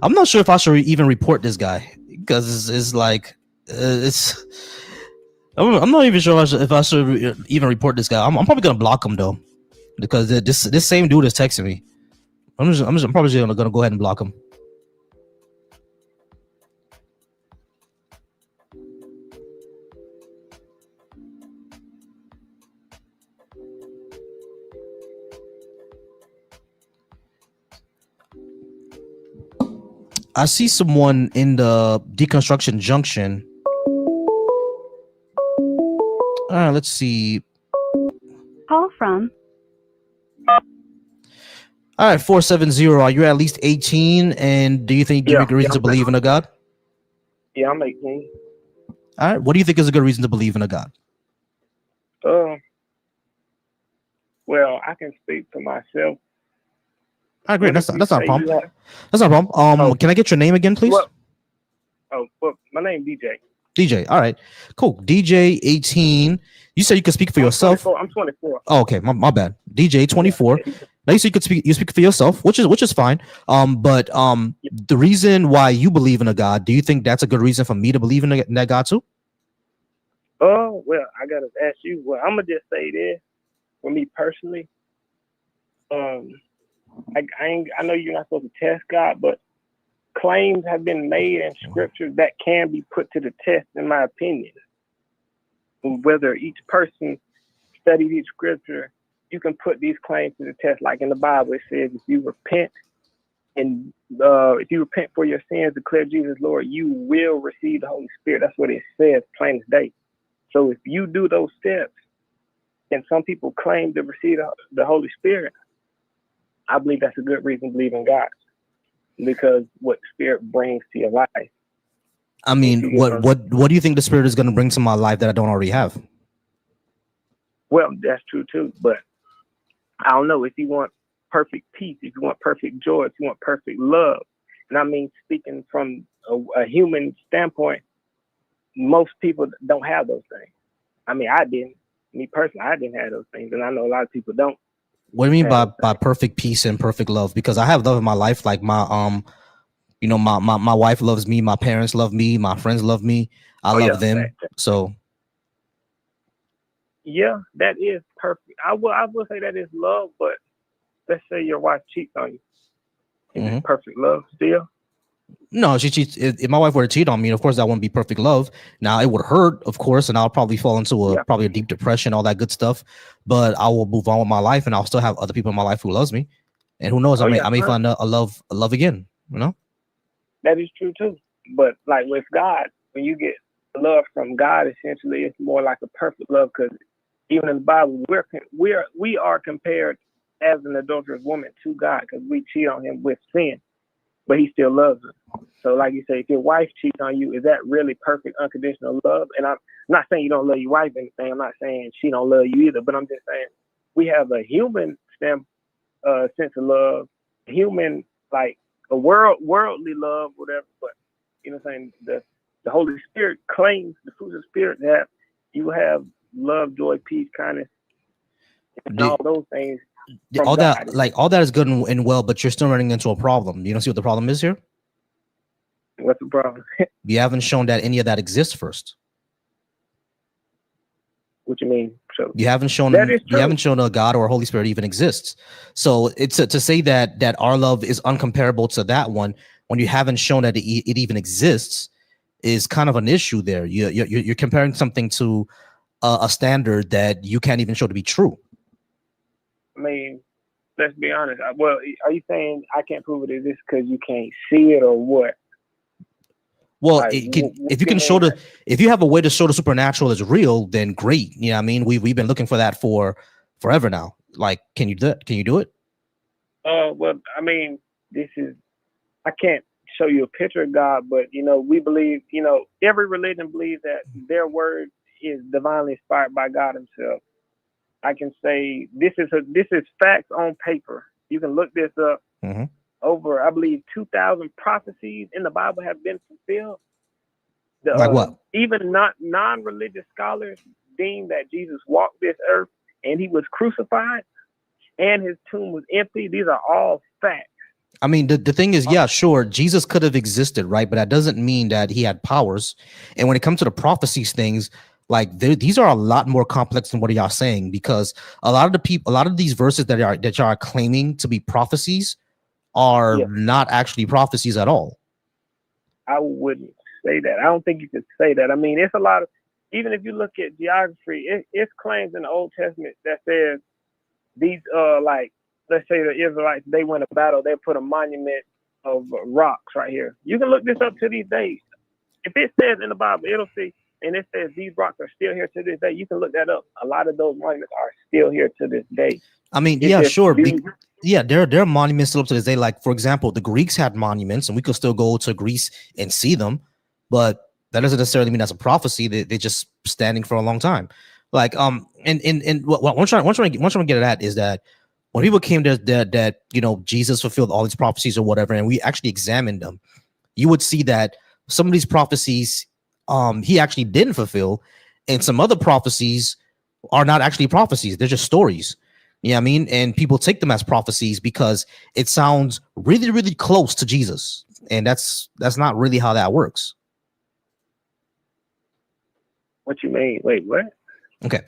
I'm not sure if I should even report this guy because it's like it's. I'm not even sure if I should even report this guy. I'm probably gonna block him though, because this same dude is texting me. I'm probably just gonna go ahead and block him. I see someone in the deconstruction junction. All right, let's see. Call from. All right, 470. Are you at least 18? And do you think you give a reason to believe in a God? Yeah, I'm 18. All right. What do you think is a good reason to believe in a God? Well, I can speak for myself. All right, great. That's not a problem. That's not a problem. Can I get your name again, please? Well, my name DJ. DJ. All right. Cool. DJ 18. You said you could speak for yourself. I'm 24. Oh, okay. My bad. DJ 24. Now you said you speak for yourself, which is fine. But the reason why you believe in a God, do you think that's a good reason for me to believe in that God too? Oh, well, I gotta ask you. Well, I'm gonna just say this for me personally. I know you're not supposed to test God, but claims have been made in scripture that can be put to the test, in my opinion. Whether each person studies each scripture, you can put these claims to the test. Like in the Bible, it says, if you repent for your sins, declare Jesus Lord, you will receive the Holy Spirit. That's what it says, plain as day. So if you do those steps, and some people claim to receive the Holy Spirit, I believe that's a good reason to believe in God, because what Spirit brings to your life. I mean, what do you think the Spirit is going to bring to my life that I don't already have? Well, that's true too, but I don't know, if you want perfect peace, if you want perfect joy, if you want perfect love, and I mean, speaking from a human standpoint, most people don't have those things. I mean, I didn't. Me personally, I didn't have those things, and I know a lot of people don't. What do you mean by perfect peace and perfect love? Because I have love in my life, like my my wife loves me, my parents love me, my friends love me, I love them. So yeah, that is perfect. I will say that is love, but let's say your wife cheats on you. Is it perfect love still? No, she cheats. If my wife were to cheat on me, of course that wouldn't be perfect love. Now it would hurt, of course, and I'll probably fall into probably a deep depression, all that good stuff. But I will move on with my life, and I'll still have other people in my life who loves me, and who knows, I may find a love again. You know, that is true too. But like with God, when you get love from God, essentially, it's more like a perfect love, because even in the Bible, we are compared as an adulterous woman to God, because we cheat on Him with sin, but He still loves us. So like you say, if your wife cheats on you, is that really perfect unconditional love? And I'm not saying you don't love your wife or anything. I'm not saying she don't love you either, but I'm just saying we have a human sense of love, human, like a worldly love, whatever. But you know what I'm saying? The Holy Spirit claims, the fruit of the Spirit, that you have love, joy, peace, kindness, and all those things. All that is good and well, but you're still running into a problem. You don't see what the problem is here? What's the problem? You haven't shown that any of that exists first. What you mean? So you haven't shown a God or a Holy Spirit even exists. So it's to say that our love is uncomparable to that one when you haven't shown that it even exists is kind of an issue there. You're comparing something to a standard that you can't even show to be true. I mean, let's be honest. Well, are you saying I can't prove it exists because you can't see it, or what? Well, Like, if you can show if you have a way to show the supernatural is real, then great. You know what I mean? We've been looking for that for forever now. Like, can you do it? Can you do it? Well, I mean, I can't show you a picture of God, but we believe, every religion believes that their word is divinely inspired by God Himself. I can say this is facts on paper. You can look this up. Over, I believe, 2,000 prophecies in the Bible have been fulfilled. Like what? Even non-religious scholars deem that Jesus walked this earth and He was crucified and His tomb was empty. These are all facts. I mean, the thing is, yeah, sure, Jesus could have existed, right? But that doesn't mean that He had powers. And when it comes to the prophecies things, like these are a lot more complex than what y'all saying, because a lot of these verses that y'all are claiming to be prophecies are not actually prophecies at all. I wouldn't say that. I don't think you could say that. I mean, it's a lot of, even if you look at geography, it's claims in the Old Testament that says these, like, let's say the Israelites, they went to battle, they put a monument of rocks right here. You can look this up to these days. If it says in the Bible, it'll say, and it says these rocks are still here to this day. You can look that up. A lot of those monuments are still here to this day. I mean, yeah, sure. There are monuments still up to this day. Like, for example, the Greeks had monuments, and we could still go to Greece and see them, but that doesn't necessarily mean that's a prophecy. They're just standing for a long time. Like, and what I'm trying to get at is that when people came to that Jesus fulfilled all these prophecies or whatever, and we actually examined them, you would see that some of these prophecies He actually didn't fulfill, and some other prophecies are not actually prophecies. They're just stories. You know what I mean? And people take them as prophecies because it sounds really, really close to Jesus. And that's not really how that works. What you mean? Wait, what? Okay.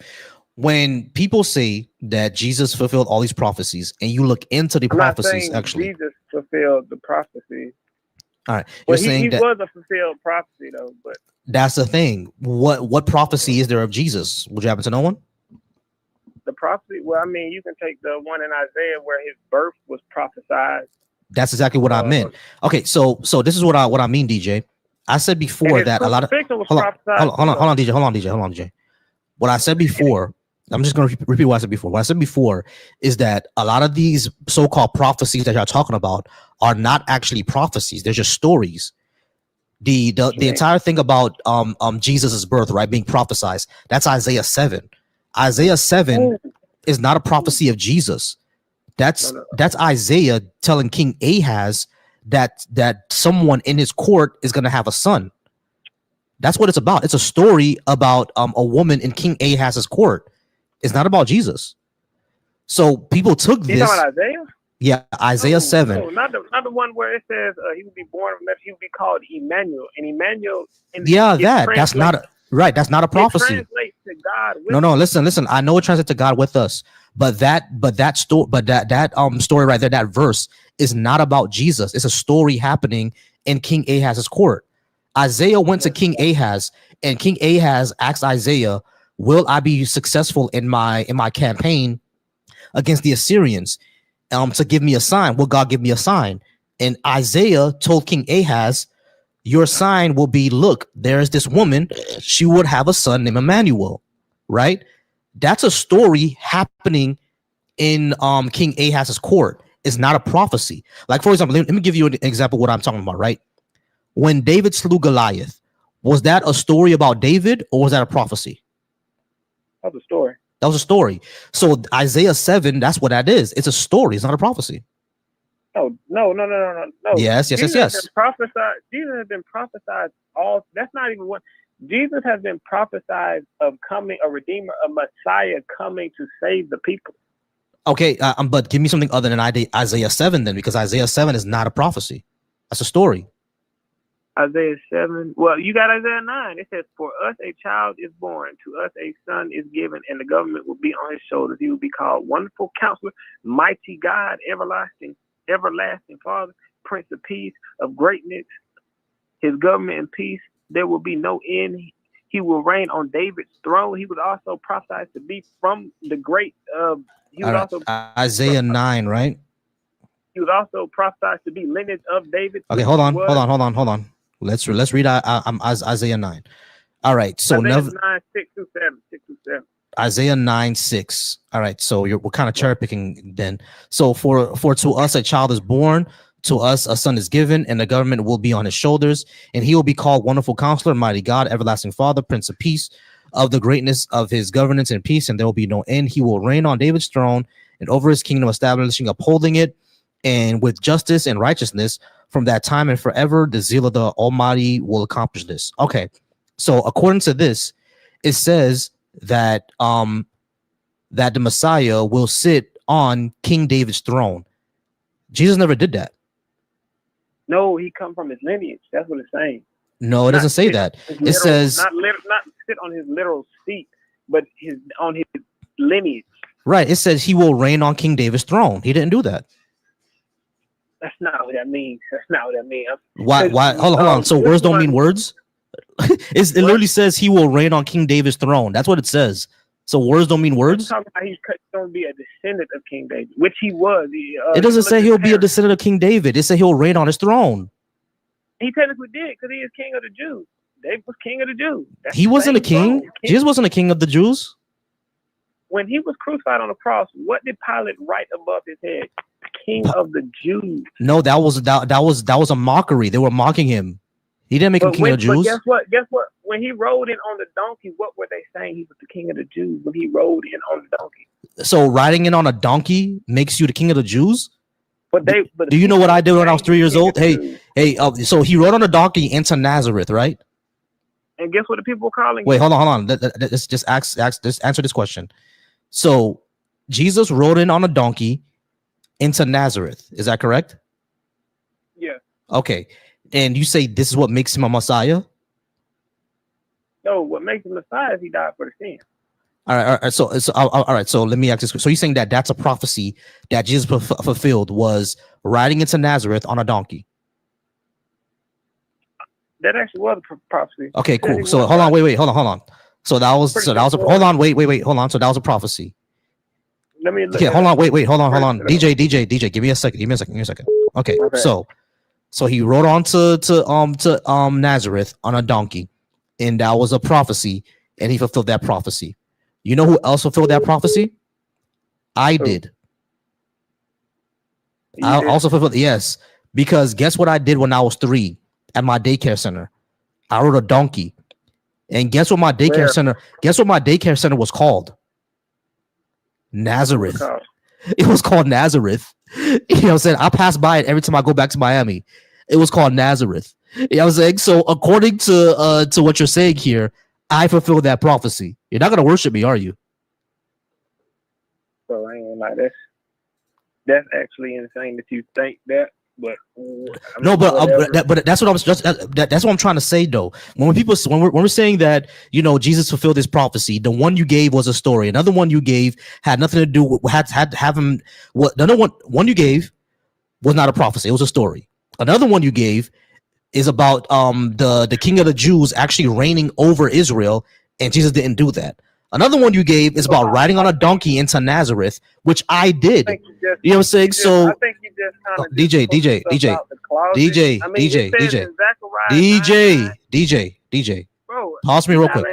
When people say that Jesus fulfilled all these prophecies, and you look into the prophecies, actually, Jesus fulfilled the prophecy. All right. Well, he was a fulfilled prophecy, though. But that's the thing. What prophecy is there of Jesus? Would you happen to know one? The prophecy? Well, I mean, you can take the one in Isaiah where His birth was prophesied. That's exactly what I meant. Okay, so this is what I mean, DJ. I said before that a lot of hold on, DJ. What I said before, I'm just going to repeat what I said before. What I said before is that a lot of these so-called prophecies that y'all talking about are not actually prophecies. They're just stories. The entire thing about Jesus's birth, right, being prophesied, that's Isaiah 7. Isaiah 7 is not a prophecy of Jesus. That's Isaiah telling King Ahaz that someone in his court is going to have a son. That's what it's about. It's a story about a woman in King Ahaz's court. It's not about Jesus. So people took this. You talking about Isaiah? Yeah, Isaiah 7. No, not the one where it says he would be born, he would be called Emmanuel, and Emmanuel. That's not a prophecy. It translates to God. No. Listen. I know it translates to God with us, but that story right there, that verse is not about Jesus. It's a story happening in King Ahaz's court. Isaiah went to King Ahaz, and King Ahaz asked Isaiah, "Will I be successful in my campaign against the Assyrians? To give me a sign. Will God give me a sign?" And Isaiah told King Ahaz, "Your sign will be, look, there's this woman. She would have a son named Emmanuel." Right? That's a story happening in King Ahaz's court. It's not a prophecy. Like, for example, let me give you an example of what I'm talking about, right? When David slew Goliath, was that a story about David, or was that a prophecy? That was a story. That was a story. So Isaiah 7, that's what that is. It's a story. It's not a prophecy. No. Yes. Jesus has been prophesied all. That's not even what. Jesus has been prophesied of coming, a redeemer, a Messiah coming to save the people. Okay, but give me something other than Isaiah 7 then, because Isaiah 7 is not a prophecy. That's a story. Isaiah 7. Well, you got Isaiah 9. It says, "For us a child is born, to us a son is given, and the government will be on his shoulders. He will be called Wonderful Counselor, Mighty God, Everlasting Father, Prince of Peace, of greatness, His government and peace. There will be no end. He will reign on David's throne." He was also prophesied to be from the great. Isaiah 9, right? He was also prophesied to be lineage of David. Okay, hold on. Let's read Isaiah 9. All right. So Isaiah 9, 6 through 7. 6 through 7. Isaiah 9, 6. All right. So we're kind of cherry picking then. So for to us a child is born, to us a son is given, and the government will be on his shoulders, and he will be called Wonderful Counselor, Mighty God, Everlasting Father, Prince of Peace. Of the greatness of his governance and peace, and there will be no end. He will reign on David's throne and over his kingdom, establishing, upholding it, and with justice and righteousness from that time and forever. The zeal of the Almighty will accomplish this. Okay, so according to this, it says that that the Messiah will sit on King David's throne. Jesus never did that. No, he come from his lineage. That's what it's saying. No, it doesn't say that. It says not sit on his literal seat, but on his lineage. Right. It says he will reign on King David's throne. He didn't do that. That's not what that means. That's not what that means. Why? Hold on. So words don't mean words? It literally says he will reign on King David's throne. That's what it says. So words don't mean words? Talking about he's going to be a descendant of King David, which he was. It doesn't say he'll be a descendant of King David. It said he'll reign on his throne. He technically did, because he is king of the Jews. David was king of the Jews. He wasn't a king. Jesus wasn't a king of the Jews. When he was crucified on the cross, what did Pilate write above his head? King of the Jews. No, that was a mockery. They were mocking him. He didn't make him king of the Jews. But guess what? When he rode in on the donkey, what were they saying? He was the king of the Jews when he rode in on the donkey. So riding in on a donkey makes you the king of the Jews? But do you know what I did when I was 3 years old? Hey, so he rode on a donkey into Nazareth, right? And guess what the people were calling? Wait, hold on. Let's just answer this question. So Jesus rode in on a donkey into Nazareth. Is that correct? Yeah. Okay. And you say this is what makes him a Messiah? No, what makes him Messiah is he died for the sin. All right. All right. So let me ask this. So you're saying that that's a prophecy that Jesus fulfilled, was riding into Nazareth on a donkey? That actually was a prophecy. Okay, cool. So hold on. Wait. Hold on. So that was hold on. Wait. Hold on. So that was a prophecy. Let me look. Okay, hold on. Wait. Hold on. DJ. Give me a second. Okay. So he rode on to Nazareth on a donkey, and that was a prophecy, and he fulfilled that prophecy. You know who else fulfilled that prophecy? I did. I also fulfilled, yes, because guess what I did when I was 3 at my daycare center? I rode a donkey, and guess what my daycare center was called? Nazareth. It was called Nazareth. You know what I'm saying? I pass by it every time I go back to Miami. It was called Nazareth. You know what I'm saying? So according to what you're saying here, I fulfilled that prophecy. You're not gonna worship me, are you? So I ain't like that's actually insane that you think that. But but that's what that's what I'm trying to say though. When we're saying that, you know, Jesus fulfilled this prophecy, the one you gave was a story. Another one you gave had nothing to do with have him. What the other one you gave was not a prophecy; it was a story. Another one you gave is about the king of the Jews actually reigning over Israel, and Jesus didn't do that. Another one you gave is about riding on a donkey into Nazareth, which I did. You know what I'm saying? So I think you just DJ. Pause me real quick.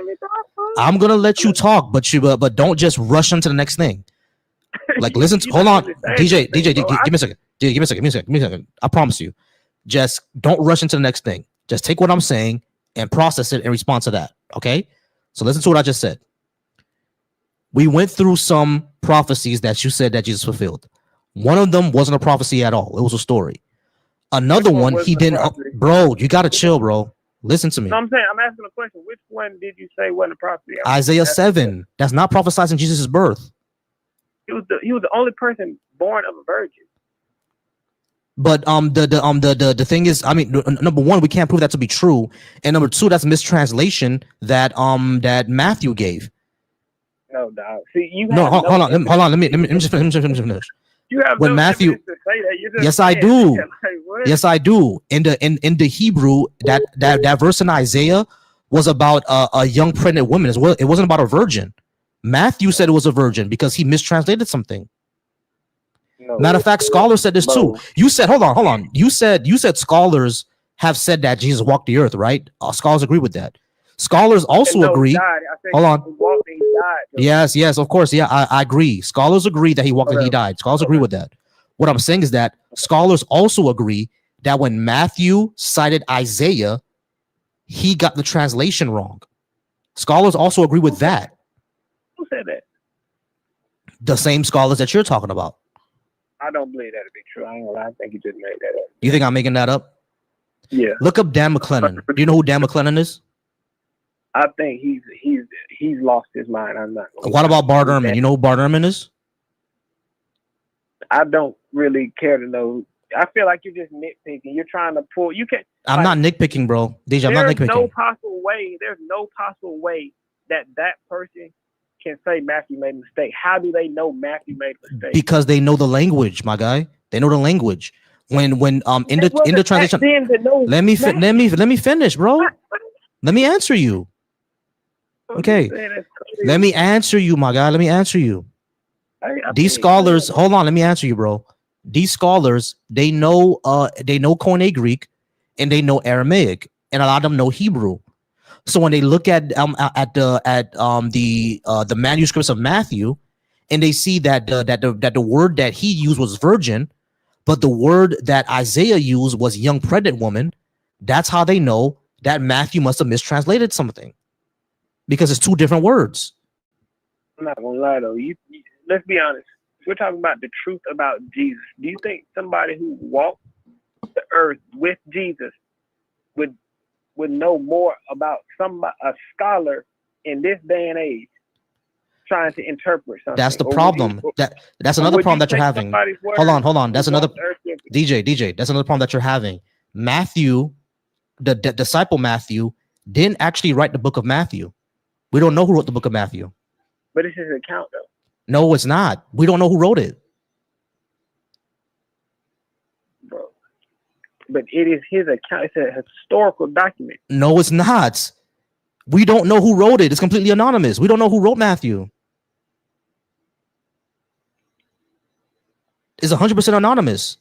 I'm gonna let you talk, but don't just rush into the next thing. Like, listen. Hold on, DJ. Give me a second. I promise you. Just don't rush into the next thing. Just take what I'm saying and process it and respond to that. Okay? So listen to what I just said. We went through some prophecies that you said that Jesus fulfilled. One of them wasn't a prophecy at all. It was a story. Another one he didn't. Bro, you gotta chill, bro. Listen to me. No, I'm asking a question. Which one did you say wasn't a prophecy? Isaiah 7. That's not prophesizing Jesus' birth. He was the only person born of a virgin. But the thing is, I mean, number one, we can't prove that to be true, and number two, that's a mistranslation that that Matthew gave. No, dog. See, you. No, hold on. Let me just finish. You have when no Matthew. To say that. Yes, I do. Yes, I do. In the Hebrew, that verse in Isaiah was about a young pregnant woman as well. It wasn't about a virgin. Matthew said it was a virgin because he mistranslated something. No, matter of fact, scholars said this too. You said, hold on. You said scholars have said that Jesus walked the earth, right? Scholars agree with that. Scholars also agree. Hold on. Yes, of course. Yeah, I agree. Scholars agree that he walked and he died. Scholars agree with that. What I'm saying is that scholars also agree that when Matthew cited Isaiah, he got the translation wrong. Scholars also agree with that. Who said that? The same scholars that you're talking about. I don't believe that to be true. I ain't gonna lie. I think you just made that up. You think I'm making that up? Yeah. Look up Dan McLennan. Do you know who Dan McLennan is? I think he's lost his mind. I'm not. What about Bart Ehrman? You know who Bart Ehrman is? I don't really care to know. I feel like you're just nitpicking. You're trying to pull. You can't. I'm not nitpicking, bro. DJ, I'm not nitpicking. There's no possible way that person can say Matthew made a mistake. How do they know Matthew made a mistake? Because they know the language, my guy. They know the language. When in the translation. Let me finish, bro. Let me answer you. Okay. Let me answer you, my guy. Let me answer you. These scholars, hold on, let me answer you, bro. These scholars, they know Koine Greek and they know Aramaic, and a lot of them know Hebrew. So when they look at the manuscripts of Matthew, and they see that the word that he used was virgin, but the word that Isaiah used was young pregnant woman, that's how they know that Matthew must have mistranslated something, because it's two different words. I'm not gonna lie though. Let's be honest. We're talking about the truth about Jesus. Do you think somebody who walked the earth with Jesus would know more about a scholar in this day and age trying to interpret something? That's the problem. That's another problem that you're having. Hold on. That's another DJ. That's another problem that you're having. Matthew, the disciple Matthew, didn't actually write the book of Matthew. We don't know who wrote the book of Matthew. But it's his account though. No, it's not. We don't know who wrote it. Bro. But it is his account. It's a historical document. No, it's not. We don't know who wrote it. It's completely anonymous. We don't know who wrote Matthew. It's 100% anonymous.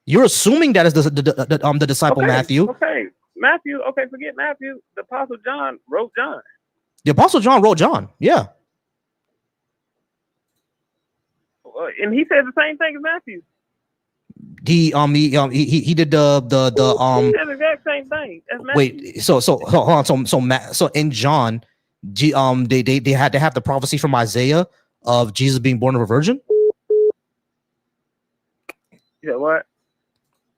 You're assuming that is the disciple Matthew. Okay, Matthew. Okay, forget Matthew. The Apostle John wrote John. The Apostle John wrote John. Yeah. And he said the same thing as Matthew. He did the He said the exact same thing as Matthew. Wait, so hold on. So in John, they had to have the prophecy from Isaiah of Jesus being born of a virgin. Yeah, what?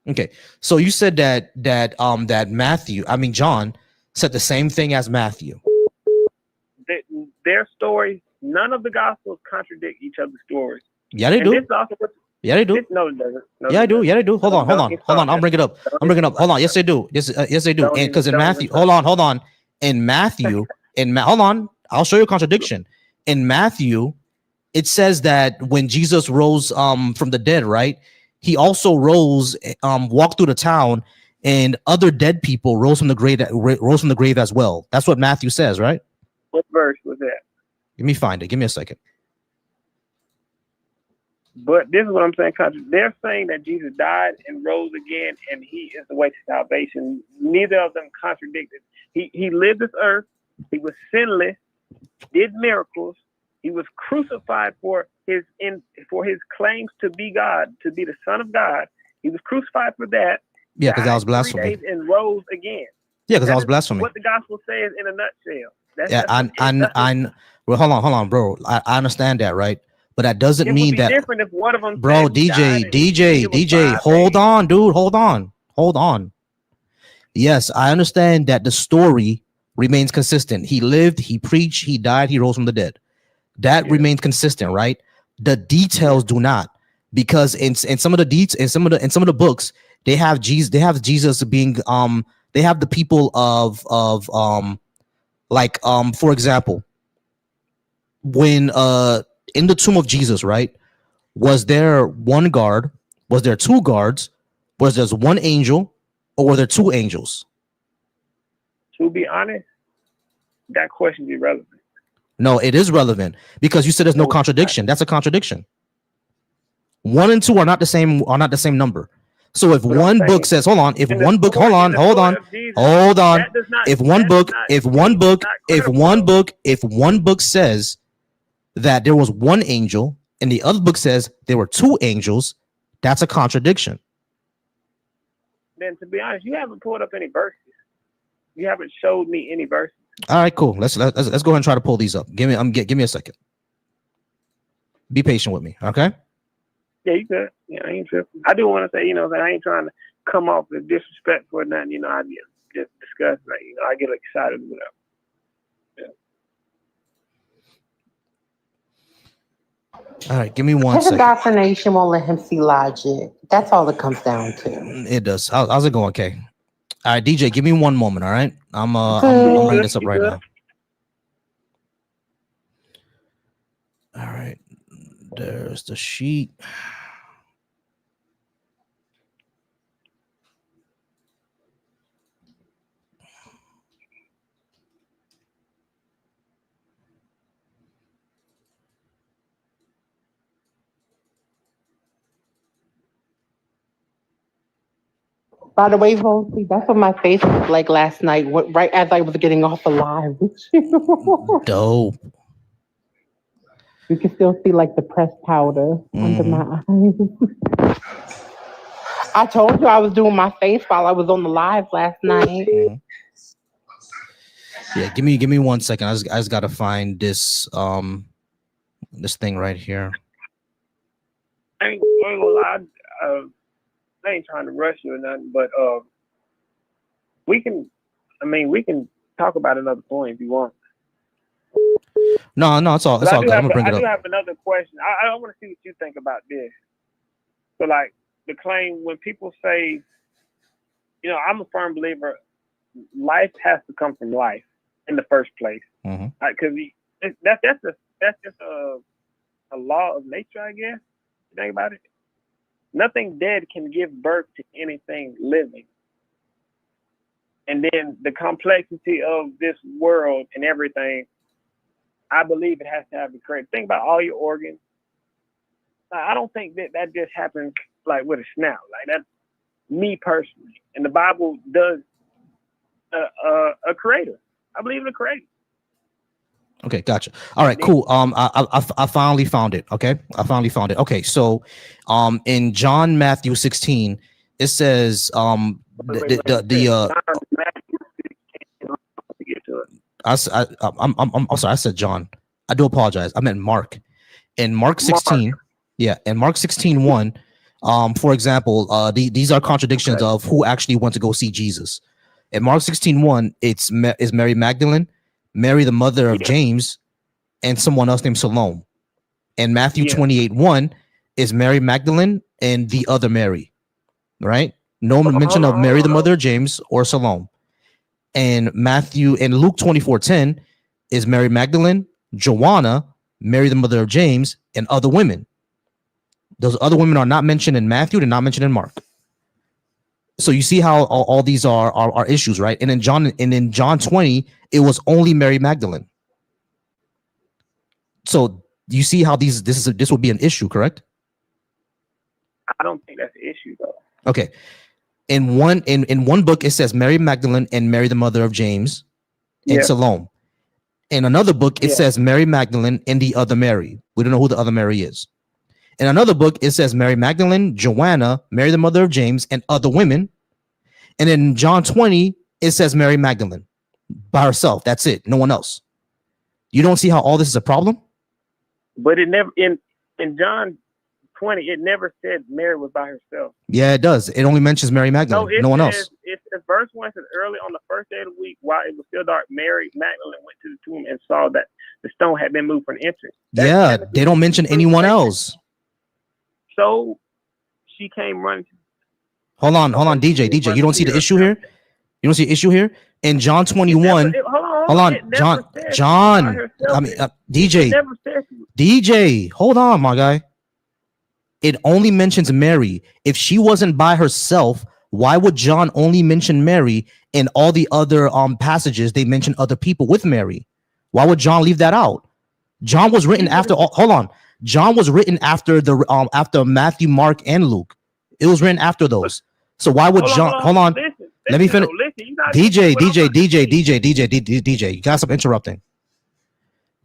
Okay, so you said that John said the same thing as Matthew. Their stories, none of the gospels contradict each other's stories. Yeah, they do. Yeah, they do. No, it doesn't. Yeah, they do. Hold on. I'll bring it up. Hold on. Yes, they do. Yes, they do. And because in Matthew, hold on. In Matthew, hold on. I'll show you a contradiction. In Matthew, it says that when Jesus rose from the dead, right? He also rose, walked through the town, and other dead people rose from the grave as well. That's what Matthew says, right? What verse was that? Let me find it. Give me a second. But this is what I'm saying. They're saying that Jesus died and rose again, and he is the way to salvation. Neither of them contradicted. He lived this earth. He was sinless, did miracles. He was crucified for his claims to be God, to be the Son of God. He was crucified for that. Yeah, because that was blasphemy. 3 days and rose again. Yeah, because that was blasphemy. What the gospel says in a nutshell. Well, hold on, bro. I understand that, right? But that doesn't mean that. Different if one of them. Bro, DJ, hold on, dude, hold on. Yes, I understand that the story remains consistent. He lived, he preached, he died, he rose from the dead. That remains consistent, right? The details do not, because in some of the books they have Jesus being they have the people of for example, when in the tomb of Jesus, right? Was there one guard? Was there two guards? Was there one angel, or were there two angels? To be honest, that question is irrelevant. No, it is relevant, because you said there's no contradiction. That's a contradiction. 1 and 2 are not the same. Are not the same number. So if one book says, hold on, if one book, hold on, if one book says that there was one angel and the other book says there were two angels, that's a contradiction. Then, to be honest, you haven't pulled up any verses. You haven't showed me any verses. All right, cool. Let's go ahead and try to pull these up. Give me a second. Be patient with me, okay? Yeah, you good. Yeah, I ain't tripping. I do want to say, you know, that I ain't trying to come off as disrespectful or nothing. You know, I just discuss, like, you know, I get excited with it. All right, give me one His second. indoctrination won't let him see logic. That's all it comes down to. It does. How's it going, Kay? All right, DJ, give me one moment, all right? I'm bringing this up right now. All right, there's the sheet. By the way, Volsey, that's what my face was like last night, right as I was getting off the live with you. Dope. You can still see like the pressed powder under my eyes. I told you I was doing my face while I was on the live last night. Yeah, give me 1 second. I just gotta find this this thing right here. I ain't gonna lie. I ain't trying to rush you or nothing, but we can talk about another point if you want. No, it's all good. I'm gonna bring it up. I do have another question. I want to see what you think about this. So, like, the claim when people say, you know, I'm a firm believer, life has to come from life in the first place, because that's just a law of nature, I guess. You think about it. Nothing dead can give birth to anything living. And then the complexity of this world and everything, I believe it has to have a creator. Think about all your organs. I don't think that just happens like with a snap. Like, that's me personally. And the Bible does a creator. I believe in a creator. Okay, gotcha. All right, cool. I finally found it. Okay, I finally found it. Okay, so in John Matthew 16, it says I'm sorry, I said John. I do apologize. I meant Mark. In Mark 16, in Mark 16:1, for example, these are contradictions of who actually went to go see Jesus. In Mark 16:1, it's Mary Magdalene, Mary the mother of James, and someone else named Salome. And Matthew 28:1 is Mary Magdalene and the other Mary, right? No mention of Mary the mother of James or Salome. And Luke 24:10 is Mary Magdalene, Joanna, Mary the mother of James, and other women. Those other women are not mentioned in Matthew, they're not mentioned in Mark. So you see how all these are issues, right? And in John 20, it was only Mary Magdalene. So you see how this would be an issue, correct? I don't think that's the issue though. Okay. In one book it says Mary Magdalene and Mary the mother of James and Salome. In another book it says Mary Magdalene and the other Mary. We don't know who the other Mary is. In another book it says Mary Magdalene, Joanna, Mary the mother of James, and other women. And in John 20 it says Mary Magdalene by herself. That's it. No one else. You don't see how all this is a problem? But it never in John 20, it never said Mary was by herself. Yeah, it does. It only mentions Mary Magdalene. No one else. It's verse 1 says, early on the first day of the week, while it was still dark, Mary Magdalene went to the tomb and saw that the stone had been moved from the entrance. They don't mention anyone else. So she came running. Hold on, DJ. You don't see the issue here? You don't see the issue here? In John 21, hold on, John. I mean, DJ, hold on, my guy. It only mentions Mary. If she wasn't by herself, why would John only mention Mary? In all the other passages, they mention other people with Mary. Why would John leave that out? John was written after. Hold on, John was written after after Matthew, Mark, and Luke. It was written after those. So why would John? Hold on. Let me finish. DJ. You guys stop interrupting.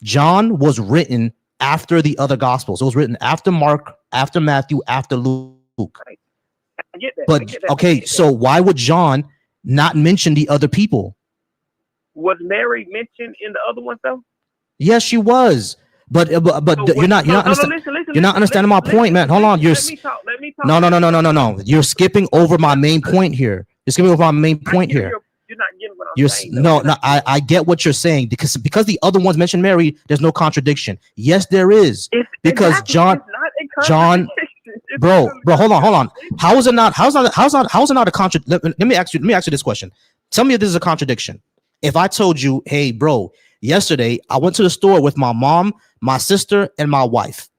John was written after the other gospels. It was written after Mark, after Matthew, after Luke. Right. I get that. But okay, so why would John not mention the other people? Was Mary mentioned in the other one though? Yes, she was. But you're not understanding my point, man. Hold on. Let me talk. No. You're skipping over my main point here. You're skipping over my main point here. You're not getting what I'm saying. No. I get what you're saying because the other ones mentioned Mary. There's no contradiction. Yes, there is. Because John, bro, hold on. How is it not a contradiction? Let me ask you this question. Tell me if this is a contradiction. If I told you, hey, bro, yesterday I went to the store with my mom, my sister, and my wife.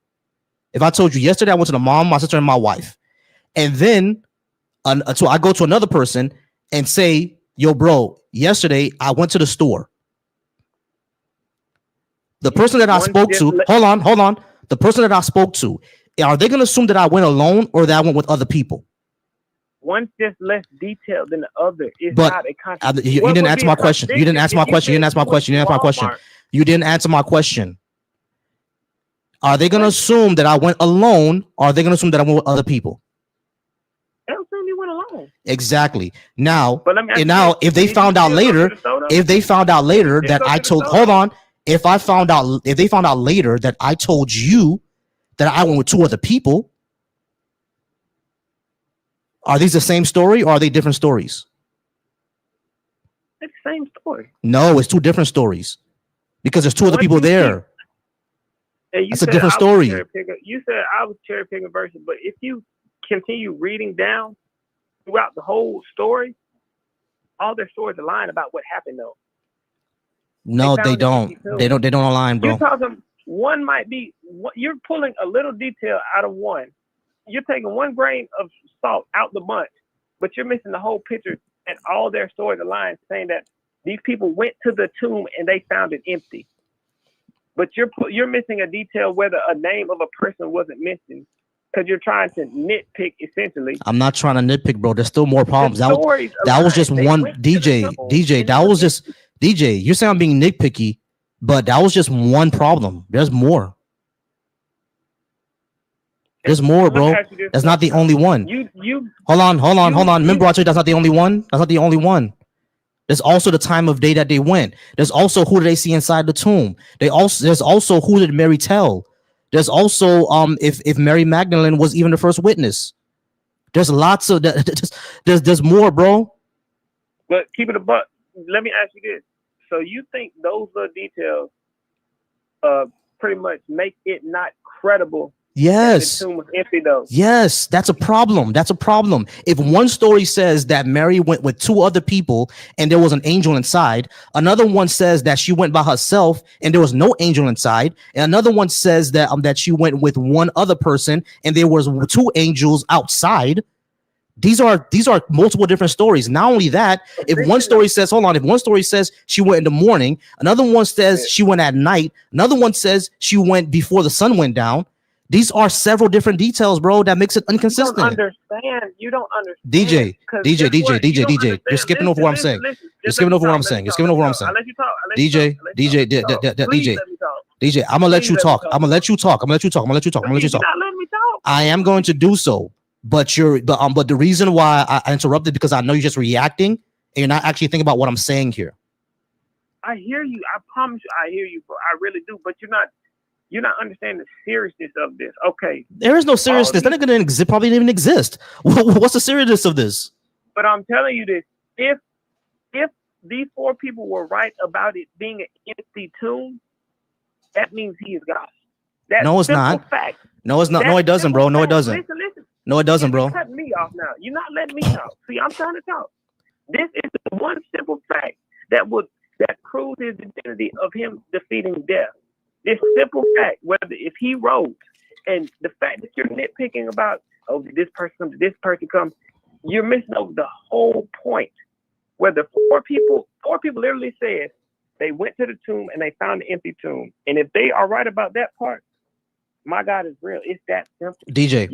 If I told you yesterday I went to the mom, my sister, and my wife, and then so I go to another person and say, yo, bro, yesterday I went to the store. The person that I spoke to, hold on. The person that I spoke to, are they going to assume that I went alone or that I went with other people? One's just less detailed than the other. It's not a contradiction. You didn't answer my question. You didn't answer my question. You didn't answer my question. Are they going to assume that I went alone or are they going to assume that I went with other people? They'll assume you went alone. Exactly. Now, if they found out later that I told, hold on, if they found out later that I told you that I went with two other people, are these the same story or are they different stories? It's the same story. No, it's two different stories because there's two other people there. That's a different story. You said I was cherry picking verses, but if you continue reading down throughout the whole story, all their stories align about what happened though. No, they don't. They don't align, bro. You're talking one might be. You're pulling a little detail out of one. You're taking one grain of salt out the bunch, but you're missing the whole picture and all their stories align, saying that these people went to the tomb and they found it empty. But you're missing a detail whether a name of a person wasn't missing because you're trying to nitpick essentially. I'm not trying to nitpick, bro. There's still more problems. That was just one DJ. That was just DJ. You're saying I'm being nitpicky, but that was just one problem. There's more. There's more, bro. That's not the only one. Hold on. Remember I told you that's not the only one? That's not the only one. There's also the time of day that they went. There's also who did they see inside the tomb. There's also who did Mary tell. There's also if Mary Magdalene was even the first witness. There's lots of there's more, bro. But keep it a buck. Let me ask you this. So you think those little details pretty much make it not credible? Yes. The tomb was empty though. Yes, that's a problem. If one story says that Mary went with two other people and there was an angel inside, another one says that she went by herself and there was no angel inside, and another one says that that she went with one other person and there was two angels outside. These are multiple different stories. Not only that, if one story says she went in the morning, another one says she went at night, another one says she went before the sun went down. These are several different details, bro, that makes it inconsistent. You don't understand. DJ. You're skipping over what I'm saying. You're skipping over what I'm saying. I'll let you talk. DJ, I'm gonna let you talk. I'm gonna let you talk. You're not letting me talk. I am going to do so. But the reason why I interrupted because I know you're just reacting and you're not actually thinking about what I'm saying here. I hear you. I promise you, I hear you, bro. I really do. But you're not understanding the seriousness of this. Okay. There is no seriousness. That ain't gonna exist. Probably didn't even exist. What's the seriousness of this? But I'm telling you this: if these four people were right about it being an empty tomb, that means he is God. No, it's not. Fact. No, it's not. No, it doesn't, bro. No, it doesn't. Listen. No, it doesn't, bro. You're cutting me off now. You're not letting me talk. See, I'm trying to talk. This is the one simple fact that proves his identity of him defeating death. This simple fact, whether if he rose, and the fact that you're nitpicking about, this person comes, you're missing over the whole point. Where the four people literally said they went to the tomb and they found the empty tomb. And if they are right about that part, my God is real. It's that simple. DJ,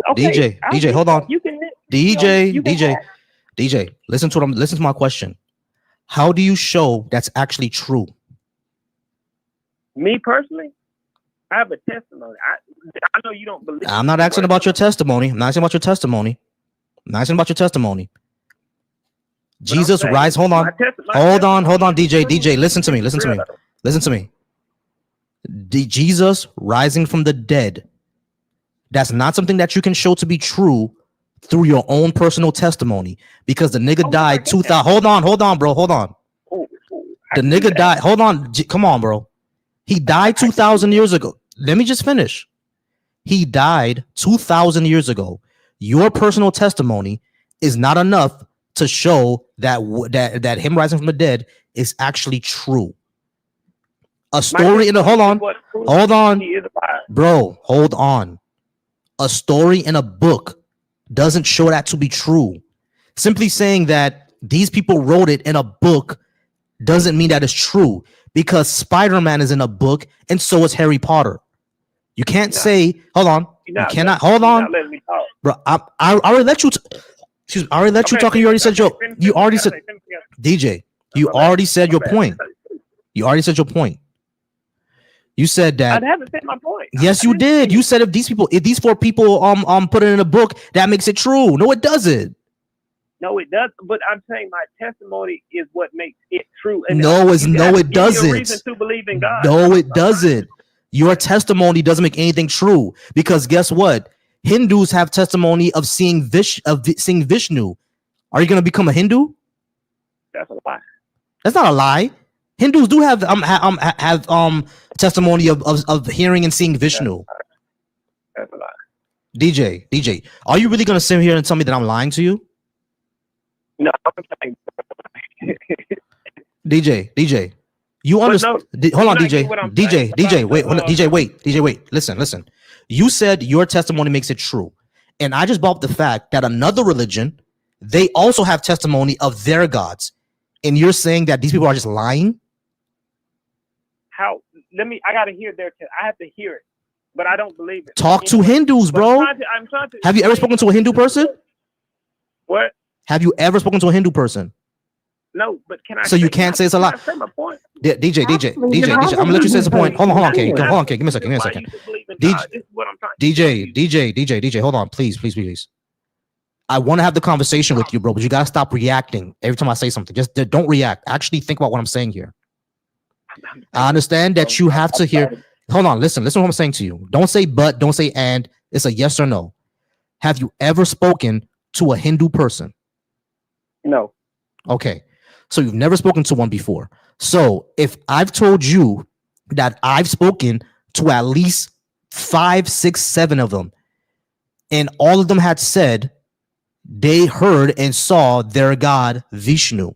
Okay, DJ, hold on. You can DJ, listen to my question. How do you show that's actually true? Me personally, I have a testimony. I know you don't believe. I'm not asking about your testimony. I'm not asking about your testimony. I'm not asking about your testimony. Jesus rise. Hold on, DJ. Listen to me. Jesus rising from the dead. That's not something that you can show to be true through your own personal testimony, because the nigga died 2000. Hold on, bro. Hold on. The nigga died. Hold on. Come on, bro. He died 2,000 years ago. Let me just finish. He died 2,000 years ago. Your personal testimony is not enough to show that him rising from the dead is actually true. A story in a hold on, bro. Hold on. A story in a book doesn't show that to be true. Simply saying that these people wrote it in a book doesn't mean that it's true, because Spider-Man is in a book and so is Harry Potter. You can't say, hold on. You cannot, hold on. Bro, I already let you, excuse me, I already let you talk, and you already said DJ, you already said your point. You already said your point. You said that. I haven't said my point. Yes, you did. You said if these four people put it in a book, that makes it true. No, it doesn't. No, it does. But I'm saying my testimony is what makes it true. And no, it doesn't. Reason to believe in God. No, it doesn't. Your testimony doesn't make anything true, because guess what? Hindus have testimony of seeing Vishnu. Are you going to become a Hindu? That's a lie. That's not a lie. Hindus do have testimony of hearing and seeing Vishnu. That's a lie. DJ, are you really going to sit here and tell me that I'm lying to you? No, I'm saying. DJ, you understand? Hold on, DJ, wait. Listen. You said your testimony makes it true, and I just brought up the fact that another religion, they also have testimony of their gods, and you're saying that these people are just lying? How? I gotta hear I have to hear it, but I don't believe it. Talk to Hindus, bro. I'm trying to have you ever spoken to a Hindu person? What? Have you ever spoken to a Hindu person? No, but can I? So you can't say it's a lie. DJ, I'm gonna let you say it's a point. Hold on, okay. Give me a second. DJ, hold on, please. I want to have the conversation with you, bro, but you gotta stop reacting every time I say something. Just don't react. Actually think about what I'm saying here. I understand that you have to hear. Hold on, listen to what I'm saying to you. Don't say but, don't say and. It's a yes or no. Have you ever spoken to a Hindu person? No. Okay. So you've never spoken to one before. So if I've told you that I've spoken to at least 5, 6, 7 of them, and all of them had said they heard and saw their god Vishnu.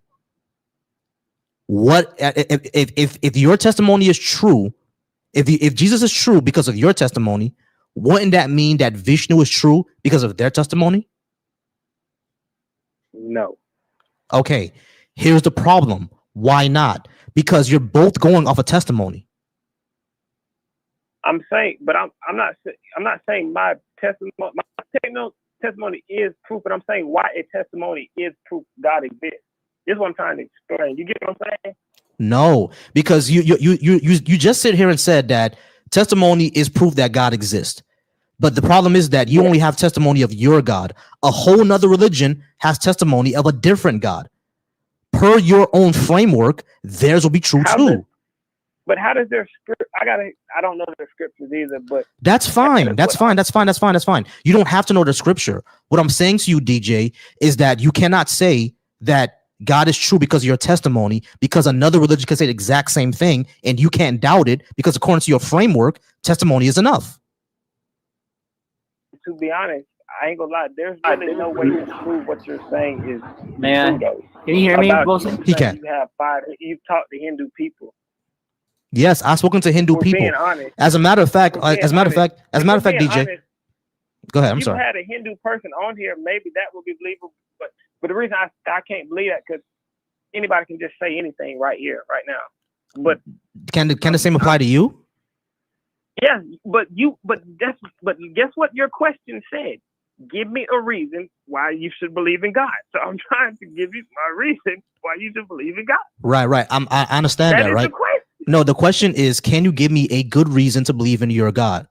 What if your testimony is true? If Jesus is true because of your testimony, wouldn't that mean that Vishnu is true because of their testimony? No. Okay. Here's the problem. Why not? Because you're both going off a testimony. I'm saying, but I'm not saying my testimony is proof, but I'm saying why a testimony is proof God exists. This is what I'm trying to explain. You get what I'm saying? No, because you just sit here and said that testimony is proof that God exists. But the problem is that you only have testimony of your God. A whole nother religion has testimony of a different God. Per your own framework, theirs will be true too. But how does their script? I don't know their scriptures either. But that's fine. That's fine. You don't have to know the scripture. What I'm saying to you, DJ, is that you cannot say that God is true because of your testimony, because another religion can say the exact same thing, and you can't doubt it because according to your framework, testimony is enough. To be honest, I ain't gonna lie. There's really no way to prove what you're saying is Man, true. Can you hear me, Wilson? He can. You've talked to Hindu people. Yes, I've spoken to Hindu people. Being honest, as a matter of fact, DJ. Go ahead. I'm sorry. If you had a Hindu person on here, maybe that would be believable. But the reason I can't believe that because anybody can just say anything right here, right now. But can the same apply to you? Yeah, but guess what your question said? give me a reason why you should believe in God. So I'm trying to give you my reason why you should believe in God. Right. I understand that, That is right? the question. No, the question is, can you give me a good reason to believe in your God?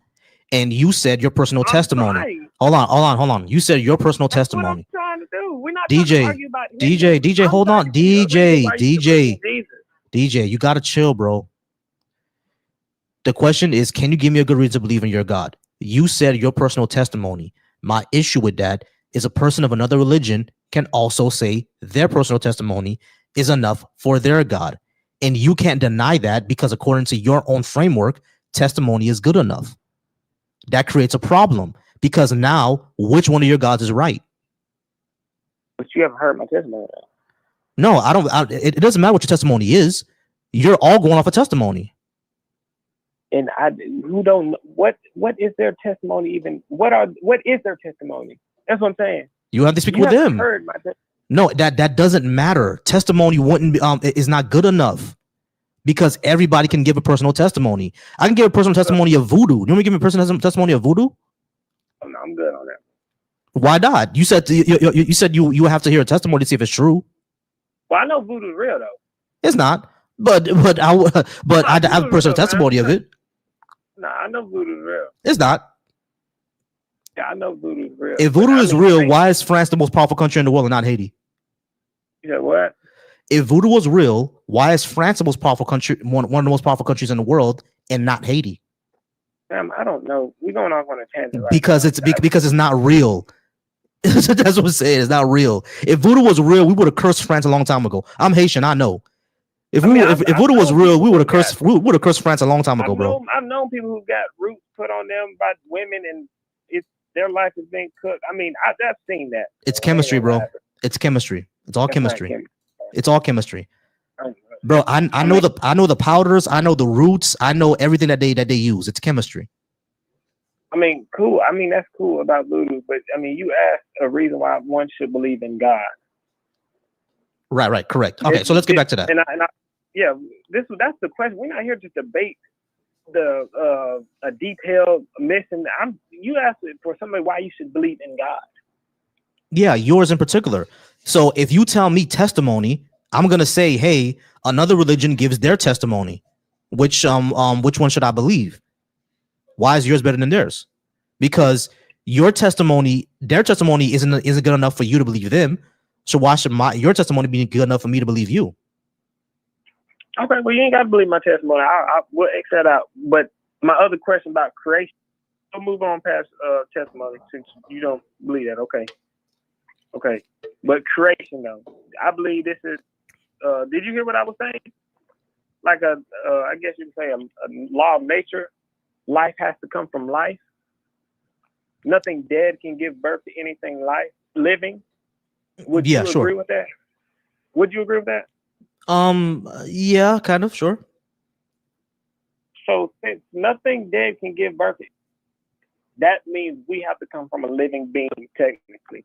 And you said your personal testimony. Trying. Hold on. You said your personal That's what I'm testimony. trying to do. We're not trying to DJ, argue about DJ, I'm hold trying on. to give you a reason why you should believe in Jesus. DJ, you gotta chill, bro. The question is, can you give me a good reason to believe in your God? You said your personal testimony. My issue with that is a person of another religion can also say their personal testimony is enough for their God. And you can't deny that because according to your own framework, testimony is good enough. That creates a problem because now which one of your gods is right? But you haven't heard my testimony. No, I don't. It doesn't matter what your testimony is. You're all going off a testimony. And who don't what is their testimony even? What is their testimony? That's what I'm saying. You have to speak You with haven't them. heard my testimony. No, that doesn't matter. Testimony wouldn't be, is not good enough because everybody can give a personal testimony. I can give a personal testimony of voodoo. You want me to give me a personal testimony of voodoo? Oh, no, I'm good on that. Why not? You said you said you have to hear a testimony to see if it's true. Well, I know voodoo is real though. It's not, but I have a personal testimony of it. Nah, I know voodoo is real. It's not. Yeah, I know voodoo is real. If voodoo is real, why is France the most powerful country in the world and not Haiti? You know what? If voodoo was real, why is France the most powerful country, one of the most powerful countries in the world, and not Haiti? I don't know. We're going off on a tangent. Right Because now. because it's not real. That's what I'm saying. It's not real. If voodoo was real, we would have cursed France a long time ago. I'm Haitian, I know. If voodoo was real, we would have cursed France a long time ago, bro. I've known people who got roots put on them by women, and their life has been cooked. I mean, I've seen that. It's chemistry, bro. It's chemistry. It's all chemistry. It's all chemistry, bro. I know the powders. I know the roots. I know everything that they use. It's chemistry. I mean, cool. I mean, that's cool about voodoo, but I mean, you asked a reason why one should believe in God. Right, correct. Okay, so let's get back to that. Yeah, that's the question. We're not here to debate a detailed mission. You asked for somebody why you should believe in God. Yeah, yours in particular. So if you tell me testimony, I'm gonna say, hey, another religion gives their testimony. Which one should I believe? Why is yours better than theirs? Because their testimony isn't good enough for you to believe them. So why should your testimony be good enough for me to believe you? Okay, well, you ain't got to believe my testimony. We'll X that out. But my other question about creation, we'll move on past testimony since you don't believe that. Okay. But creation, though, I believe this is. Did you hear what I was saying? Like I guess you could say a law of nature. Life has to come from life. Nothing dead can give birth to anything living. Would you agree with that? Would you agree with that? Yeah, kind of, sure. So since nothing dead can give birth, that means we have to come from a living being, technically.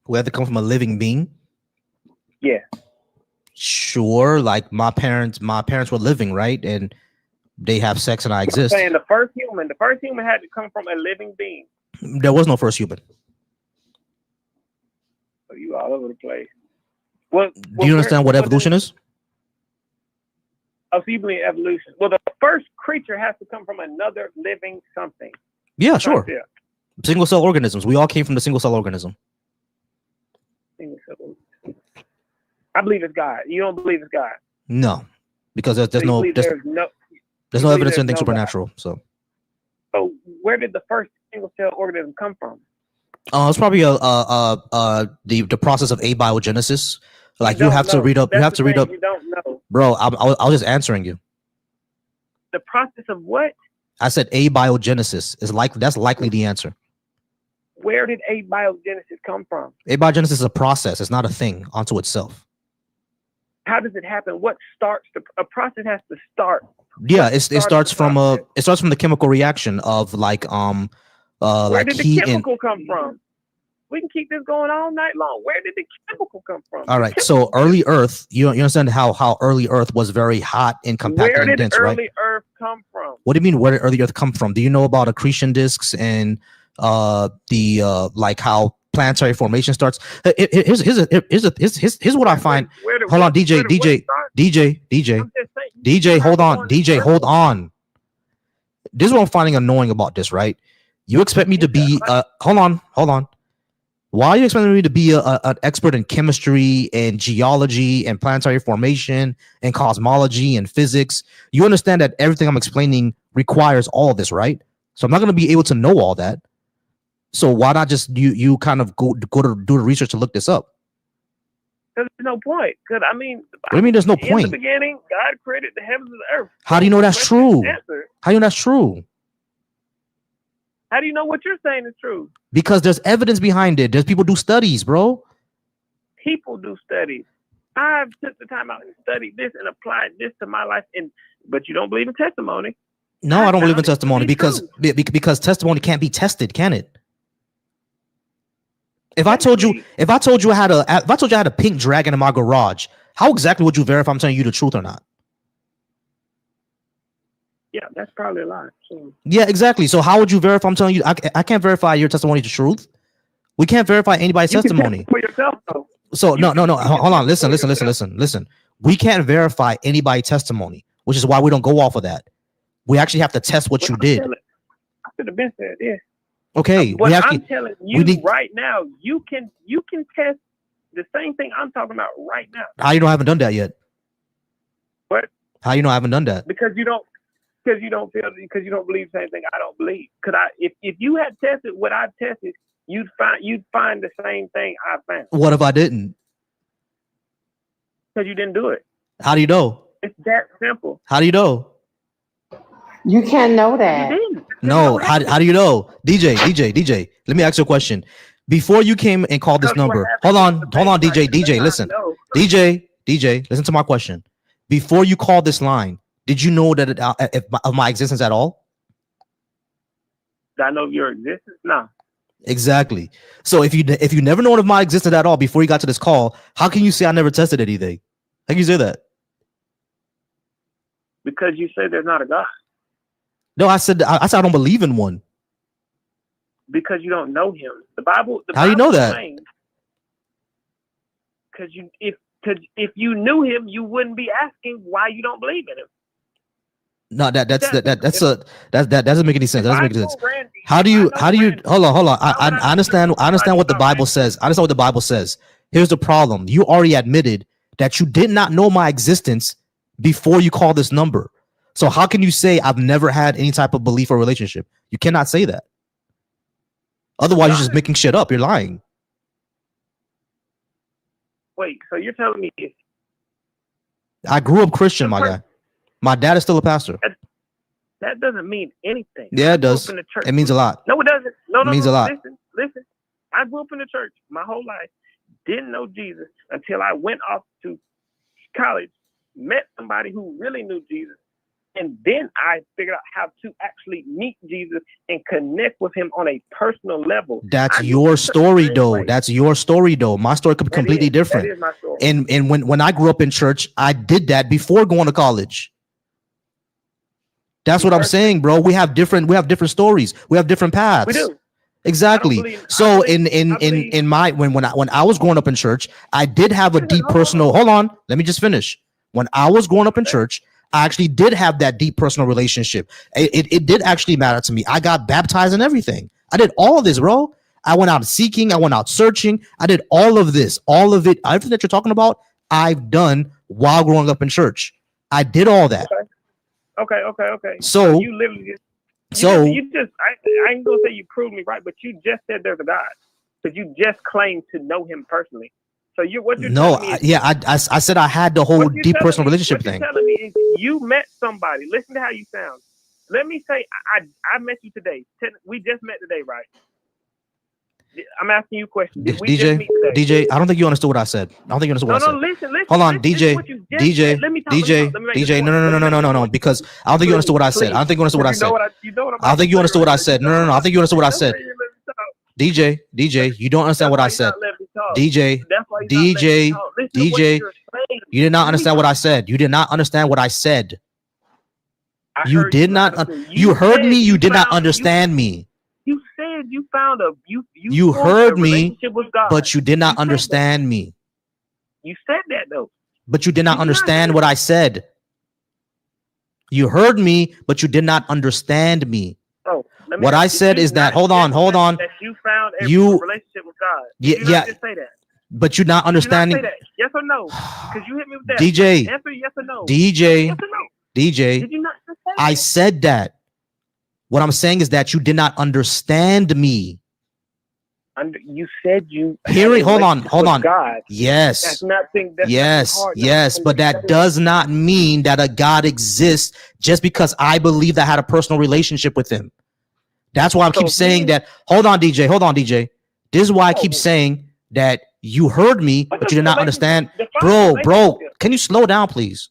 We have to come from a living being? Yeah. Sure, like my parents were living, right? And they have sex and I exist. I'm saying the first human had to come from a living being. There was no first human. So you all over the place. Do you understand what evolution is? Oh, so you believe in evolution. Well, the first creature has to come from another living something. Yeah, sure. Yeah. Single cell organisms. We all came from the single cell organism. I believe it's God. You don't believe it's God? No, because there's no evidence of anything supernatural. So where did the first single cell organism come from? It's probably the process of abiogenesis. Like you have to read up. You have to read up. You don't know, bro. I was just answering you. The process of what? I said abiogenesis is that's likely the answer. Where did abiogenesis come from? Abiogenesis is a process. It's not a thing unto itself. How does it happen? What starts a process has to start? Yeah, it starts from the chemical reaction of where did the chemical come from? We can keep this going all night long. Where did the chemical come from? All right, so early Earth, you understand how early Earth was very hot and compacted and dense, right? Where did early Earth come from? What do you mean, where did early Earth come from? Do you know about accretion disks and like how planetary formation starts. Here's what I find. Hold on, DJ, hold on, DJ, hold on. This is what I'm finding annoying about this, right? You expect me to be hold on. Why are you expecting me to be an expert in chemistry and geology and planetary formation and cosmology and physics? You understand that everything I'm explaining requires all of this, right? So I'm not going to be able to know all that. So why not just you kind of go to do the research to look this up? There's no point. Because I mean, what do you mean there's no point? In the beginning, God created the heavens and the earth. How do you know that's true? How do you know that's true? How do you know what you're saying is true? Because there's evidence behind it. There's people do studies, bro. People do studies. I've took the time out and studied this and applied this to my life. But you don't believe in testimony. No, I don't believe in testimony because testimony can't be tested, can it? If I told you I had a pink dragon in my garage, how exactly would you verify I'm telling you the truth or not? Yeah, that's probably a lie. So. Yeah, exactly. So how would you verify I'm telling you? I can't verify your testimony the truth. We can't verify anybody's testimony. For yourself, though. So no. Hold on. Listen. We can't verify anybody's testimony, which is why we don't go off of that. We actually have to test what you did. I should have been said, yeah. Okay. But I'm telling you right now, you can test the same thing I'm talking about right now. How you know I haven't done that yet? What? How you know I haven't done that? Because you don't believe the same thing I don't believe. If you had tested what I tested, you'd find the same thing I found. What if I didn't? Because you didn't do it. How do you know? It's that simple. How do you know? You can't know that. You didn't. No, how do you know? DJ, let me ask you a question. Before you came and called this number, hold on, DJ, listen. DJ, listen to my question. Before you called this line, did you know that of my existence at all? I know of your existence? No. Exactly. So if you never known of my existence at all before you got to this call, how can you say I never tested anything? How can you say that? Because you say there's not a God. No, I said I don't believe in one. Because you don't know him. The Bible. How do you know that? Because if you knew him, you wouldn't be asking why you don't believe in him. No, that doesn't make any sense. That doesn't make any sense. How do you hold on? I understand what the Bible says. I understand what the Bible says. Here's the problem. You already admitted that you did not know my existence before you called this number. So how can you say I've never had any type of belief or relationship? You cannot say that. Otherwise, you're just making shit up. You're lying. Wait, so you're telling me I grew up Christian, my guy. My dad is still a pastor. That doesn't mean anything. Yeah, it does. It means a lot. No, it doesn't. No, it means a lot. Listen. I grew up in the church my whole life. Didn't know Jesus until I went off to college, met somebody who really knew Jesus. And then I figured out how to actually meet Jesus and connect with him on a personal level. That's your story, though. That's your story, though. My story could be completely different. That is my story. And when I grew up in church, I did that before going to college. That's what I'm saying, bro. We have different stories. We have different paths. We do. Exactly. So when I was growing up in church, I did have a deep personal. Hold on, let me just finish. When I was growing up in church, I actually did have that deep personal relationship. It did actually matter to me. I got baptized and everything. I did all of this, bro. I went out seeking. I went out searching. I did all of this, all of it. Everything that you're talking about, I've done while growing up in church. I did all that. Okay. So you literally I ain't gonna say you proved me right, but you just said there's a God because you just claimed to know him personally. So I said I had the whole deep personal relationship thing. What you're telling me is you met somebody. Listen to how you sound. Let me say I met you today. We just met today, right? I'm asking you a question. Did we just meet today? DJ, I don't think you understood what I said. I don't think you understood what I said. Listen. Hold on, DJ. No. Because I don't think you understood what I said. I don't think you understood what I said. I don't think you understood what I said. No. I think you understood what I said. DJ, you don't understand what I said. DJ, you did not understand what I said. You did not understand what I said. You did not. You heard me. You did not understand me. You said you found a You formed a heard me, relationship with God. but you did not You said understand me. You said that though. But you did not Did you not understand say what that? I said. You heard me, but you did not understand me. Oh, let me What ask I you, said did you is that, not hold just on. say that you found a You, relationship with God? Did you yeah, not just say that? but you're not Did you not understanding. say that? Yes or no? Because you hit me with that. DJ, Answer yes or no. DJ, Yes or no? DJ, Did you not just say I that? said that. What I'm saying is that you did not understand me. You said you Hearing, hold on. God. Yes. That's nothing. That's Yes, nothing hard. yes, but that does not mean that a God exists just because I believe I had a personal relationship with him. That's why I keep saying that. Hold on, DJ. This is why I keep saying that you heard me, but you did not understand. Bro, can you slow down, please?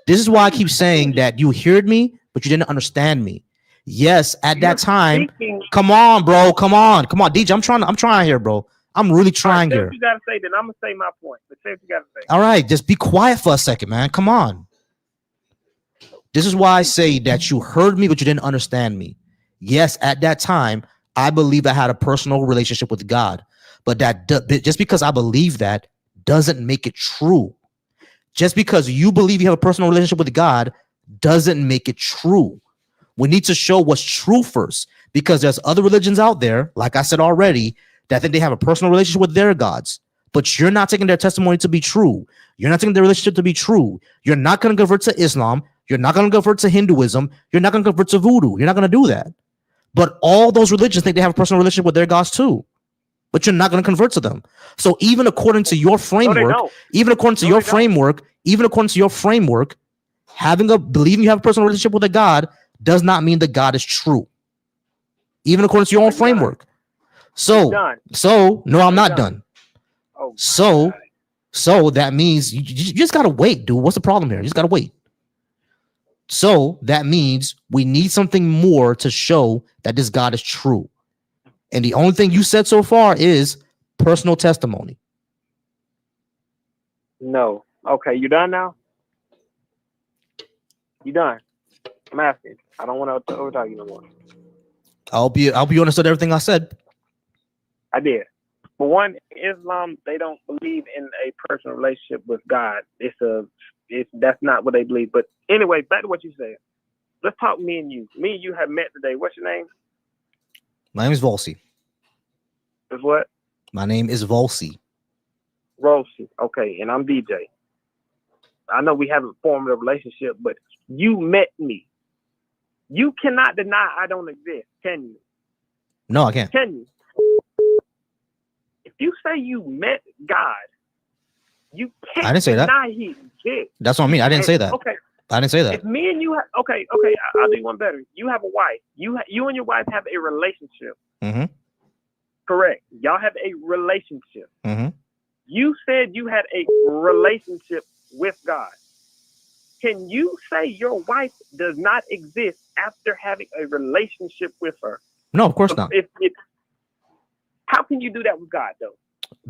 This is why I keep saying that you heard me, but you didn't understand me. Yes, at that time. Come on, bro. Come on, DJ. I'm trying here, bro. I'm really trying Say here. what you gotta say, then I'm gonna say my point. But say what you gotta say. All right, just be quiet for a second, man. Come on. This is why I say that you heard me, but you didn't understand me. Yes, at that time, I believe I had a personal relationship with God, but just because I believe that doesn't make it true. Just because you believe you have a personal relationship with God doesn't make it true. We need to show what's true first, because there's other religions out there, like I said already, that think they have a personal relationship with their gods, but you're not taking their testimony to be true. You're not taking their relationship to be true. You're not going to convert to Islam. You're not going to convert to Hinduism. You're not going to convert to voodoo. You're not going to do that. But all those religions think they have a personal relationship with their gods too, but you're not going to convert to them. So even according to your framework, believing you have a personal relationship with a God does not mean the God is true. Even according to your own framework. So no, I'm not done. So that means you just gotta wait, dude. What's the problem here? You just gotta wait. So that means we need something more to show that this God is true. And the only thing you said so far is personal testimony. No. Okay, you done now? You done? I'm asking. I don't want to overtalk you no more. I hope you understood everything I said. I did. For one, Islam, they don't believe in a personal relationship with God. That's not what they believe. But anyway, back to what you said. Let's talk me and you. Me and you have met today. What's your name? My name is Volsi. Is what? My name is Volsi. Rosie. Okay, and I'm DJ. I know we haven't formed a relationship, but you met me. You cannot deny I don't exist, can you? No, I can't. Can you? If you say you met God, you can't I didn't say that. deny he exists. That's what I mean. I didn't say that. Okay. I didn't say that. If me and you, okay, I'll do one better. You have a wife. You and your wife have a relationship. Mm-hmm. Correct. Y'all have a relationship. Mm-hmm. You said you had a relationship with God. Can you say your wife does not exist after having a relationship with her? No, of course not. How can you do that with God, though?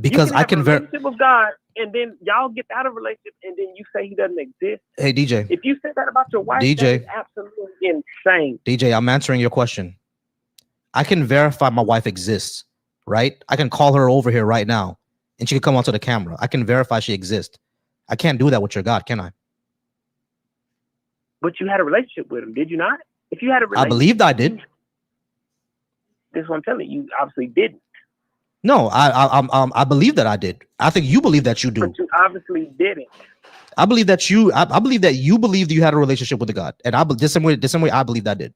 Because I can relationship with God, and then y'all get out of relationship, and then you say he doesn't exist. Hey, DJ. If you said that about your wife, DJ. that is absolutely insane. DJ, I'm answering your question. I can verify my wife exists, right? I can call her over here right now, and she can come onto the camera. I can verify she exists. I can't do that with your God, can I? But you had a relationship with him, did you not? If you had a relationship, I believed I did. This is what I'm telling you. You obviously didn't. No, I believe that I did. I think you believe that you do. But you obviously didn't. I believe that you. I believe that you believed you had a relationship with the God, and the same way I believe I did.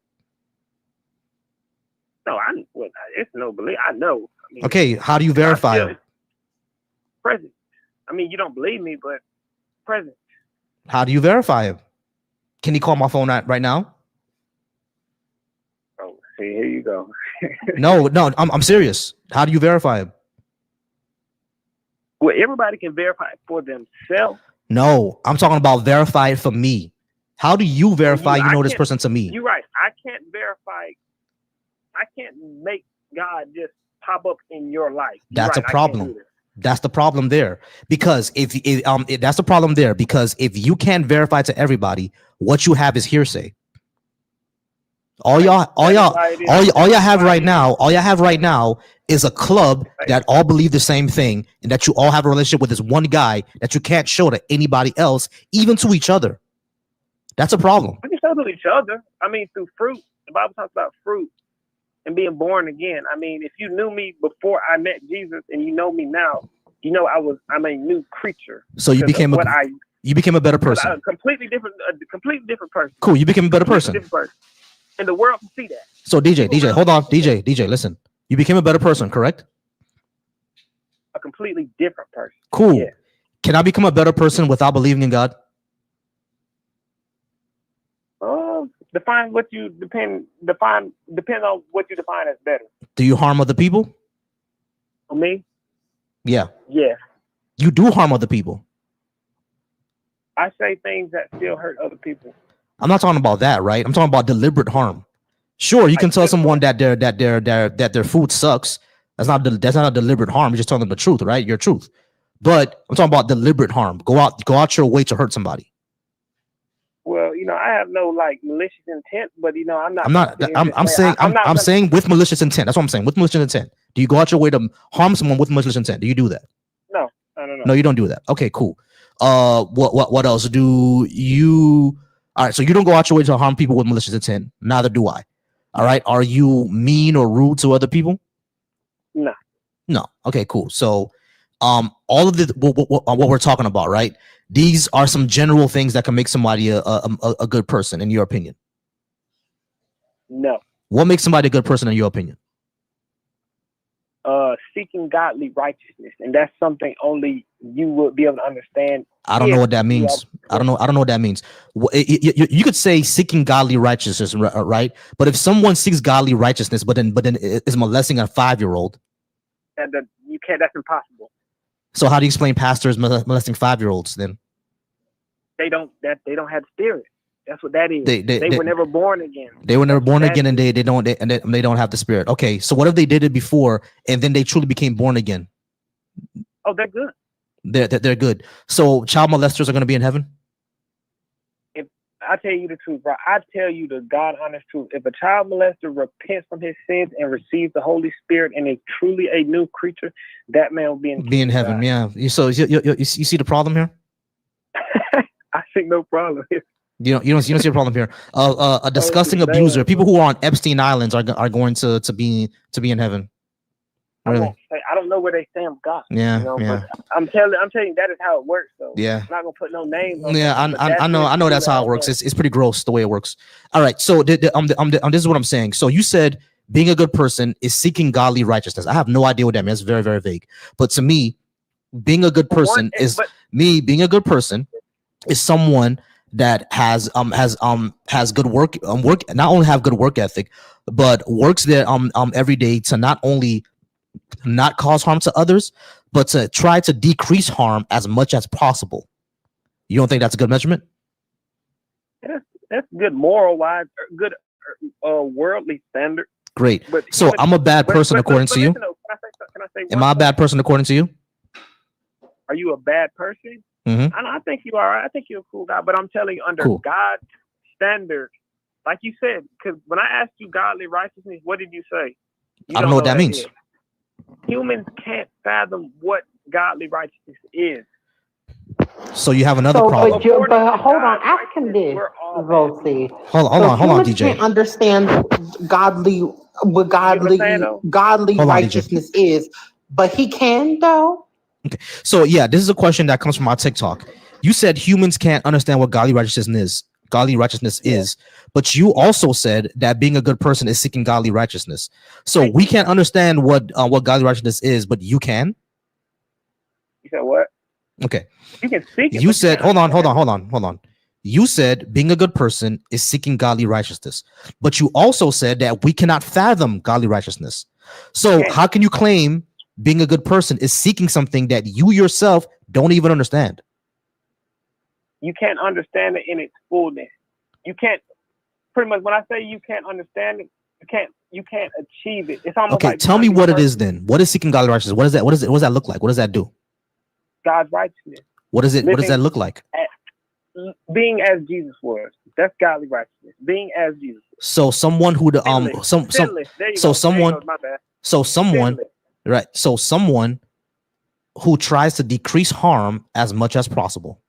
No, it's no belief. I know. I mean, okay, how do you verify it? Present. I mean, you don't believe me, but present. How do you verify him? Can he call my phone right now? Oh, see, here you go. No, I'm serious. How do you verify him? Well, everybody can verify it for themselves. No, I'm talking about verify it for me. How do you verify you know this person to me? You're right. I can't verify. I can't make God just pop up in your life. That's a problem. That's the problem there. Because that's the problem there. Because if you can't verify to everybody, what you have is hearsay. All y'all have right now is a club that all believe the same thing, and that you all have a relationship with this one guy that you can't show to anybody else, even to each other. That's a problem. We can show to each other. I mean, through fruit. The Bible talks about fruit and being born again. I mean, if you knew me before I met Jesus and you know me now, you know I'm a new creature. So you became a better person. A completely different person. Cool. You became a better person. Different person. And the world can see that. So DJ, hold on. DJ, listen. You became a better person, correct? A completely different person. Cool. Yeah. Can I become a better person without believing in God? Define on what you define as better. Do you harm other people? Me? Yeah. Yeah. You do harm other people. I say things that still hurt other people. I'm not talking about that, right? I'm talking about deliberate harm. Sure, you can tell someone that their food sucks. That's not a deliberate harm. You're just telling them the truth, right? Your truth. But I'm talking about deliberate harm. Go out your way to hurt somebody. Well, I have no malicious intent, but I'm not. I'm saying with malicious intent. That's what I'm saying. With malicious intent. Do you go out your way to harm someone with malicious intent? Do you do that? No. No, you don't do that. Okay, cool. What else do you? All right, so you don't go out your way to harm people with malicious intent. Neither do I. All right. Are you mean or rude to other people? No. No. Okay, cool. So, all of the what we're talking about, right? These are some general things that can make somebody a good person, in your opinion. No. What makes somebody a good person, in your opinion? Seeking godly righteousness, and that's something only you would be able to understand. I don't know what that means. I don't know what that means. You could say seeking godly righteousness, right? But if someone seeks godly righteousness, but then is molesting a 5-year-old, you can't. That's impossible. So how do you explain pastors molesting 5-year-olds then? They don't have the spirit. That's what that is. They were never born again. They were never born again, and they don't have the spirit. Okay, so what if they did it before and then they truly became born again? Oh, they're good. They're good. So child molesters are going to be in heaven? If I tell you the truth, bro, I tell you the God honest truth. If a child molester repents from his sins and receives the Holy Spirit and is truly a new creature, that man will be in heaven. God. Yeah. So you see the problem here? I see no problem here. You don't see a problem here. A disgusting abuser, people who are on Epstein Islands are going to be in heaven. Really? I don't know where they stand with God. Yeah, But I'm telling you that is how it works. So yeah, I'm not gonna put no names on I know that's how it works. It's pretty gross the way it works. All right, so this is what I'm saying. So you said being a good person is seeking godly righteousness. I have no idea what that means. It's very, very vague. But to me, being a good person is someone that has good work not only have good work ethic, but works there every day to not only not cause harm to others, but to try to decrease harm as much as possible. You don't think that's a good measurement? That's good moral wise, good worldly standard. Great. So I'm a bad person according to you. Can I say Am I a bad person according to you? Are you a bad person? Mm-hmm. I think you are. I think you're a cool guy, but I'm telling you, under God's standard, like you said, because when I asked you godly righteousness, what did you say? I don't know what that means. Humans can't fathom what godly righteousness is. So you have another problem. But hold on, ask him this, Volsi. Hold on, DJ. Can't understand what godly righteousness is, but he can though. Okay, so yeah, this is a question that comes from our TikTok. You said humans can't understand what godly righteousness is, but you also said that being a good person is seeking godly righteousness. So we can't understand what godly righteousness is, but you can. You said what? Okay. You can seek it. You said, hold on. You said being a good person is seeking godly righteousness, but you also said that we cannot fathom godly righteousness. So how can you claim being a good person is seeking something that you yourself don't even understand? You can't understand it in its fullness. You can't. Pretty much, when I say you can't understand it, you can't achieve it. It's almost like tell me what it is then. What is seeking godly righteousness? What is that? What does that look like? What does that do? God's righteousness. What is it? What does that look like? being as Jesus was. That's godly righteousness. Being as Jesus. So someone who the Sinless. There you so go. someone There you go. My bad. so someone Sinless. right. So someone who tries to decrease harm as much as possible.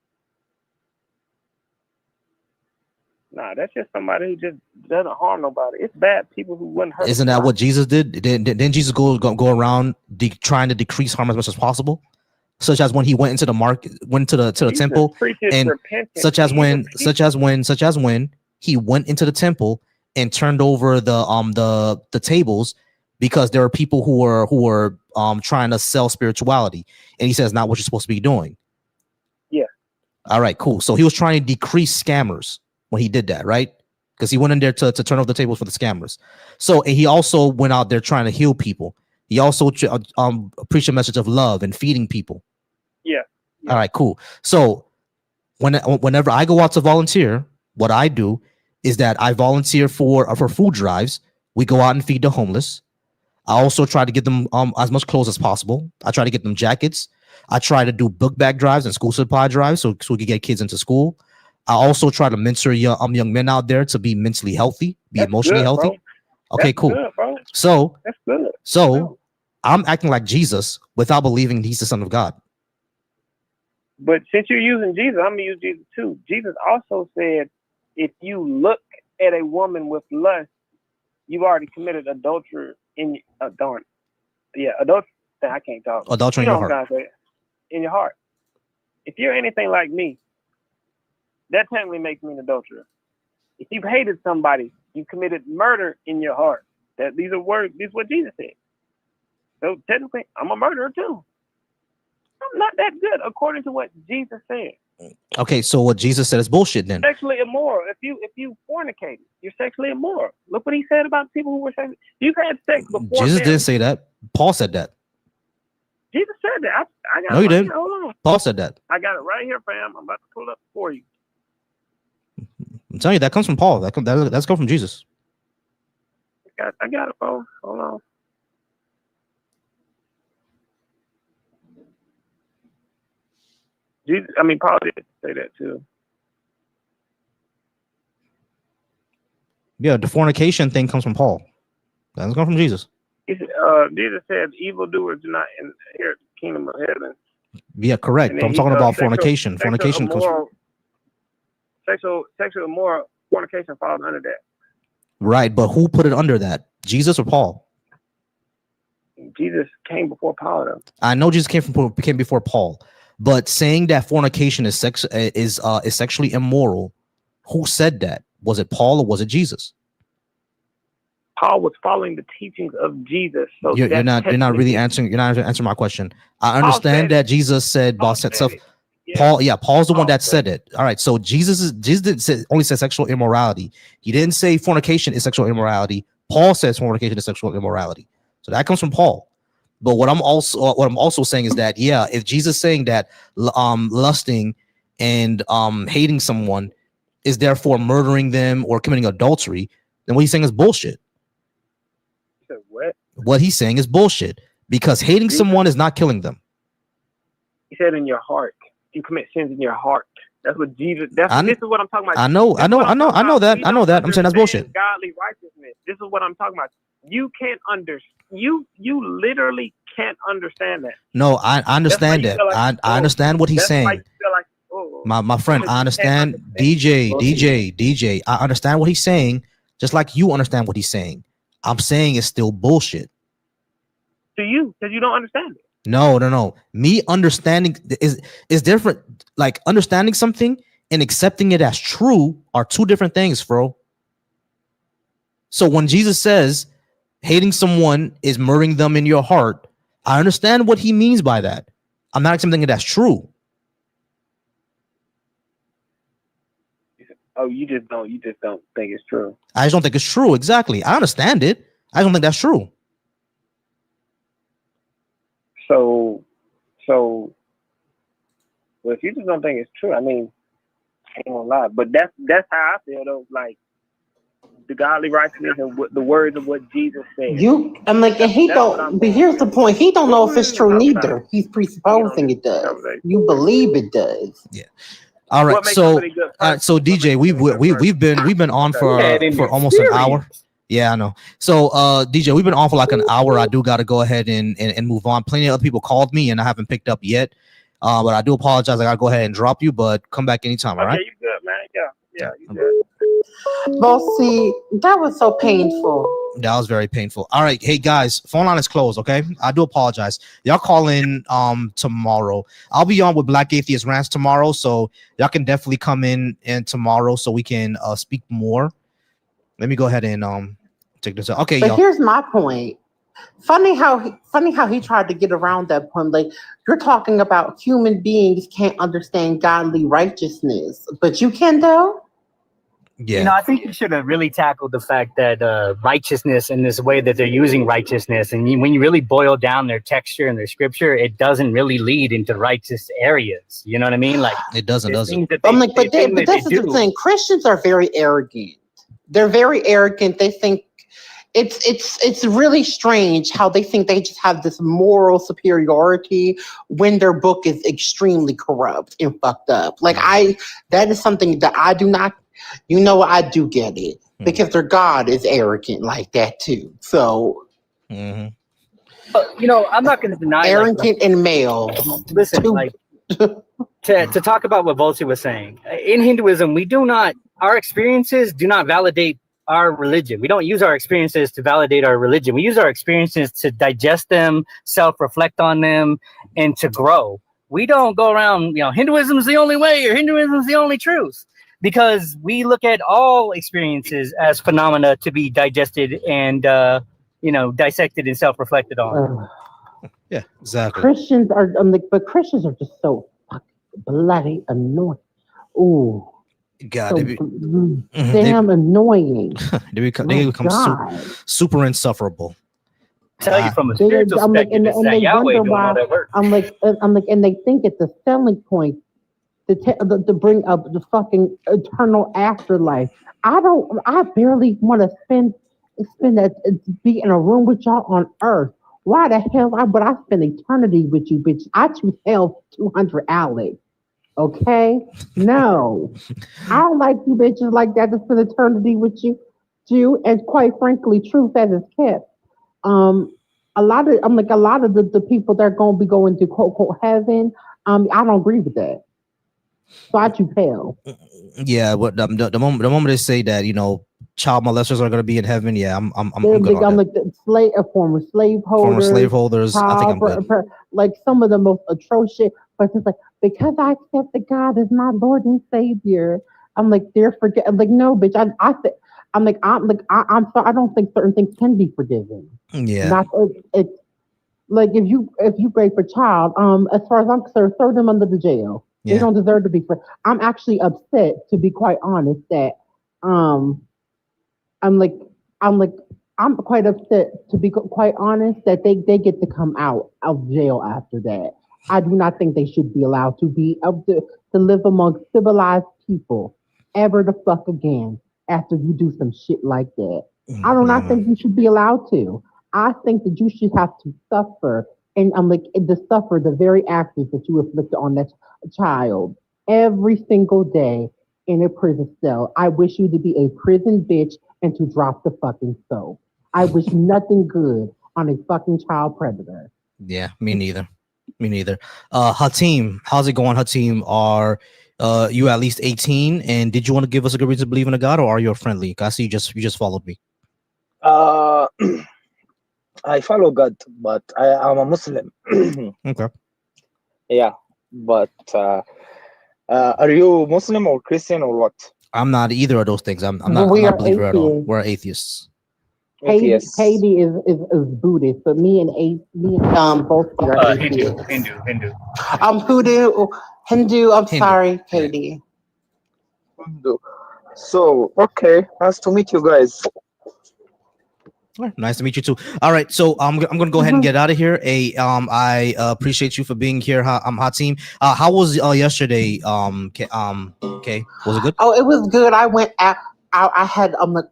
Nah, that's just somebody who just doesn't harm nobody. It's bad people who wouldn't hurt. Isn't that what Jesus did? Didn't Jesus go around trying to decrease harm as much as possible? Such as when he went into the market, went to the temple, and such as when he went into the temple and turned over the tables because there are people who were trying to sell spirituality, and he says not what you're supposed to be doing. Yeah. All right, cool. So he was trying to decrease scammers when he did that, right? Because he went in there to turn over the tables for the scammers. So and he also went out there trying to heal people. He also preached a message of love and feeding people. Yeah. All right, cool. So whenever I go out to volunteer, what I do is that I volunteer for food drives. We go out and feed the homeless. I also try to get them as much clothes as possible. I try to get them jackets. I try to do book bag drives and school supply drives so we can get kids into school. I also try to mentor young men out there to be mentally healthy, be emotionally healthy. Bro. Okay, That's cool. good, bro. So that's good. So I'm acting like Jesus without believing he's the Son of God. But since you're using Jesus, I'm gonna use Jesus too. Jesus also said, if you look at a woman with lust, you've already committed adultery in adultery. I can't talk. Adultery in your heart. In your heart. If you're anything like me, that technically makes me an adulterer. If you've hated somebody, you committed murder in your heart. These are words. This is what Jesus said. So technically, I'm a murderer too. I'm not that good according to what Jesus said. Okay, so what Jesus said is bullshit then. Sexually immoral. If you fornicate, you're sexually immoral. Look what he said about people who were sexually. You've had sex before. Jesus didn't say that. Paul said that. Jesus said that. I got No, it you right didn't. here. Hold on. Paul said that. I got it right here, fam. I'm about to pull it up for you. I'm telling you, that comes from Paul. That's come from Jesus. I got it, bro. Hold on. Jesus, Paul did say that too. Yeah, the fornication thing comes from Paul. That's come from Jesus. Jesus said, evildoers do not inherit the kingdom of heaven. Yeah, correct. But I'm talking about fornication. Fornication comes from... Sexual immoral, fornication falls under that. Right, but who put it under that? Jesus or Paul? Jesus came before Paul, though. I know Jesus came before Paul, but saying that fornication is sexually immoral, who said that? Was it Paul or was it Jesus? Paul was following the teachings of Jesus. So you're not really answering. You're not answering my question. I understand that Jesus said about stuff. Paul, Paul's the one that said it. All right, so Jesus only said sexual immorality. He didn't say fornication is sexual immorality. Paul says fornication is sexual immorality. So that comes from Paul. But what I'm also saying is that if Jesus saying that lusting and hating someone is therefore murdering them or committing adultery, then what he's saying is bullshit. What? What he's saying is bullshit because hating someone is not killing them. He said in your heart. You commit sins in your heart. That's what Jesus. This is what I'm talking about. I know that. I'm saying that's bullshit. Godly righteousness. This is what I'm talking about. You can't You literally can't understand that. No, I understand that. I understand what he's saying. My friend, I understand. DJ. I understand what he's saying, just like you understand what he's saying. I'm saying it's still bullshit. To you, because you don't understand it. No. Me understanding is different. Like understanding something and accepting it as true are two different things, bro. So when Jesus says hating someone is murdering them in your heart, I understand what he means by that. I'm not accepting it as true. Oh, you just don't think it's true. I just don't think it's true. Exactly. I understand it. I don't think that's true. So, well, if you just don't think it's true, I ain't gonna lie. But that's how I feel though. Like the godly righteousness and the words of what Jesus said. But here's the point. He don't know if it's true neither. He's presupposing it does. You believe it does. Yeah. All right, What makes so somebody good person? so DJ, we've been on for almost an hour. Yeah, I know. So DJ, we've been on for like an hour. I do got to go ahead and move on. Plenty of other people called me and I haven't picked up yet. But I do apologize. I gotta go ahead and drop you, but come back anytime. All right. Okay, you good, man. Yeah, you good. Well, see, that was so painful. That was very painful. All right, hey guys, phone line is closed. Okay, I do apologize. Y'all call in tomorrow. I'll be on with Black Atheist Rants tomorrow, so y'all can definitely come in tomorrow so we can speak more. Let me go ahead and take this out. Okay, But y'all. here's my point. Funny how he tried to get around that point. Like, you're talking about human beings can't understand godly righteousness, but you can though. Yeah. You know, I think you should have really tackled the fact that righteousness in this way that they're using righteousness, and when you really boil down their texture and their scripture, it doesn't really lead into righteous areas. You know what I mean? Like it doesn't. I'm like, but this is the thing. Christians are very arrogant. They're very arrogant. They think it's really strange how they think they just have this moral superiority when their book is extremely corrupt and fucked up. Like that is something that I do not. You know, I do get it because their God is arrogant like that too. So, you know, I'm not going to deny arrogant and male. Listen, like to talk about what Volsi was saying in Hinduism, our experiences do not validate our religion. We don't use our experiences to validate our religion. We use our experiences to digest them, self-reflect on them, and to grow. We don't go around, Hinduism is the only way or Hinduism is the only truth. Because we look at all experiences as phenomena to be digested and, dissected and self-reflected on. Yeah, exactly. Christians are, but Christians are just so fucking bloody annoying. Ooh. God, so damn annoying. They become super insufferable. Tell you from a spiritual perspective, and they Yahweh wonder doing why. all that work. I'm like, and they think it's a selling point to bring up the fucking eternal afterlife. I barely want to be in a room with y'all on earth. Why the hell would I spend eternity with you, bitch? I choose hell 200 Alex. Okay? No. I don't like you bitches like that to spend eternity with you. And quite frankly, truth as is kept. A lot of the people that are gonna be going to quote unquote heaven, I don't agree with that. So I choose hell. Yeah, but the moment they say that child molesters are going to be in heaven, yeah, I'm good on I'm that. like the former slave holders. I think I'm good. Like some of the most atrocious. But it's like, because I accept that God is my Lord and Savior, I'm like, they're forget. I'm like, no, bitch. I'm sorry. I don't think certain things can be forgiven. Yeah. It's like if you rape a child, as far as I'm concerned, throw them under the jail. Yeah. They don't deserve to be free. I'm actually upset, to be quite honest, that I'm quite upset, to be quite honest, that they get to come out of jail after that. I do not think they should be allowed to be able to live among civilized people ever the fuck again after you do some shit like that. I do not think you should be allowed to. I think that you should have to suffer and suffer the very actions that you inflicted on that child every single day in a prison cell. I wish you to be a prison bitch and to drop the fucking soap. I wish nothing good on a fucking child predator. Yeah, me neither. Hatim, how's it going? Hatim, are you at least 18? And did you want to give us a good reason to believe in a God, or are you a friendly? I see you just followed me. I follow God, but I'm a Muslim. Okay. Yeah, but are you Muslim or Christian or what? I'm not either of those things. I'm not a believer at all. We're atheists. Katie is Buddhist, but me and both are Hindu. Hindu. I'm sorry, Katie. Hindu. So okay, nice to meet you guys. Nice to meet you too. All right, so I'm gonna go ahead and get out of here. I appreciate you for being here. Hatim. How was yesterday? Okay, was it good? Oh, it was good. I went out. I had. I'm like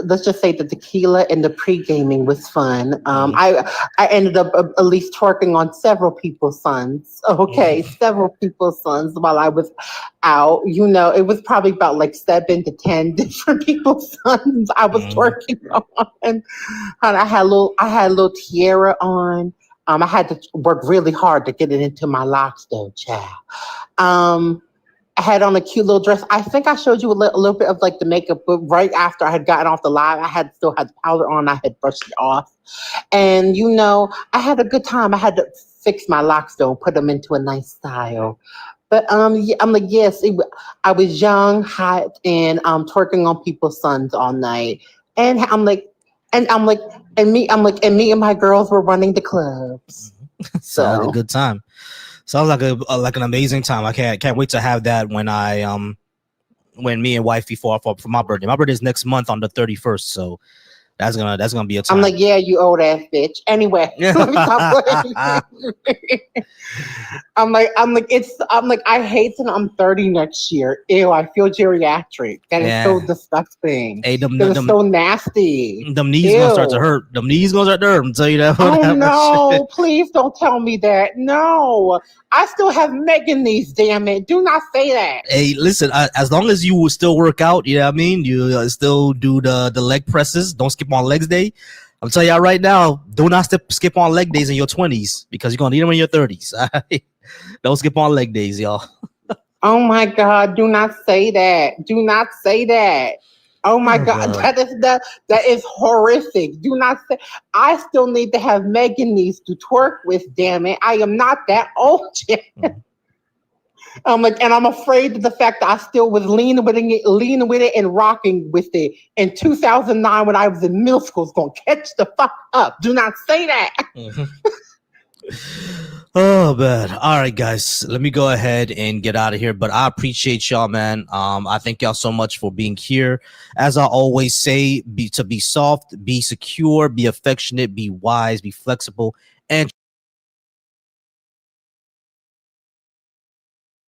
let's just say the tequila and the pre-gaming was fun. I ended up at least twerking on several people's sons. Okay, several people's sons while I was out. You know, it was probably about like 7 to 10 different people's sons I was twerking on. And I had a little tiara on. I had to work really hard to get it into my locks though, child. I had on a cute little dress. I think I showed you a little bit of like the makeup, but right after I had gotten off the live, I still had the powder on. I had brushed it off. And, you know, I had a good time. I had to fix my locks though, put them into a nice style. But yeah, I'm like, yes, I was young, hot, and twerking on people's sons all night. And me and my girls were running the clubs. Sounds a good time. Sounds like an amazing time. I can't wait to have that when me and wifey for my birthday. My birthday is next month on the 31st, so that's gonna be a time. I'm like, yeah, you old ass bitch. Anyway, let me stop playing. I'm like, I hate that I'm 30 next year. Ew, I feel geriatric. That is so disgusting. Hey, that is so nasty. Them knees gonna start to hurt. Them knees gonna start to hurt. I'm telling you that. Oh no! Please don't tell me that. No, I still have Megan knees. Damn it! Do not say that. Hey, listen. As long as you will still work out, you know what I mean. You still do the leg presses. Don't skip on legs day. I'm telling y'all right now. Do not skip on leg days in your 20s because you're gonna need them in your 30s. Don't skip on leg days, y'all. Oh my God! Do not say that. Do not say that. Oh my God, that is horrific. Do not say. I still need to have Megan knees to twerk with. Damn it, I am not that old yet. I'm like, and I'm afraid of the fact that I still was leaning with it and rocking with it in 2009 when I was in middle school. It's gonna catch the fuck up. Do not say that. Oh man. All right, guys. Let me go ahead and get out of here. But I appreciate y'all, man. I thank y'all so much for being here. As I always say, be soft, be secure, be affectionate, be wise, be flexible, and